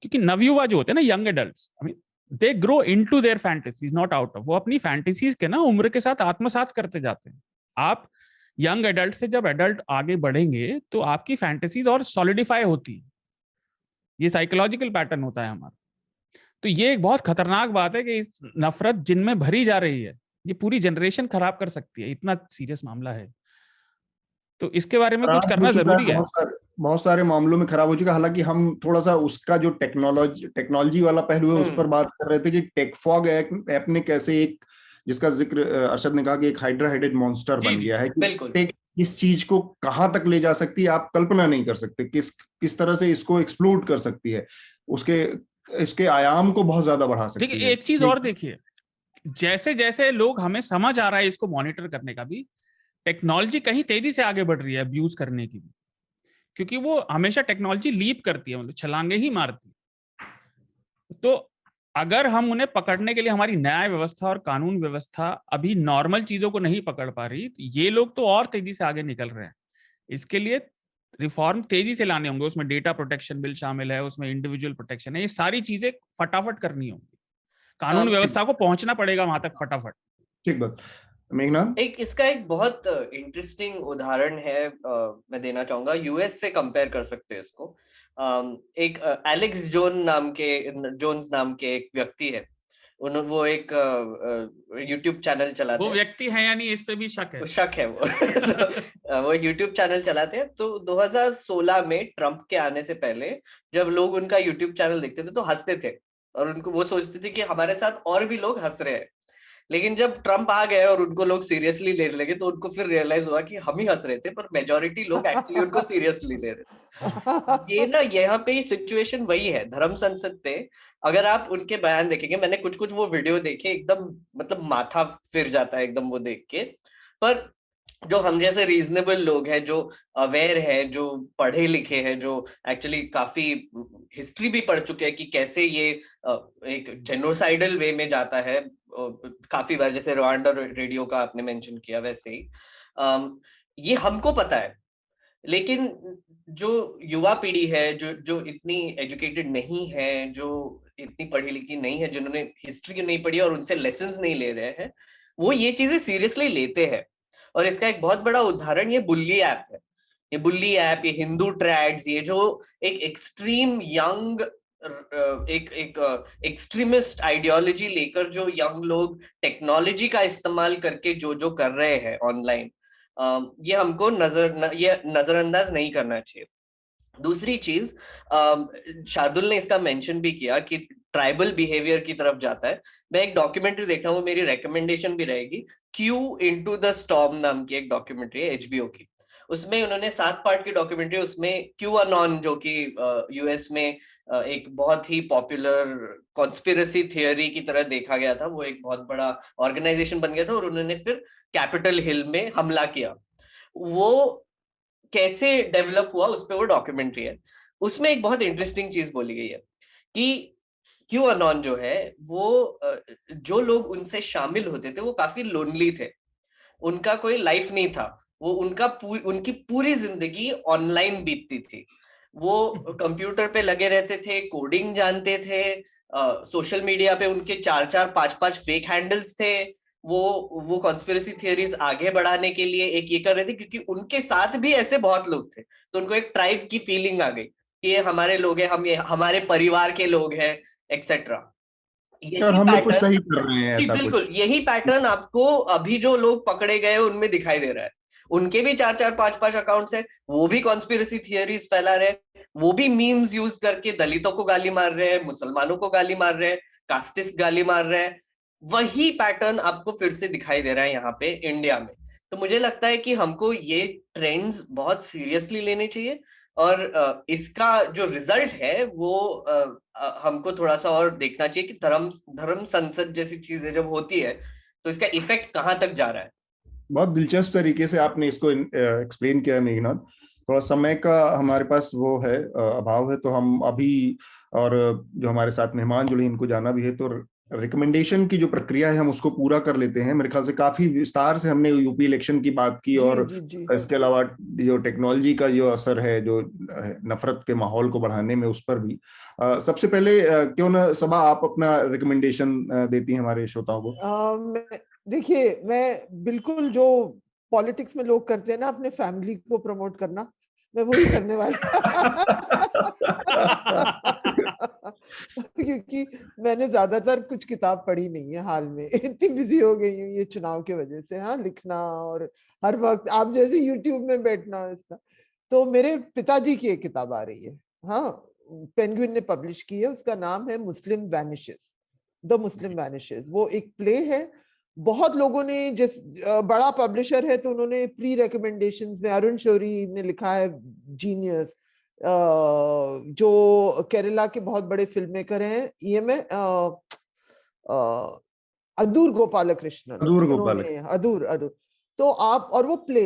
क्योंकि नवयुवा जो होते हैं ना, young adults, I mean they grow into their fantasies, not out of, वो अपनी फैंटेसीज के ना उम्र के साथ आत्मसात करते जाते हैं। आप यंग एडल्ट से जब एडल्ट आगे बढ़ेंगे तो आपकी फैंटेसीज और सॉलिडिफाई होती है। ये साइकोलॉजिकल पैटर्न होता है हमारा। तो ये एक बहुत खतरनाक बात है कि इस नफरत जिनमें भरी जा रही है, ये पूरी जनरेशन खराब कर सकती है, इतना सीरियस मामला है। तो इसके बारे में कुछ करना जरूरी है। बहुत सारे मामलों में खराब हो चुका है। हालांकि हम थोड़ा सा उसका जो टेक्नोलॉजी वाला पहलू है उस पर बात कर रहे थे कि टेकफॉग ऐप ने कैसे एक, जिसका जिक्र अरशद ने कहा कि एक हाइड्रा हेडेड मॉन्स्टर बन गया है, कि इस चीज को कहां तक ले जा सकती है आप कल्पना नहीं कर सकते, किस तरह से इसको एक्सप्लोड कर सकती है, इसके आयाम को बहुत ज्यादा बढ़ा सकती है। एक चीज और देखिए, जैसे जैसे लोग, हमें समझ आ रहा है इसको मॉनिटर करने का भी, टेक्नोलॉजी कहीं तेजी से आगे बढ़ रही है अब्यूज करने की भी, क्योंकि वो हमेशा टेक्नोलॉजी लीप करती है, मतलब छलांगे ही मारती है। तो अगर हम उन्हें पकड़ने के लिए, हमारी न्याय व्यवस्था और कानून व्यवस्था अभी नॉर्मल चीजों को नहीं पकड़ पा रही, तो ये लोग तो और तेजी से आगे निकल रहे हैं। इसके लिए रिफॉर्म तेजी से लाने होंगे, उसमें डेटा प्रोटेक्शन बिल शामिल है, उसमें इंडिविजुअल प्रोटेक्शन है, ये सारी चीजें फटाफट करनी होंगी, कानून व्यवस्था को पहुंचना पड़ेगा वहां तक फटाफट। ठीक बात। मेघनाथ, इसका एक बहुत इंटरेस्टिंग उदाहरण है, मैं देना चाहूंगा, यूएस से कंपेयर कर सकते हैं इसको। एक एलेक्स जोन्स नाम के एक व्यक्ति है, वो एक यूट्यूब चैनल चलाते हैं। वो व्यक्ति है यानी इस पे भी शक है वो वो यूट्यूब चैनल चलाते हैं। तो 2016 में ट्रम्प के आने से पहले जब लोग उनका यूट्यूब चैनल देखते थे तो हंसते थे, और उनको वो सोचते थे कि हमारे साथ और भी लोग हंस रहे हैं। लेकिन जब ट्रम्प आ गए और उनको लोग सीरियसली लेने लगे तो उनको फिर रियलाइज हुआ कि हम ही हंस रहे थे, पर मेजॉरिटी लोग एक्चुअली उनको सीरियसली ले रहे थे। ये ना, यहाँ पे सिचुएशन वही है धर्म संसद पे। अगर आप उनके बयान देखेंगे, मैंने कुछ वो वीडियो देखे, एकदम मतलब माथा फिर जाता है एकदम वो देख के। पर जो हम जैसे रीजनेबल लोग हैं, जो अवेयर है, जो पढ़े लिखे हैं, जो एक्चुअली काफी हिस्ट्री भी पढ़ चुके हैं कि कैसे ये एक जेनोसाइडल वे में जाता है काफी बार, जैसे रवांडा रेडियो का आपने मेंशन किया, वैसे ही ये हमको पता है। लेकिन जो युवा पीढ़ी है, जो इतनी एजुकेटेड नहीं है, जो इतनी पढ़ी लिखी नहीं है, जिन्होंने हिस्ट्री नहीं पढ़ी और उनसे लेसन्स नहीं ले रहे हैं, वो ये चीजें सीरियसली लेते हैं। और इसका एक बहुत बड़ा उदाहरण ये बुल्ली ऐप है। ये बुल्ली ऐप, ये हिंदू ट्रैड्स, ये जो एक एक्सट्रीम यंग, एक एक्सट्रीमिस्ट आइडियोलॉजी लेकर जो यंग लोग टेक्नोलॉजी का इस्तेमाल करके जो कर रहे हैं ऑनलाइन, ये हमको नजरअंदाज नहीं करना चाहिए। दूसरी चीज, शार्दुल ने इसका मेंशन भी किया कि ट्राइबल बिहेवियर की तरफ जाता है। मैं एक डॉक्यूमेंट्री देख रहा हूँ, मेरी रेकमेंडेशन भी रहेगी, क्यू इनटू द स्टॉर्म नाम की एक डॉक्यूमेंट्री है HBO की। उसमें उन्होंने 7 पार्ट की डॉक्यूमेंट्री, उसमें क्यू अनॉन, जो कि यूएस में एक बहुत ही पॉपुलर कॉन्स्पिरेसी थियरी की तरह देखा गया था, वो एक बहुत बड़ा ऑर्गेनाइजेशन बन गया था, और उन्होंने फिर कैपिटल हिल में हमला किया। वो कैसे डेवलप हुआ उस पे वो डॉक्यूमेंट्री है। उसमें एक बहुत इंटरेस्टिंग चीज बोली गई है कि क्यू अनॉन जो है वो जो लोग उनसे शामिल होते थे वो काफी लोनली थे, उनका कोई लाइफ नहीं था, वो उनकी पूरी जिंदगी ऑनलाइन बीतती थी। वो कंप्यूटर पे लगे रहते थे, कोडिंग जानते थे, सोशल मीडिया पे उनके 4-4 5-5 फेक हैंडल्स थे। वो कॉन्स्पिरेसी थियरीज आगे बढ़ाने के लिए एक ये कर रहे थे, क्योंकि उनके साथ भी ऐसे बहुत लोग थे, तो उनको एक ट्राइब की फीलिंग आ गई कि ये हमारे लोग हैं, हम ये हमारे परिवार के लोग हैं, एक्सेट्रा। और हम लोग कुछ सही कर रहे हैं ऐसा बिल्कुल कुछ। यही पैटर्न आपको अभी जो लोग पकड़े गए उनमें दिखाई दे रहा है। उनके भी 4-4 5-5 अकाउंट्स है, वो भी कॉन्स्पिरेसी थियरीज फैला रहे हैं, वो भी मीम्स यूज करके दलितों को गाली मार रहे हैं, मुसलमानों को गाली मार रहे हैं, कास्टिस्ट गाली मार रहे हैं। वही पैटर्न आपको फिर से दिखाई दे रहा है यहाँ पे इंडिया में। तो मुझे लगता है कि हमको ये ट्रेंड्स बहुत सीरियसली लेने चाहिए, और इसका जो रिजल्ट है वो हमको थोड़ा सा और देखना चाहिए कि धर्म संसद जैसी चीजें जब होती है तो इसका इफेक्ट कहाँ तक जा रहा है। बहुत दिलचस्प तरीके से आपने इसको एक्सप्लेन किया मेघनाथ। थोड़ा समय का हमारे पास वो है अभाव है, तो हम अभी, और जो हमारे साथ मेहमान जुड़े इनको जाना भी है, तो रिकमेंडेशन की जो प्रक्रिया है हम उसको पूरा कर लेते हैं। मेरे ख्याल से काफी विस्तार से हमने यूपी इलेक्शन की बात की, और इसके अलावा जो टेक्नोलॉजी का जो असर है जो नफरत के माहौल को बढ़ाने में, उस पर भी। सबसे पहले क्यों ना सबा आप अपना रिकमेंडेशन देती हैं हमारे श्रोताओं को। देखिए, मैं बिल्कुल जो पॉलिटिक्स में लोग करते हैं ना, अपने फैमिली को प्रमोट करना, मैं वही करने वाला क्योंकि मैंने ज्यादातर कुछ किताब पढ़ी नहीं है हाल में, इतनी बिजी हो गई हूँ ये चुनाव की वजह से। हाँ, लिखना और हर वक्त आप जैसे यूट्यूब में बैठना इसका। तो मेरे पिताजी की एक किताब आ रही है, हाँ, पेंगुइन ने पब्लिश की है, उसका नाम है मुस्लिम वैनिशेस, द मुस्लिम वैनिशेस। वो एक प्ले है। बहुत लोगों ने, जिस बड़ा पब्लिशर है तो उन्होंने प्री रिकमेंडेशंस में, अरुण शौरी ने लिखा है, जीनियस, जो केरला के बहुत बड़े फिल्म मेकर हैं, ये में अदूर गोपालकृष्णन, उन्होंने अदूर। तो आप, और वो प्ले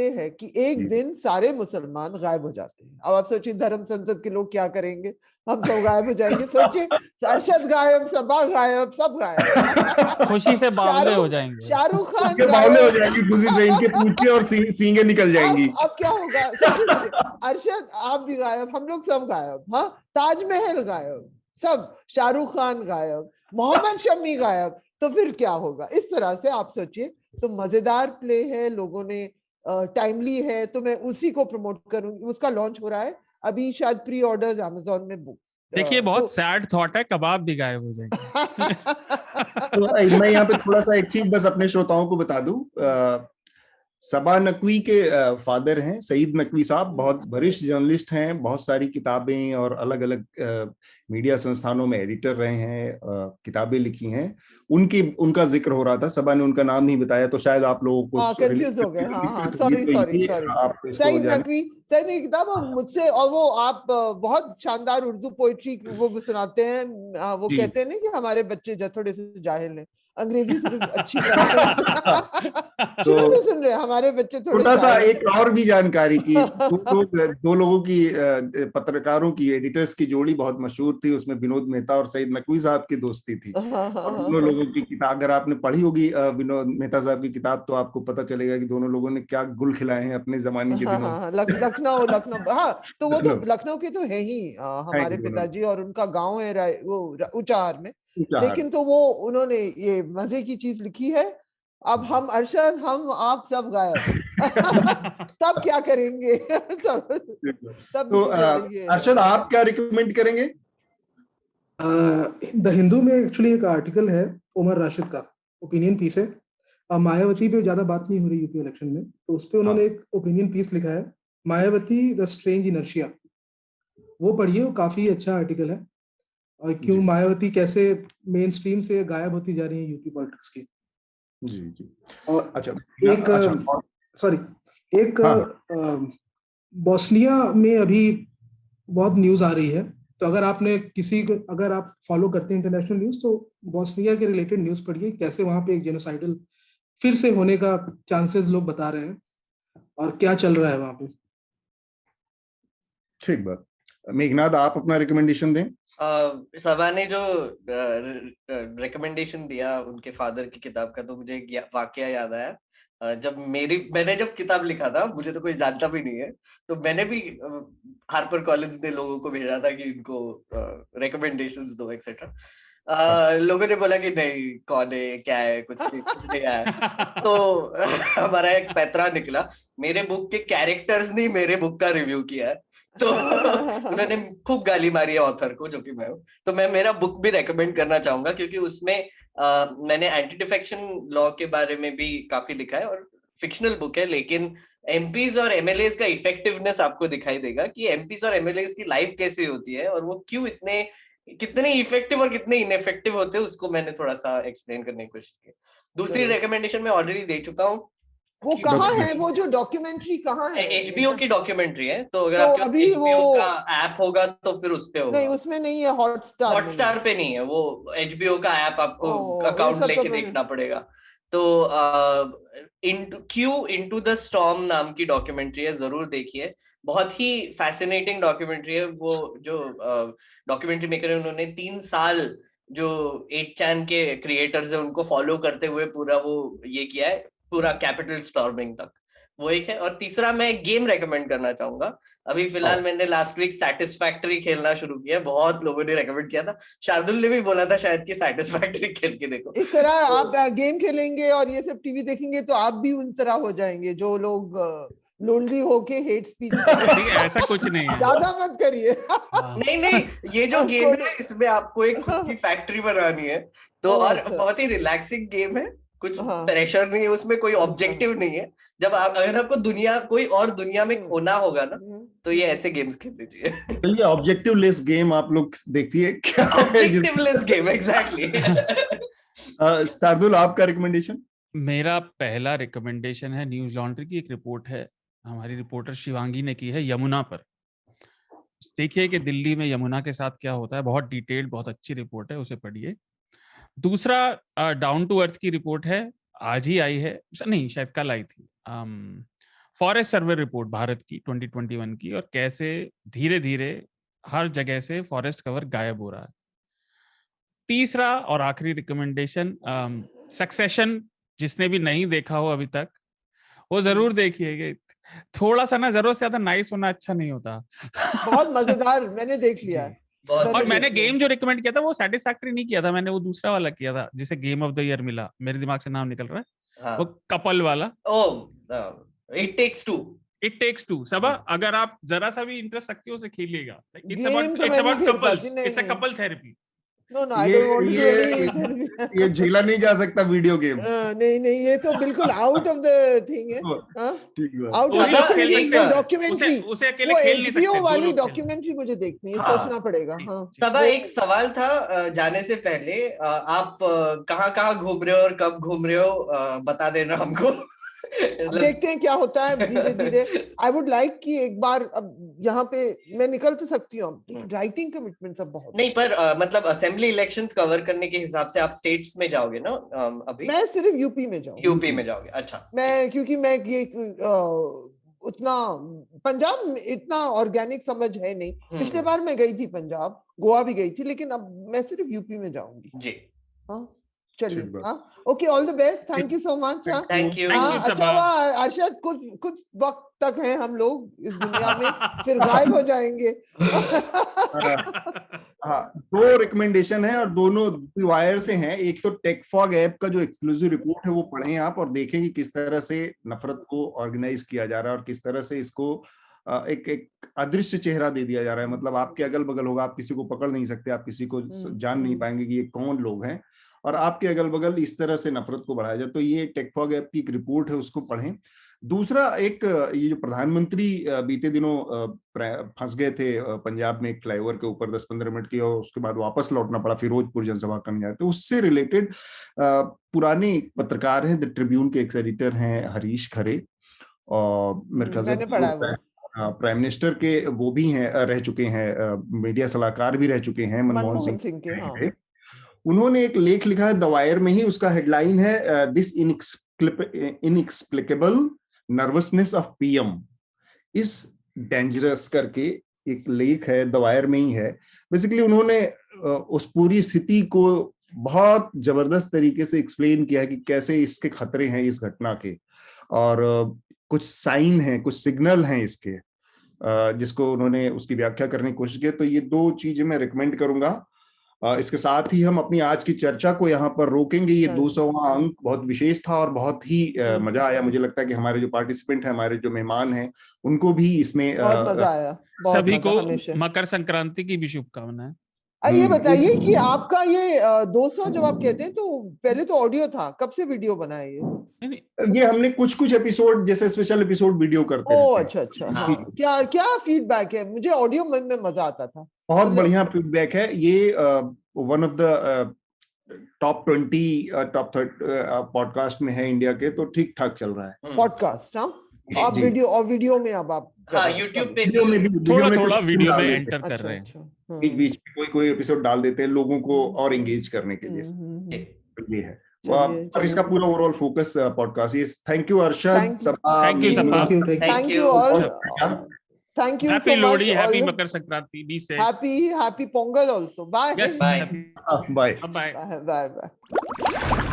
है कि एक दिन सारे मुसलमान गायब हो जाते हैं। अब आप सोचिए धर्म संसद के लोग क्या करेंगे, हम तो गायब हो जाएंगे। सोचिए, अरशद गायब, सबा गायब, सब गायब, खुशी से बावले हो जाएंगे, शाहरुख खान बावले हो जाएंगे खुशी से, इनके पूंछे और सींगे निकल जाएंगी। अब क्या होगा? सोचिए, अरशद आप भी गायब, हम लोग सब गायब। हाँ, ताजमहल गायब, सब, शाहरुख खान गायब, मोहम्मद शमी गायब, तो फिर क्या होगा? इस तरह से आप सोचिए। तो मजेदार प्ले है, लोगों ने टाइमली है, तो मैं उसी को प्रमोट करूंगी। उसका लॉन्च हो रहा है अभी, शायद प्री ऑर्डर्स अमेज़न में बुक। देखिए, बहुत सैड थॉट है, कबाब भी गायब हो जाएंगे। तो मैं यहाँ पे थोड़ा सा एक चीज बस अपने श्रोताओं को बता दूं, सबा नकवी के फादर हैं सईद नकवी साहब, बहुत वरिष्ठ जर्नलिस्ट हैं, बहुत सारी किताबें और अलग अलग मीडिया संस्थानों में एडिटर रहे हैं, किताबें लिखी हैं। उनका जिक्र हो रहा था, सबा ने उनका नाम नहीं बताया, तो शायद आप लोगों को कंफ्यूज हो गए। हाँ, सॉरी। सईद नकवी की किताब मुझसे, और वो आप बहुत शानदार उर्दू पोइट्री वो सुनाते हैं। वो कहते हैं ना कि हमारे बच्चे थोड़े से जाहिल हैं, अंग्रेजी सिर्फ अच्छी शुरू से सुन रहे हैं, हमारे बच्चे थोड़े। छोटा सा एक और भी जानकारी की, दो लोगों की, पत्रकारों की, एडिटर्स की जोड़ी बहुत मशहूर थी, उसमें विनोद मेहता और सईद नकवी साहब की दोस्ती थी। दोनों लोगों की किताब अगर आपने पढ़ी होगी विनोद मेहता साहब की किताब, तो आपको पता चलेगा कि दोनों लोगों ने क्या गुल खिलाए हैं अपने जमाने के दिनों। लखनऊ। हाँ, तो वो तो लखनऊ के तो है ही हमारे पिताजी, और उनका गाँव है वो ऊंचाहार में। लेकिन तो वो उन्होंने ये मजे की चीज लिखी है, अब हम अरशद, हम आप सब गायब तब क्या करेंगे? तब तो अरशद, आप क्या रिकमेंड करेंगे? द हिंदू में एक्चुअली एक आर्टिकल है उमर राशिद का, ओपिनियन पीस है। मायावती पे ज्यादा बात नहीं हो रही यूपी इलेक्शन में, तो उस पे उन्होंने एक ओपिनियन पीस लिखा है, मायावती द स्ट्रेंज इनर्शिया। वो पढ़िए, वो काफी अच्छा आर्टिकल है, और क्यों मायावती कैसे मेन स्ट्रीम से गायब होती जा रही है यूपी पॉलिटिक्स की। जी। और एक बोस्निया में अभी बहुत न्यूज आ रही है, तो अगर आप फॉलो करते हैं इंटरनेशनल न्यूज, तो बोस्निया के रिलेटेड न्यूज पढ़िए, कैसे वहां पे एक जेनोसाइडल फिर से होने का चांसेस लोग बता रहे हैं, और क्या चल रहा है वहां पे। ठीक बात। मेघनाद, आप अपना रिकमेंडेशन दें। सभा ने जो रिकमेंडेशन दिया उनके फादर की किताब का, तो मुझे एक वाकया याद आया। मैंने जब किताब लिखा था, मुझे तो कोई जानता भी नहीं है, तो मैंने भी हार्पर कॉलिंस ने लोगों को भेजा था कि इनको रिकमेंडेशंस दो एक्सेट्रा। लोगों ने बोला कि नहीं, कौन है, क्या है, कुछ नहीं आया। तो हमारा एक पैतरा निकला, मेरे बुक के कैरेक्टर्स ने मेरे बुक का रिव्यू किया है, तो उन्होंने खूब गाली मारी है ऑथर को, जो कि मैं हूँ। तो मैं मेरा बुक भी रेकमेंड करना चाहूंगा, क्योंकि उसमें मैंने एंटी डिफेक्शन लॉ के बारे में भी काफी लिखा है, और फिक्शनल बुक है, लेकिन एमपीज और एमएलएस का इफेक्टिवनेस आपको दिखाई देगा कि एमपीज और एमएलएस की लाइफ कैसे होती है, और वो क्यों कितने इफेक्टिव और कितने इनइफेक्टिव होते हैं, उसको मैंने थोड़ा सा एक्सप्लेन करने की कोशिश की। दूसरी रेकमेंडेशन मैं ऑलरेडी दे चुका हूँ। वो कहाँ है, वो जो डॉक्यूमेंटरी कहाँ है? एचबीओ की डॉक्यूमेंट्री है, तो अगर आपके पास एचबीओ का ऐप होगा तो फिर उस पे होगा। नहीं, उसमें नहीं है, हॉटस्टार पे नहीं है, वो एचबीओ का ऐप आपको अकाउंट लेके देखना पड़ेगा। तो इनटू द स्टॉर्म नाम की डॉक्यूमेंट्री है, जरूर देखिए, बहुत ही फैसिनेटिंग डॉक्यूमेंट्री है। वो जो डॉक्यूमेंट्री मेकर है, उन्होंने 3 साल जो 8chan के क्रिएटर्स है उनको फॉलो करते हुए पूरा वो ये किया है, पूरा कैपिटल स्टॉर्मिंग तक, वो एक है। और तीसरा मैं एक गेम रेकमेंड करना चाहूंगा। अभी फिलहाल मैंने लास्ट वीक सैटिस्फैक्टरी खेलना शुरू किया, बहुत लोगों ने रेकमेंड किया था, शार्दुल ने भी बोला था शायद कि सैटिस्फैक्टरी खेल के देखो। इस तरह तो, आप गेम खेलेंगे और ये सब टीवी देखेंगे तो आप भी उन तरह हो जाएंगे जो लोग लोनली होके हेट स्पीच ऐसा कुछ नहीं है, ज्यादा मत करिए। नहीं, ये जो गेम है इसमें आपको एक खुद की फैक्ट्री बनानी है, तो और बहुत ही रिलैक्सिंग गेम है, कुछ प्रेशर नहीं है उसमें, कोई ऑब्जेक्टिव नहीं है। जब अगर आपको कोई और दुनिया में खोना होगा ना, तो ये ऐसे गेम्स खेलने चाहिए। चलिए, ऑब्जेक्टिव लेस गेम आप लोग देखिए क्या है। Objective less game, exactly. Shardul, आपका रिकमेंडेशन? मेरा पहला रिकमेंडेशन है, न्यूज लॉन्ड्री की एक रिपोर्ट है, हमारी रिपोर्टर शिवांगी ने की है, यमुना पर। देखिए कि दिल्ली में यमुना के साथ क्या होता है, बहुत डिटेल्ड, बहुत अच्छी रिपोर्ट है, उसे पढ़िए। दूसरा डाउन टू अर्थ की रिपोर्ट है, आज ही आई है, नहीं शायद कल आई थी, फॉरेस्ट सर्वे रिपोर्ट भारत की 2021 की, और कैसे धीरे धीरे हर जगह से फॉरेस्ट कवर गायब हो रहा है। तीसरा और आखिरी रिकमेंडेशन, सक्सेशन, जिसने भी नहीं देखा हो अभी तक वो जरूर देखिएगा। थोड़ा सा ना, जरूरत से ज्यादा नाइस होना अच्छा नहीं होता। बहुत मजेदार, मैंने देख लिया है। और मैंने गेम जो रिकमेंड किया था वो सैटिस्फैक्टरी नहीं किया था, मैंने वो दूसरा वाला किया था जिसे गेम ऑफ द ईयर मिला, मेरे दिमाग से नाम निकल रहा है, वो कपल वाला, इट टेक्स टू। सबा, अगर आप जरा सा भी इंटरेस्ट रखते हो उसे खेलिएगा। It's about couples, it's a couple therapy. No, I don't want to do any ये झेला नहीं जा सकता वीडियो गेम। नहीं, ये तो बिल्कुल आउट ऑफ द थिंग है। आउट ऑफ डॉक्यूमेंट्री, उसे अकेले खेल नहीं सकते। HBO वाली डॉक्यूमेंट्री मुझे देखनी है, सोचना पड़ेगा। हाँ, सबा, एक सवाल था जाने से पहले, आप कहाँ घूम रहे हो और कब घूम रहे हो, बता देना हमको। देखते हैं क्या होता है धीरे धीरे। आई वुड लाइक कि एक बार, अब यहाँ पे मैं निकल तो सकती हूँ, राइटिंग कमिटमेंट सब बहुत नहीं, पर मतलब असेंबली इलेक्शंस कवर करने के हिसाब से आप स्टेट्स में जाओगे ना अभी? मैं सिर्फ यूपी में जाऊंगी। यूपी में जाओगे, अच्छा। क्योंकि मैं ये उतना पंजाब इतना ऑर्गेनिक समझ है नहीं। पिछले बार मैं गई थी पंजाब, गोवा भी गई थी, लेकिन अब मैं सिर्फ यूपी में जाऊंगी जी। हाँ, चलिए। हाँ, okay, all the best, thank you so much. Thank you. अच्छा हुआ अरशद, कुछ वक्त तक हैं हम लोग इस दुनिया में, फिर गायब हो जाएंगे। हाँ, 2 रिकमेंडेशन है और दोनों वायर से हैं। एक तो टेकफॉग ऐप का जो एक्सक्लूसिव रिपोर्ट है वो पढ़ें आप, और देखें कि किस तरह से नफरत को ऑर्गेनाइज किया जा रहा है और किस तरह से इसको एक अदृश्य चेहरा दे दिया जा रहा है। मतलब आपके अगल बगल होगा, आप किसी को पकड़ नहीं सकते, आप किसी को जान नहीं पाएंगे कि ये कौन लोग हैं, और आपके अगल बगल इस तरह से नफरत को बढ़ाया जाए। तो ये टेकफॉग ऐप की एक रिपोर्ट है, उसको पढ़ें। दूसरा, एक ये जो प्रधानमंत्री बीते दिनों फंस गए थे पंजाब में एक फ्लाईओवर के ऊपर 10-15 मिनट की, और उसके बाद वापस लौटना पड़ा, फिरोजपुर जनसभा करने जाते, तो उससे रिलेटेड पुराने पत्रकार हैं, द ट्रिब्यून के एक एडिटर हैं हरीश खरे, और मेरे ख्याल से प्राइम मिनिस्टर के वो भी हैं, रह चुके हैं, मीडिया सलाहकार भी रह चुके हैं मनमोहन सिंह के। हाँ। उन्होंने एक लेख लिखा है द वायर में ही, उसका हेडलाइन है this inexplicable nervousness of PM is dangerous करके एक लेख है, द वायर में ही है। बेसिकली उन्होंने उस पूरी स्थिति को बहुत जबरदस्त तरीके से एक्सप्लेन किया है कि कैसे इसके खतरे हैं इस घटना के, और कुछ साइन हैं, कुछ सिग्नल हैं इसके, जिसको उन्होंने उसकी व्याख्या करने की कोशिश की। तो ये 2 चीजें मैं रिकमेंड करूंगा। इसके साथ ही हम अपनी आज की चर्चा को यहाँ पर रोकेंगे। ये 200वां अंक बहुत विशेष था और बहुत ही मजा आया। मुझे लगता है कि हमारे जो पार्टिसिपेंट हैं, हमारे जो मेहमान हैं, उनको भी इसमें बहुत मजा आया। सभी को मकर संक्रांति की भी शुभकामनाएं। ये बताइए कि आपका ये 200 जब आप कहते हैं, तो पहले तो ऑडियो था, कब से वीडियो बना है ये हमने कुछ एपिसोड जैसे स्पेशल एपिसोड वीडियो करते हैं। अच्छा। हाँ। क्या फीडबैक है? मुझे ऑडियो में मजा आता था। बहुत बढ़िया फीडबैक है। ये one of the top 20 top 30 podcast में है इंडिया के, तो ठीक ठाक चल रहा है पॉडकास्ट। हाँ, आप वीडियो में अब आप यूट्यूब पे थोड़ा वीडियो में एंटर कर रहे हैं। बीच में कोई एपिसोड डाल देते हैं लोगों को और एंगेज करने के लिए। ये है और इसका पूरा overall focus podcast. Yes, thank you Arshad, thank you all, thank you happy Lohri, happy Makar Sankranti, be safe, happy Pongal also. Bye bye bye. Bye.